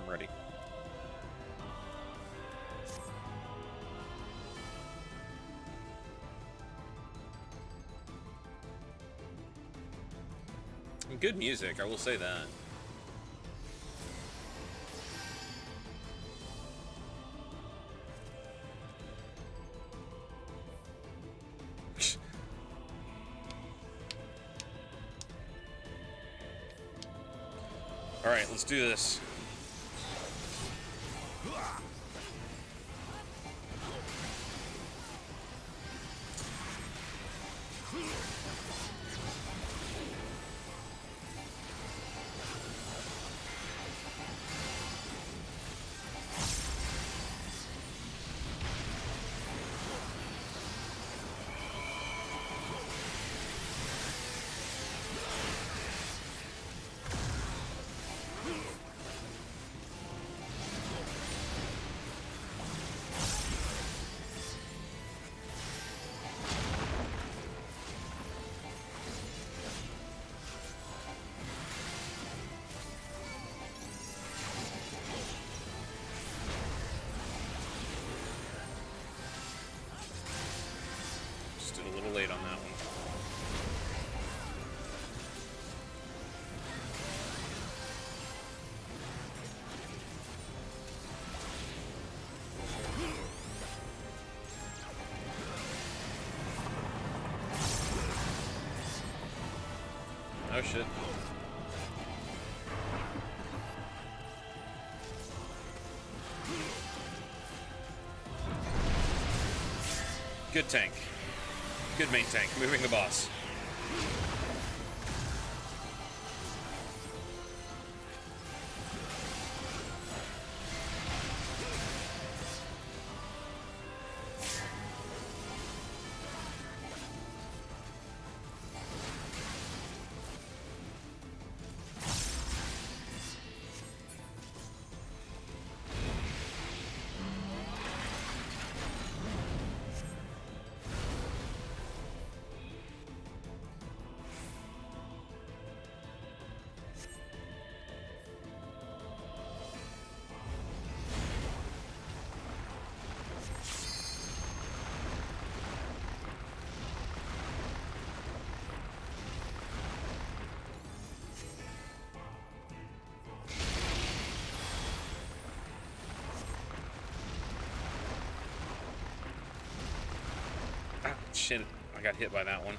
ready. Good music, I will say that. All right, let's do this. Just did a little late on that one. Oh shit. Good tank. Good main tank. Moving the boss. Ah, shit. I got hit by that one.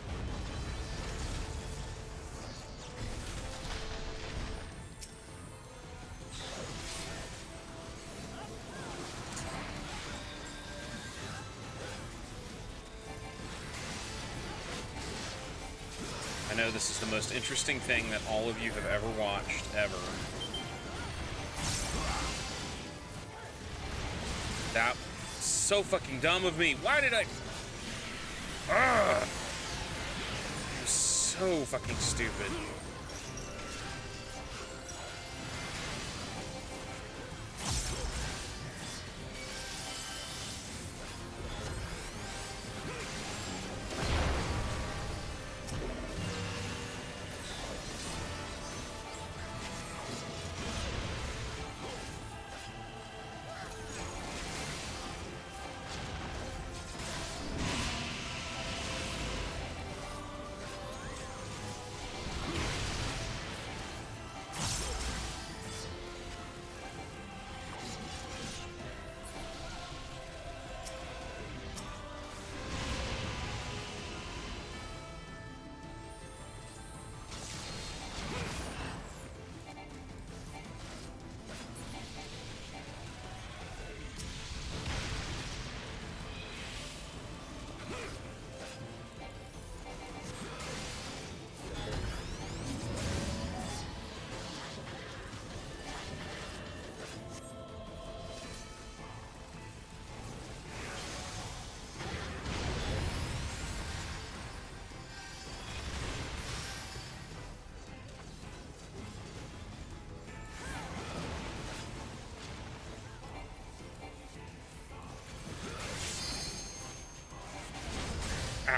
I know this is the most interesting thing that all of you have ever watched, ever. That was so fucking dumb of me. Why did I... Ugh! It was so fucking stupid.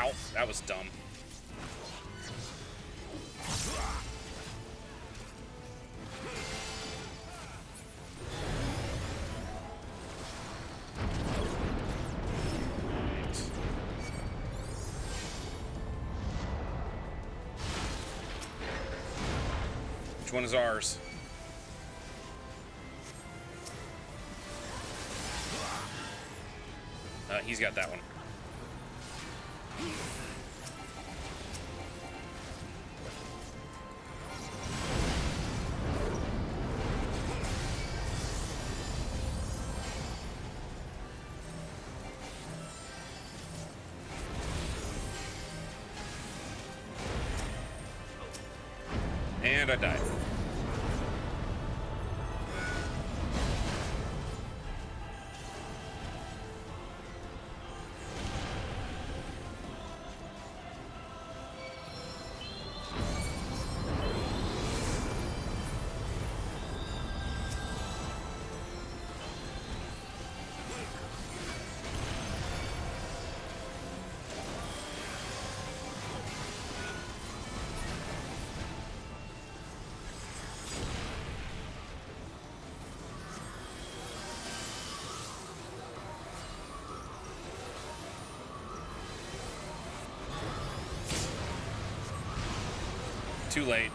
Ow, that was dumb. Which one is ours? He's got that one. And I died. Too late.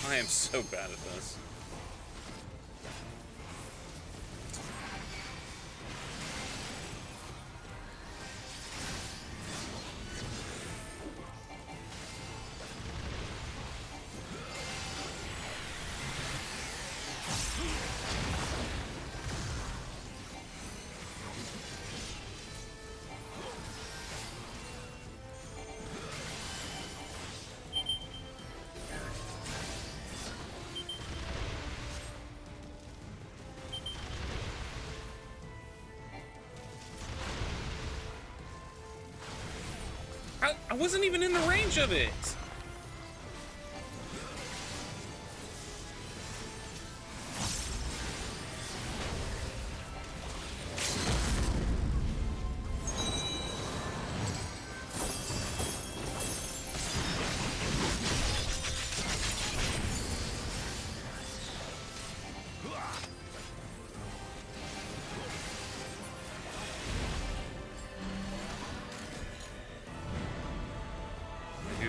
I am so bad at this. I wasn't even in the range of it.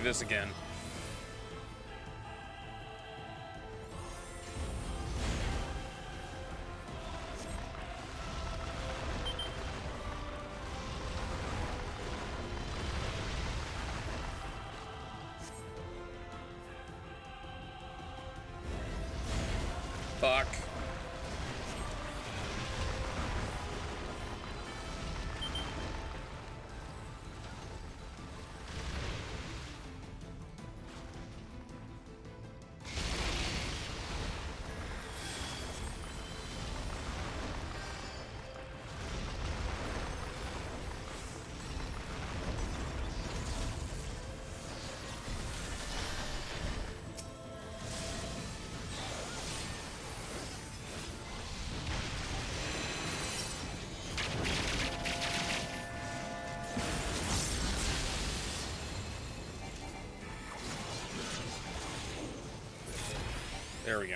This again. Fuck. There we go.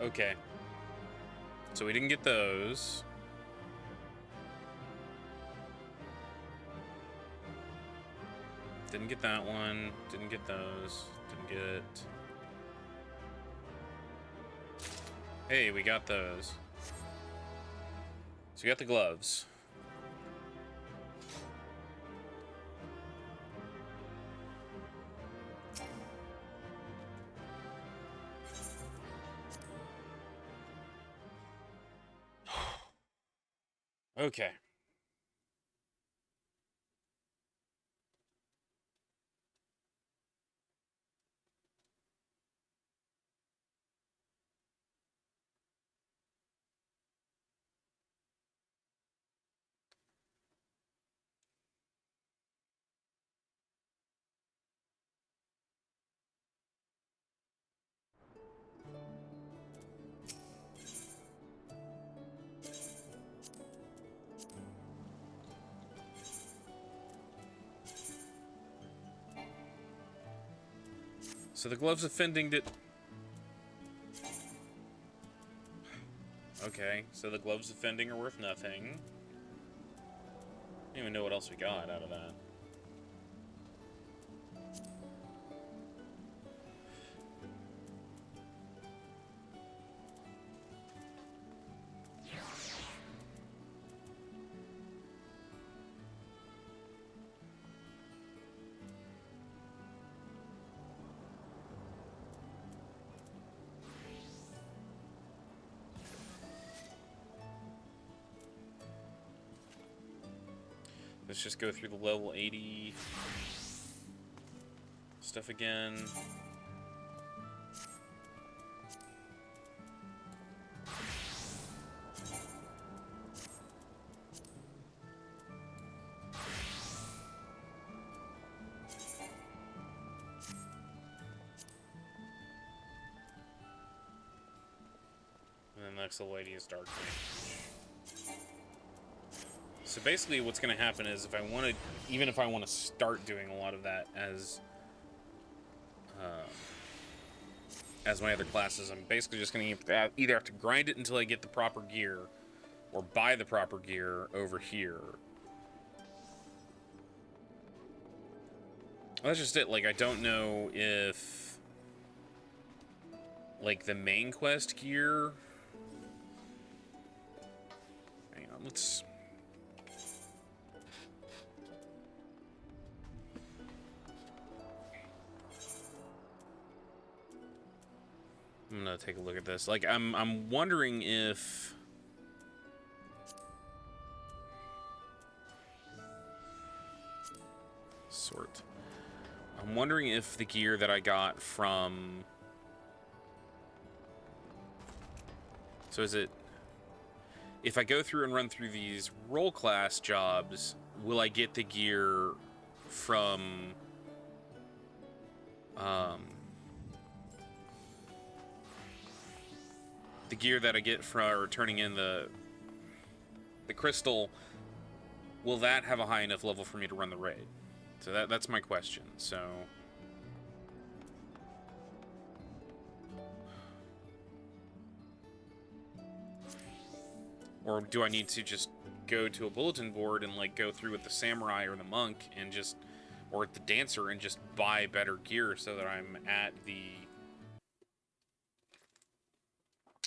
Okay. So we didn't get those. Didn't get that one. Didn't get those. Didn't get... Hey, we got those. So we got the gloves. Okay. So the gloves offending did... Okay, so the gloves offending are worth nothing. I don't even know what else we got out of that. Let's just go through the level 80 stuff again. And then the next level 80 is Dark Mage. So basically what's going to happen is if I want to, even if I want to start doing a lot of that as my other classes, I'm basically just going to either have to grind it until I get the proper gear or buy the proper gear over here. That's just it. Like, I don't know if, like, the main quest gear... Hang on, let's... I'm gonna take a look at this. Like, I'm wondering if... Sort. I'm wondering if the gear that I got from... So is it... If I go through and run through these role class jobs, will I get the gear from... the gear that I get for turning in the crystal, will that have a high enough level for me to run the raid? So that's my question. So or do I need to just go to a bulletin board and like go through with the samurai or the monk and just, or the dancer, and just buy better gear so that I'm at the,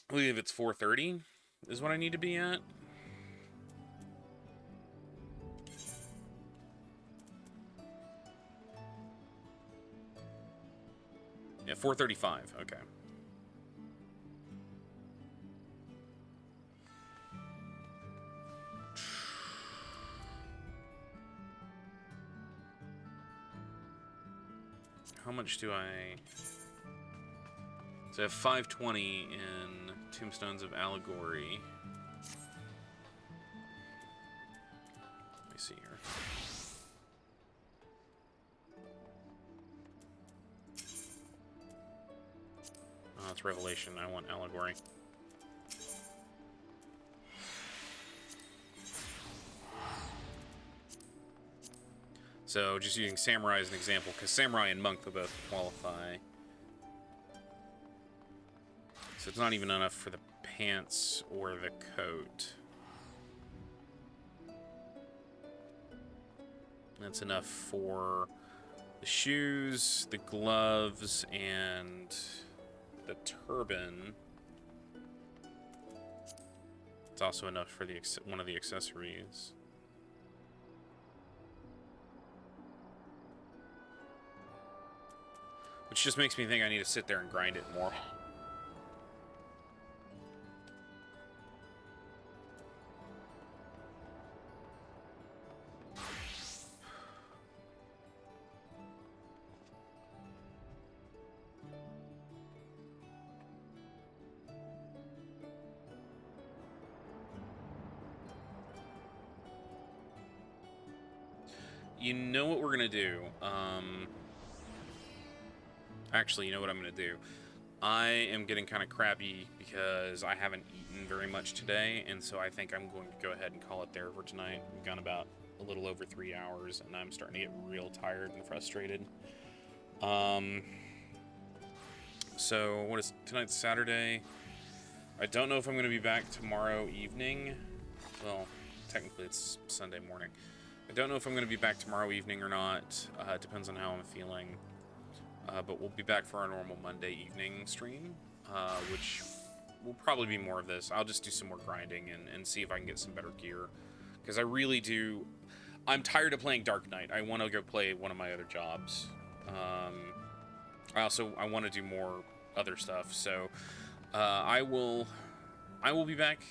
I believe it's 430 is what I need to be at. Yeah, 435, okay. How much do I... So I have 520 in Tombstones of Allegory. Let me see here. Oh, it's Revelation. I want Allegory. So just using Samurai as an example, because Samurai and Monk will both qualify. So it's not even enough for the pants or the coat. That's enough for The shoes, the gloves, and the turban. It's also enough for the one of the accessories. Which just makes me think I need to sit there and grind it more. You know what we're gonna do? Actually, you know what I'm gonna do? I am getting kind of crabby because I haven't eaten very much today, and so I think I'm going to go ahead and call it there for tonight. We've gone about a little over 3 hours, and I'm starting to get real tired and frustrated. So what is tonight's Saturday? I don't know if I'm going to be back tomorrow evening. Well, technically it's Sunday morning. I don't know if I'm going to be back tomorrow evening or not. It depends on how I'm feeling. But we'll be back for our normal Monday evening stream, which will probably be more of this. I'll just do some more grinding and see if I can get some better gear. Because I really do... I'm tired of playing Dark Knight. I want to go play one of my other jobs. I want to do more other stuff. So I will be back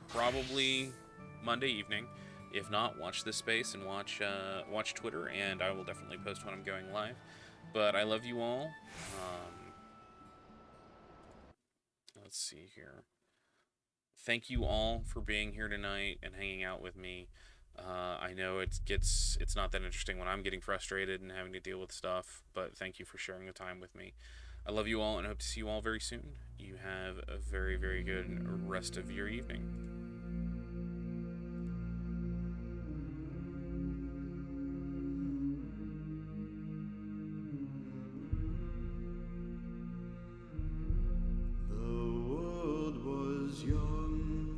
probably Monday evening. If not, watch this space and watch Twitter, and I will definitely post when I'm going live. But I love you all. Let's see here. Thank you all for being here tonight and hanging out with me. I know it's not that interesting when I'm getting frustrated and having to deal with stuff, but thank you for sharing the time with me. I love you all and hope to see you all very soon. You have a very, very good rest of your evening.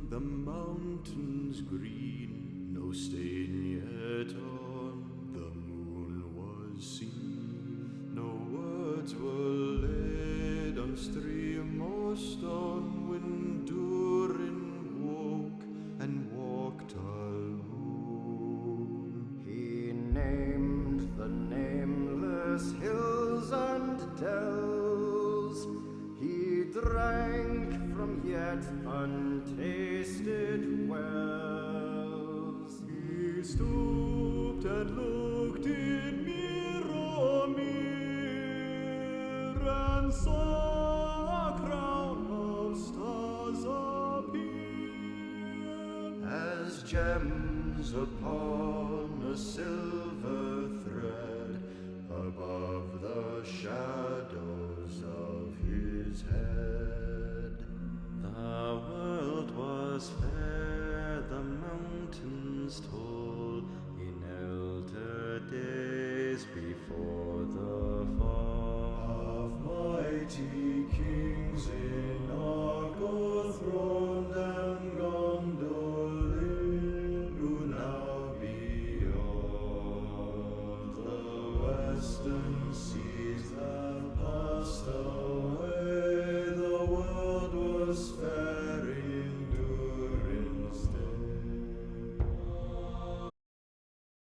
The mountains green, no stain yet on the moon was seen. No words were laid on stream or stone when Durin woke and walked alone. He named the nameless hills and dells. He drank from yet untasted wells. He stooped and looked in mirror and saw a crown of stars appear as gems upon a silver thread above the shadows of his head. The world was fair.